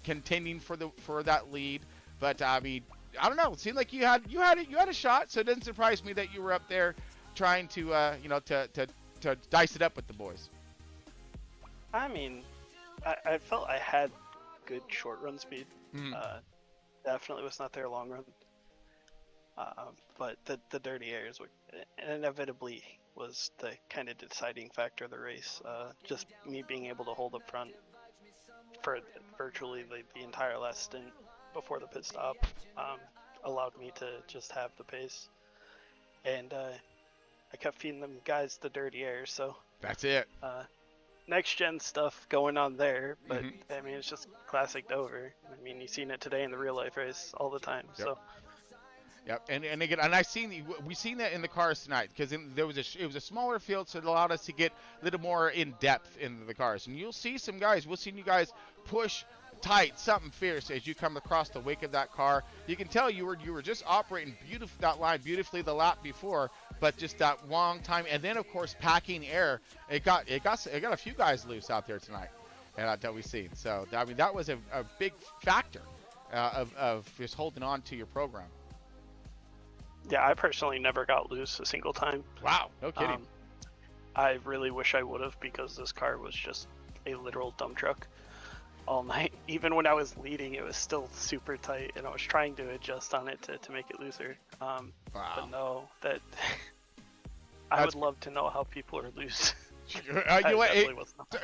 contending for that lead. But I mean, I don't know. It seemed like you had a shot. So it doesn't surprise me that you were up there trying to to dice it up with the boys. I mean, I felt I had good short run speed. Definitely was not there long run. But the dirty airs inevitably was the kind of deciding factor of the race. Just me being able to hold up front for virtually the entire last stint before the pit stop allowed me to just have the pace. And I kept feeding them guys the dirty air, so... That's it. Next gen stuff going on there, but I mean, it's just classic Dover. I mean, you've seen it today in the real life race all the time, so... Yep, and again, and we seen that in the cars tonight because it was a smaller field, so it allowed us to get a little more in depth into the cars. And you'll see some guys, we'll see you guys push tight, something fierce as you come across the wake of that car. You can tell you were just operating that line beautifully the lap before, but just that long time, and then of course packing air. It got a few guys loose out there tonight, that we've seen. So I mean, that was a big factor of just holding on to your program. Yeah, I personally never got loose a single time. Wow, no kidding. I really wish I would have, because this car was just a literal dump truck all night. Even when I was leading, it was still super tight, and I was trying to adjust on it to make it looser. Wow. But no, I would love to know how people are loose.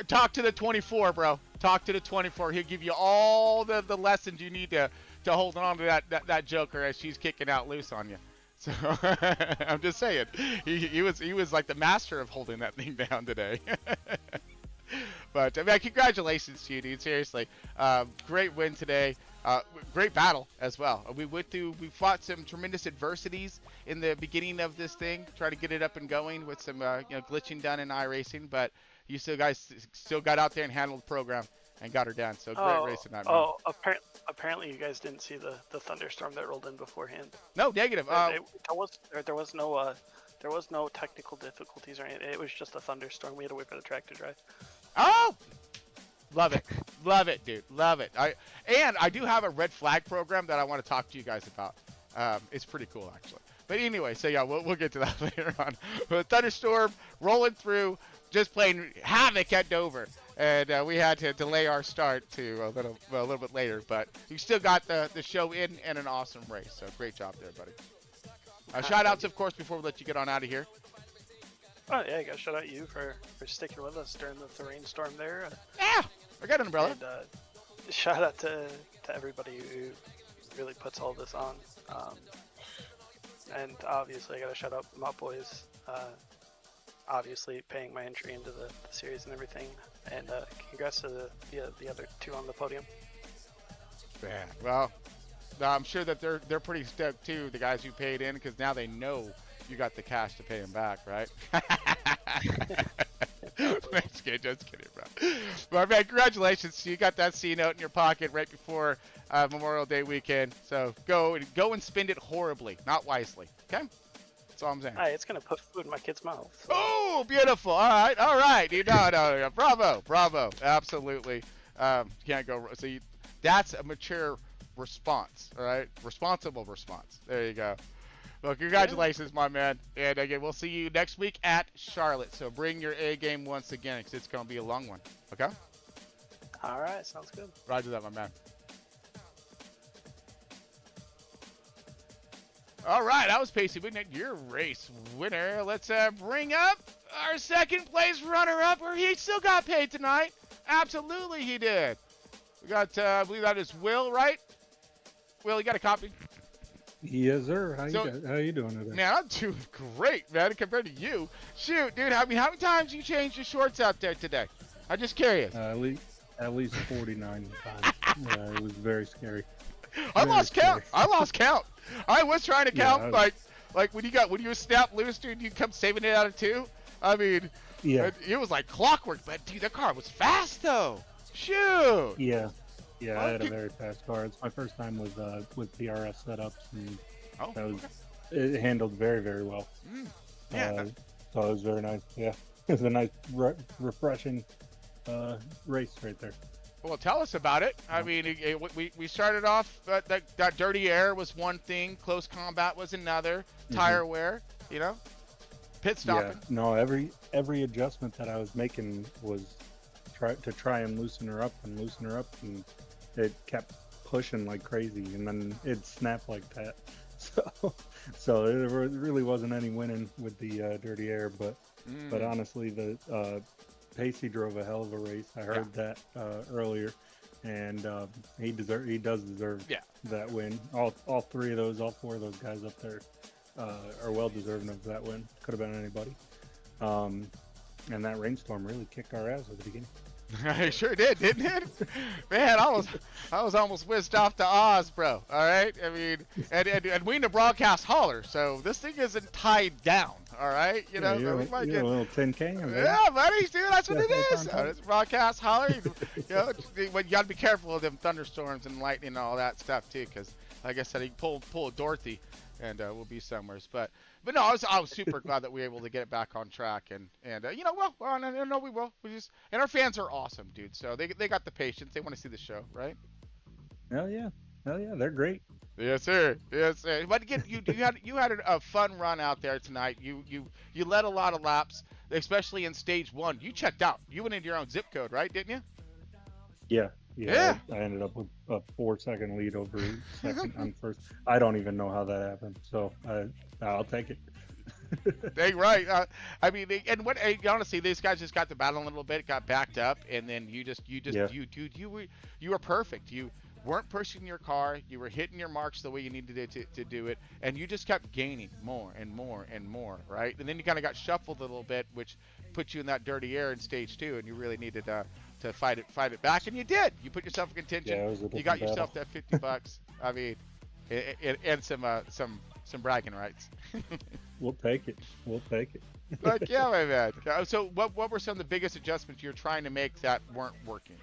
Talk to the 24, bro. Talk to the 24. He'll give you all the lessons you need to hold on to that Joker as she's kicking out loose on you. So I'm just saying, he was like the master of holding that thing down today. But I mean, congratulations to you, dude. Seriously, great win today. Great battle as well. We fought some tremendous adversities in the beginning of this thing, trying to get it up and going with some glitching done in Iracing, but you guys still got out there and handled the program and got her done. So great race tonight, man. Apparently you guys didn't see the thunderstorm that rolled in beforehand. No, negative. There was no technical difficulties or anything. It was just a thunderstorm. We had to wait for the track to dry. Oh, love it, dude, love it. I do have a red flag program that I want to talk to you guys about. It's pretty cool, actually. But anyway, so yeah, we'll get to that later on. But thunderstorm rolling through, just playing havoc at Dover, and we had to delay our start to a little bit later. But you still got the show in and an awesome race. So great job there, buddy. Shout outs, of course, before we let you get on out of here. Oh yeah, I got to shout out you for sticking with us during the rainstorm there. Yeah, I got an umbrella. And shout out to everybody who really puts all this on. And obviously I got to shout out Mop Boys, obviously paying my entry into the series and everything. And congrats to the other two on the podium. Yeah, well, I'm sure that they're pretty stoked too, the guys who paid in, because now they know you got the cash to pay them back, right? Just kidding, bro. But man, congratulations! You got that C note in your pocket right before Memorial Day weekend. So go and spend it horribly, not wisely. Okay, that's all I'm saying. Hey, it's gonna put food in my kid's mouth. So. Oh, beautiful! All right. No. Bravo, absolutely. Can't go. So that's a mature response. All right, responsible response. There you go. Well, congratulations, my man. And again, we'll see you next week at Charlotte. So bring your A game once again, because it's going to be a long one. Okay? All right, sounds good. Roger that, my man. All right, that was Pacey Wignett, your race winner. Let's bring up our second place runner-up, where he still got paid tonight. Absolutely, he did. We got, I believe that is Will, right? Will, you got a copy? Yes, sir. How you doing today? Man, I'm doing great, man, compared to you. Shoot, dude, I mean, how many times you changed your shorts out there today? I'm just curious. At least 49 times. It was very scary. I lost count. I was trying to count, like when you snap loose, dude, you come saving it out of 2. I mean, it was like clockwork. But dude, the car was fast though. Shoot. Yeah, I had a very fast car. It's my first time with PRS setups, and it handled very, very well. So it was very nice. Yeah, it was a nice, refreshing race right there. Well, tell us about it. I mean, we started off, that dirty air was one thing, close combat was another, tire wear, pit stopping. Yeah, no, every adjustment that I was making was to try and loosen her up, and it kept pushing like crazy, and then it snapped like that. So it really wasn't any winning with the dirty air, but honestly, the Pacey drove a hell of a race. I heard that earlier, and he does deserve that win. All 4 of those guys up there are well deserving of that win. Could have been anybody. And that rainstorm really kicked our ass at the beginning. It sure did, didn't it? Man, I was almost whizzed off to Oz, bro. All right, I mean, and we in the broadcast holler, so this thing isn't tied down. All right, we might get a little tin can. Yeah, buddy, dude, that's what it is. It's broadcast holler. You got to be careful of them thunderstorms and lightning and all that stuff too, because like I said, he pull a Dorothy, and we'll be somewhere. But no, I was super glad that we were able to get it back on track, and no, we will. And our fans are awesome, dude. So they got the patience. They want to see the show, right? Hell yeah, they're great. Yes, sir. Yes, sir. But again, you had a fun run out there tonight. You led a lot of laps, especially in stage 1. You checked out. You went into your own zip code, right? Didn't you? Yeah. I ended up with a 4-second lead over second on first. I don't even know how that happened, so I'll take it. Dang right. I mean, honestly, these guys just got to battle a little bit, got backed up, and then you were perfect. You weren't pushing your car. You were hitting your marks the way you needed to do it, and you just kept gaining more and more and more, right? And then you kind of got shuffled a little bit, which put you in that dirty air in stage 2, and you really needed to fight it back, and you did. You put yourself in contention. Yeah, you got yourself that $50. I mean, and some bragging rights. We'll take it. Like, yeah, my man. So what were some of the biggest adjustments you're trying to make that weren't working?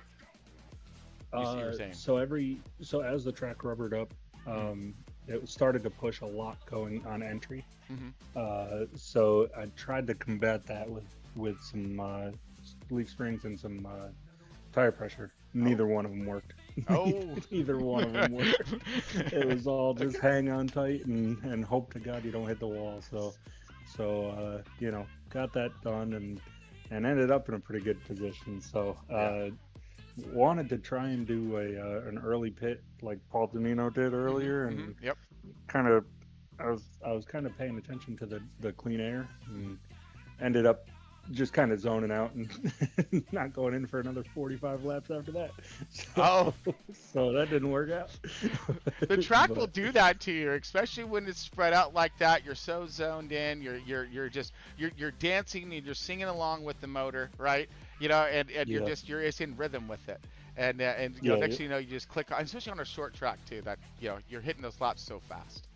So as the track rubbered up, it started to push a lot going on entry. So I tried to combat that with some leaf springs and some tire pressure. Neither one of them worked. Neither one of them worked. It was all just hang on tight and hope to God you don't hit the wall. So got that done and ended up in a pretty good position. So wanted to try and do an early pit like Paul Danino did earlier, and kind of I was kind of paying attention to the clean air, and ended up just kind of zoning out and not going in for another 45 laps after that. So that didn't work out. The track will do that to you, especially when it's spread out like that. You're so zoned in. You're dancing and you're singing along with the motor, right? And you're it's in rhythm with it. And next thing you know, you just click on, especially on a short track too. That you're hitting those laps so fast.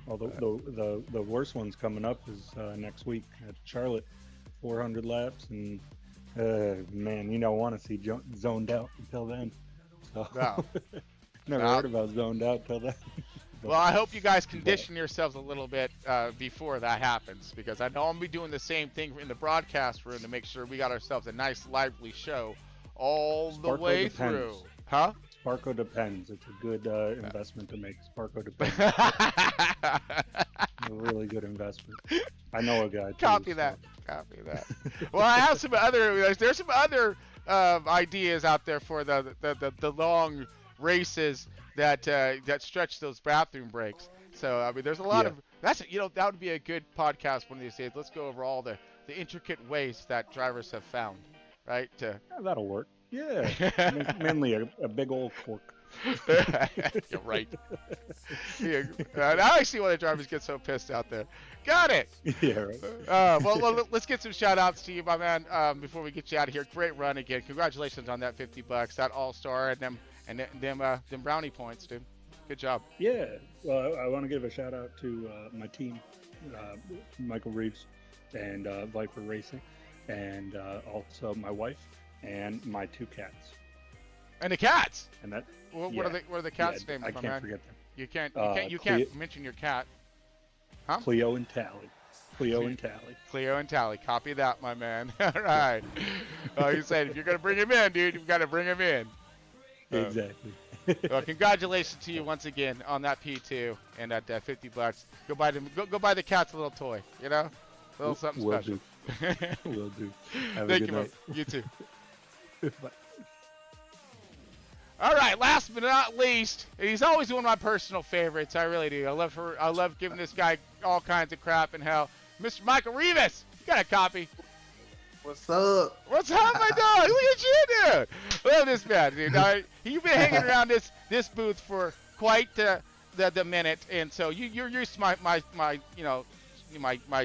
Well, the worst one's coming up is next week at Charlotte. 400 laps, and man, you don't want to see zoned out until then. So never heard about zoned out till then. Well, I hope you guys condition yourselves a little bit before that happens, because I know I'm gonna be doing the same thing in the broadcast room to make sure we got ourselves a nice lively show all the way through. Huh? Sparko depends. It's a good investment to make. Sparko depends. A really good investment. I know a guy. Copy that. Copy that. Well, I have some other. There's some other ideas out there for the long races that stretch those bathroom breaks. So I mean, there's a lot of that would be a good podcast one of these days. Let's go over all the intricate ways that drivers have found, right? That'll work. Yeah, mainly a big old cork. You're right. Yeah, I actually want the drivers get so pissed out there. Got it. Yeah, right. Well, let's get some shout outs to you, my man, before we get you out of here. Great run again. Congratulations on that $50, that all-star, and them brownie points, dude. Good job. Yeah. Well, I want to give a shout out to my team, Michael Reeves and Viper Racing, and also my wife and my 2 cats. And the cats. And that. What are the cats' names? I can't forget them. You can't mention your cat. Huh? Cleo and Tally. Cleo and Tally. Cleo and Tally. Copy that, my man. All right. Like you said, if you're gonna bring him in, dude, you've got to bring him in. Exactly. Well, congratulations to you once again on that P2 and that $50. Go buy them. Go buy the cats a little toy. You know, a little something special. Will do. Have Thank a good night. You too. Bye. All right, last but not least, he's always one of my personal favorites. I really do. I love giving this guy all kinds of crap and hell. Mr. Michael Rivas, you got a copy. What's up? What's up, my dog? Look at you, dude. Love this man, dude. Now, you've been hanging around this booth for quite the minute, and so you're used to my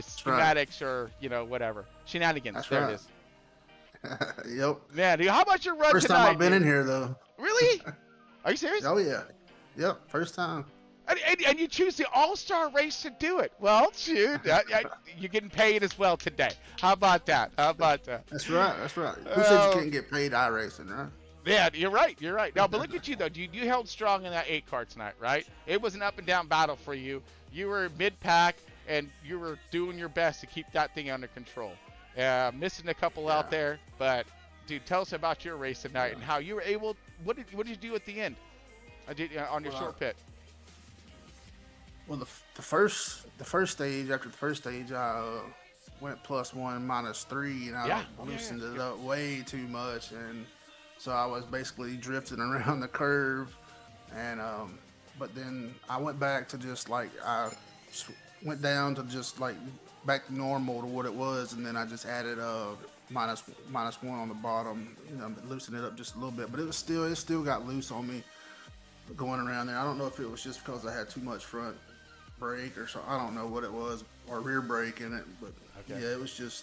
schematics or whatever shenanigans. That's there right. It is. Yep. Man, dude, how about your run First tonight? time I've been dude? in here though. Really? Are you serious? Oh yeah. Yep. First time. And you choose the all-star race to do it. Well, shoot, you're getting paid as well today. How about that? That's right. That's right. Who said you couldn't get paid iRacing, right? Yeah, you're right. Now, but look at you though. You held strong in that 8 car tonight, right? It was an up and down battle for you. You were mid-pack, and you were doing your best to keep that thing under control. Missing a couple out there, but dude, tell us about your race tonight and how you were able. What did you do at the end? On your short pit. Well, the first stage, after the first stage, I went +1, -3, and I loosened it up way too much, and so I was basically drifting around the curve, and but then I went back to just like went down to just like back to normal to what it was, and then I just added -1 on the bottom, loosened it up just a little bit, but it still got loose on me going around there. I don't know if it was just because I had too much front brake or so. I don't know what it was, or rear brake in it, but yeah, it was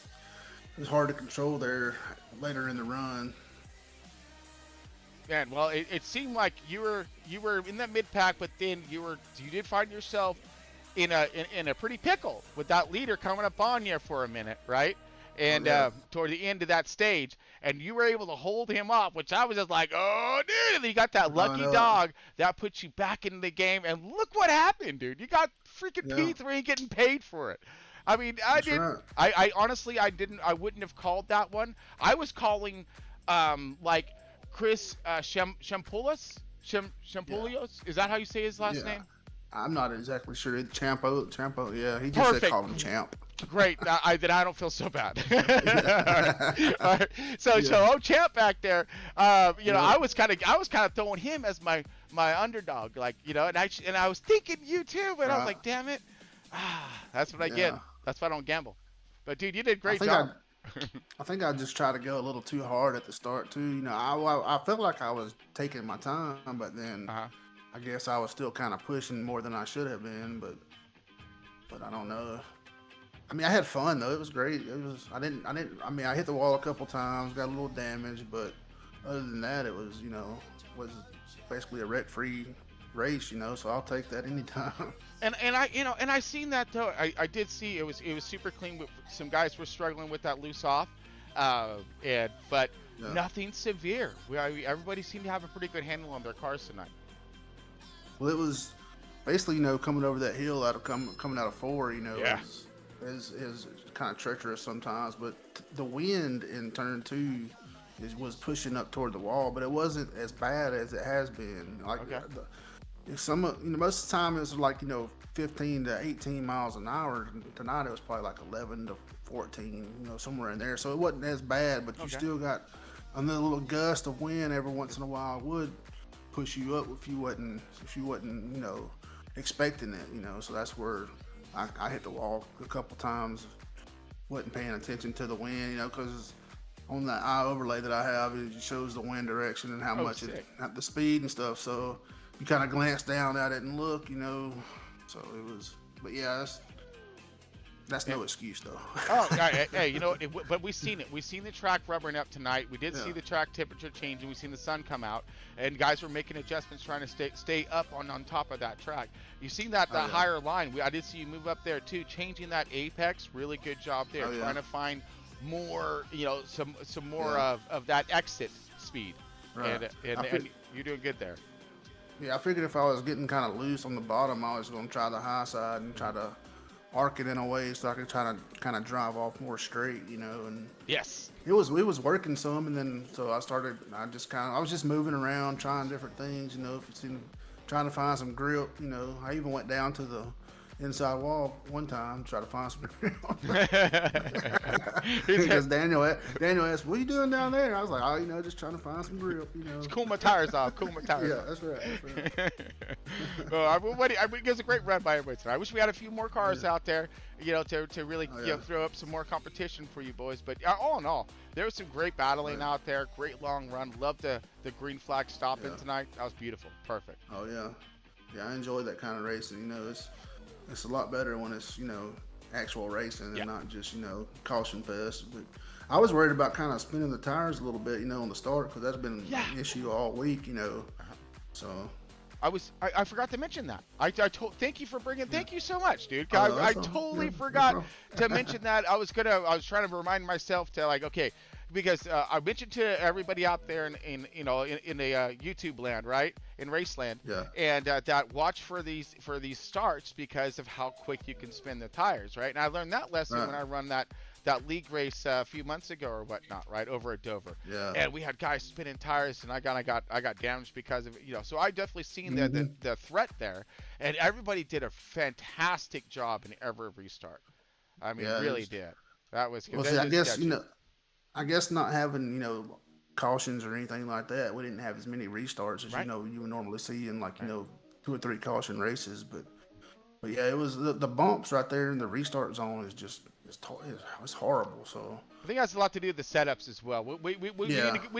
hard to control there later in the run. Man, well, it seemed like you were in that mid pack, but then you did find yourself in a pretty pickle with that leader coming up on you for a minute, right? And toward the end of that stage, and you were able to hold him off, which I was just like, oh, dude, and you got that lucky dog that puts you back into the game, and look what happened, dude. You got freaking P3 getting paid for it. I mean, I honestly, I wouldn't have called that one. I was calling, like Chris Champoulios. Is that how you say his last name? I'm not exactly sure. Champo, yeah. He just said call him Champ. Great. Then I don't feel so bad. All right. So Champ back there. I was kind of throwing him as my underdog, like, and I was thinking you too, but I was like, damn it. That's what I get. That's why I don't gamble. But dude, you did a great job. I think I just tried to go a little too hard at the start too. I felt like I was taking my time, but then I guess I was still kind of pushing more than I should have been. But I don't know. I mean, I had fun though. It was great. I hit the wall a couple times, got a little damage, but other than that, it was was basically a wreck-free race. So I'll take that anytime. And I seen that though. I did see it was super clean. Some guys were struggling with that loose off, but nothing severe. Everybody seemed to have a pretty good handle on their cars tonight. Well, it was basically coming over that hill coming out of 4. Is kind of treacherous sometimes, but the wind in turn 2 it was pushing up toward the wall, but it wasn't as bad as it has been. Like most of the time it was like 15 to 18 miles an hour. Tonight it was probably like 11 to 14, somewhere in there. So it wasn't as bad, but you still got another little gust of wind every once in a while would push you up if you wasn't expecting it. So that's where I hit the wall a couple times. Wasn't paying attention to the wind, because on that eye overlay that I have, it shows the wind direction and how much the speed and stuff. So you kind of glance down at it and look, So it was, but yeah, that's no excuse though. Oh, hey, but we've seen it. We've seen the track rubbering up tonight. We did see the track temperature changing. We've seen the sun come out, and guys were making adjustments trying to stay up on top of that track. You've seen that higher line. I did see you move up there too, changing that apex. Really good job there, trying to find more, some more of that exit speed. Right. And you're doing good there. Yeah, I figured if I was getting kind of loose on the bottom, I was going to try the high side and try to arc it in a way so I could try to kind of drive off more straight, and yes, it was working some, and then so I was just moving around, trying different things, trying to find some grip, I even went down to the inside wall one time, try to find some grip. Because Daniel asked, "What are you doing down there?" I was like, "Oh, just trying to find some grip, Just cool my tires off. Yeah, that's right. Well, it was a great run by everybody tonight. I wish we had a few more cars out there, to really throw up some more competition for you boys. But all in all, there was some great battling out there. Great long run. Loved the green flag stopping tonight. That was beautiful. Perfect. Oh yeah, I enjoy that kind of racing. It's a lot better when it's actual racing and not just caution fest. But I was worried about kind of spinning the tires a little bit, on the start, because that's been an issue all week, So I forgot to mention that. Thank you for bringing. Thank you so much, dude. I totally forgot to mention that. I was trying to remind myself to because I mentioned to everybody out there in the YouTube land, right, in Raceland, and that watch for these starts because of how quick you can spin the tires, right? And I learned that lesson when I run that league race a few months ago or whatnot, right, over at Dover. Yeah. And we had guys spinning tires, and I got damaged because of it, So I definitely seen the threat there, and everybody did a fantastic job in every restart. I mean, really did. That was good. Well, see, I guess not having, cautions or anything like that, we didn't have as many restarts as you would normally see in 2 or 3 caution races. But yeah, it was the bumps right there in the restart zone is just it's horrible. So I think that's a lot to do with the setups as well. We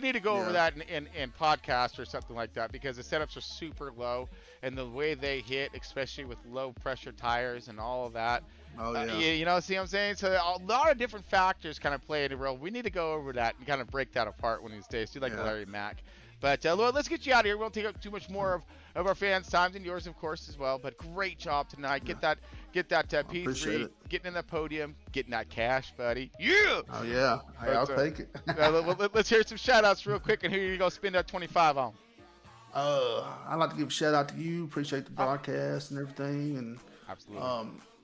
need to go over that in podcast or something like that, because the setups are super low, and the way they hit, especially with low pressure tires and all of that. Oh yeah. See what I'm saying? So a lot of different factors kind of play into a role. We need to go over that and kind of break that apart one of these days. Do like Larry Mack. But Lord, let's get you out of here. We won't take up too much more of our fans' time, and yours, of course, as well. But great job tonight. Get that P3, getting in the podium, getting that cash, buddy. Yeah. Oh yeah. Hey, I'll take it. Let's hear some shout outs real quick, and who you gonna spend that 25 on? I'd like to give a shout out to you. Appreciate the broadcast and everything, and absolutely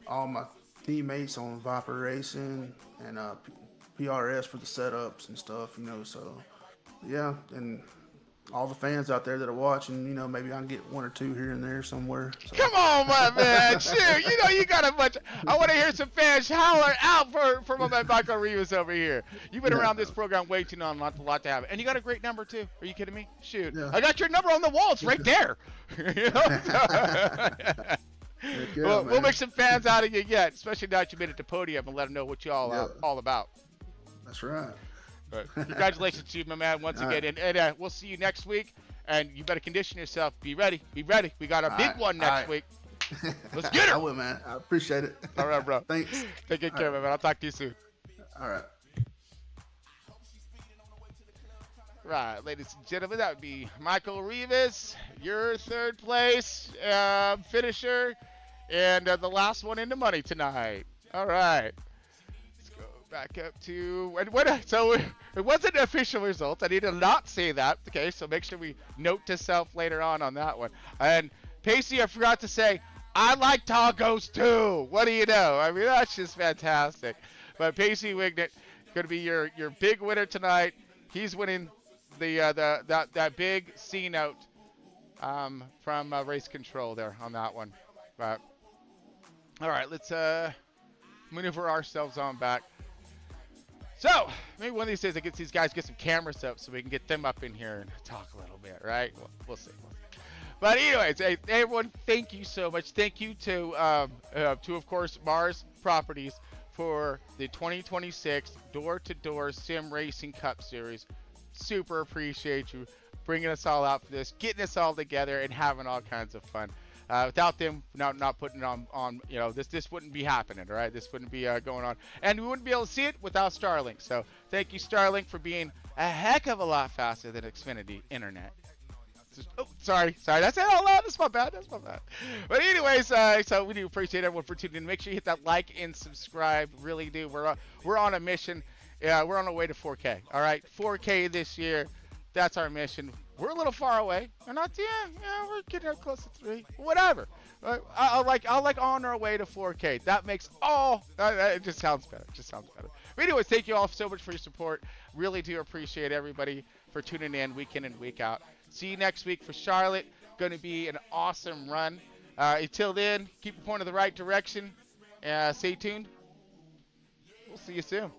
all my teammates on Viper Racing and PRS for the setups and stuff, So yeah, and all the fans out there that are watching, maybe I can get 1 or 2 here and there somewhere. So. Come on, my man. Shoot, you got a bunch. I want to hear some fans holler out for my man Michael Rivas over here. You've been around this program way too long, a lot to have. And you got a great number, too. Are you kidding me? Shoot. Yeah. I got your number on the wall. It's right there. We'll make some fans out of you yet, especially now that you made it to podium, and let them know what you all about. That's right. But congratulations to you, my man, once again. And we'll see you next week. And you better condition yourself. Be ready. We got a big one next week. Let's get it. I will, man. I appreciate it. All right, bro. Thanks. Take good care, man. I'll talk to you soon. All right. Right, ladies and gentlemen, that would be Michael Rivas, your 3rd place finisher, and the last one in the money tonight. All right. Back up to so it wasn't official results. I need to not say that. Okay, so make sure we note to self later on that one. And Pacey, I forgot to say, I like tacos too. What do you know? I mean, that's just fantastic. But Pacey Wignet going to be your big winner tonight. He's winning the that big C note from Race Control there on that one. But all right, let's maneuver ourselves on back. So maybe one of these days I get these guys get some cameras up so we can get them up in here and talk a little bit, right? We'll see. But anyways, hey, everyone, thank you so much. Thank you to of course Mars Properties for the 2026 Door-to-Door Sim Racing Cup Series. Super appreciate you bringing us all out for this, getting us all together, and having all kinds of fun. Without them not putting it on, you know, this wouldn't be happening, all right? This wouldn't be going on. And we wouldn't be able to see it without Starlink. So thank you, Starlink, for being a heck of a lot faster than Xfinity Internet. Oh, sorry, that's it out loud. That's my bad. But anyways, so we do appreciate everyone for tuning in. Make sure you hit that like and subscribe. Really do. We're on a mission. Yeah, we're on our way to 4K. All right, 4K this year. That's our mission. We're a little far away. We're not. Yeah, we're getting close to 3. Whatever. I'll like on our way to 4K. That makes it just sounds better. But anyways, thank you all so much for your support. Really do appreciate everybody for tuning in week in and week out. See you next week for Charlotte. Going to be an awesome run. Until then, keep it pointing in the right direction. Stay tuned. We'll see you soon.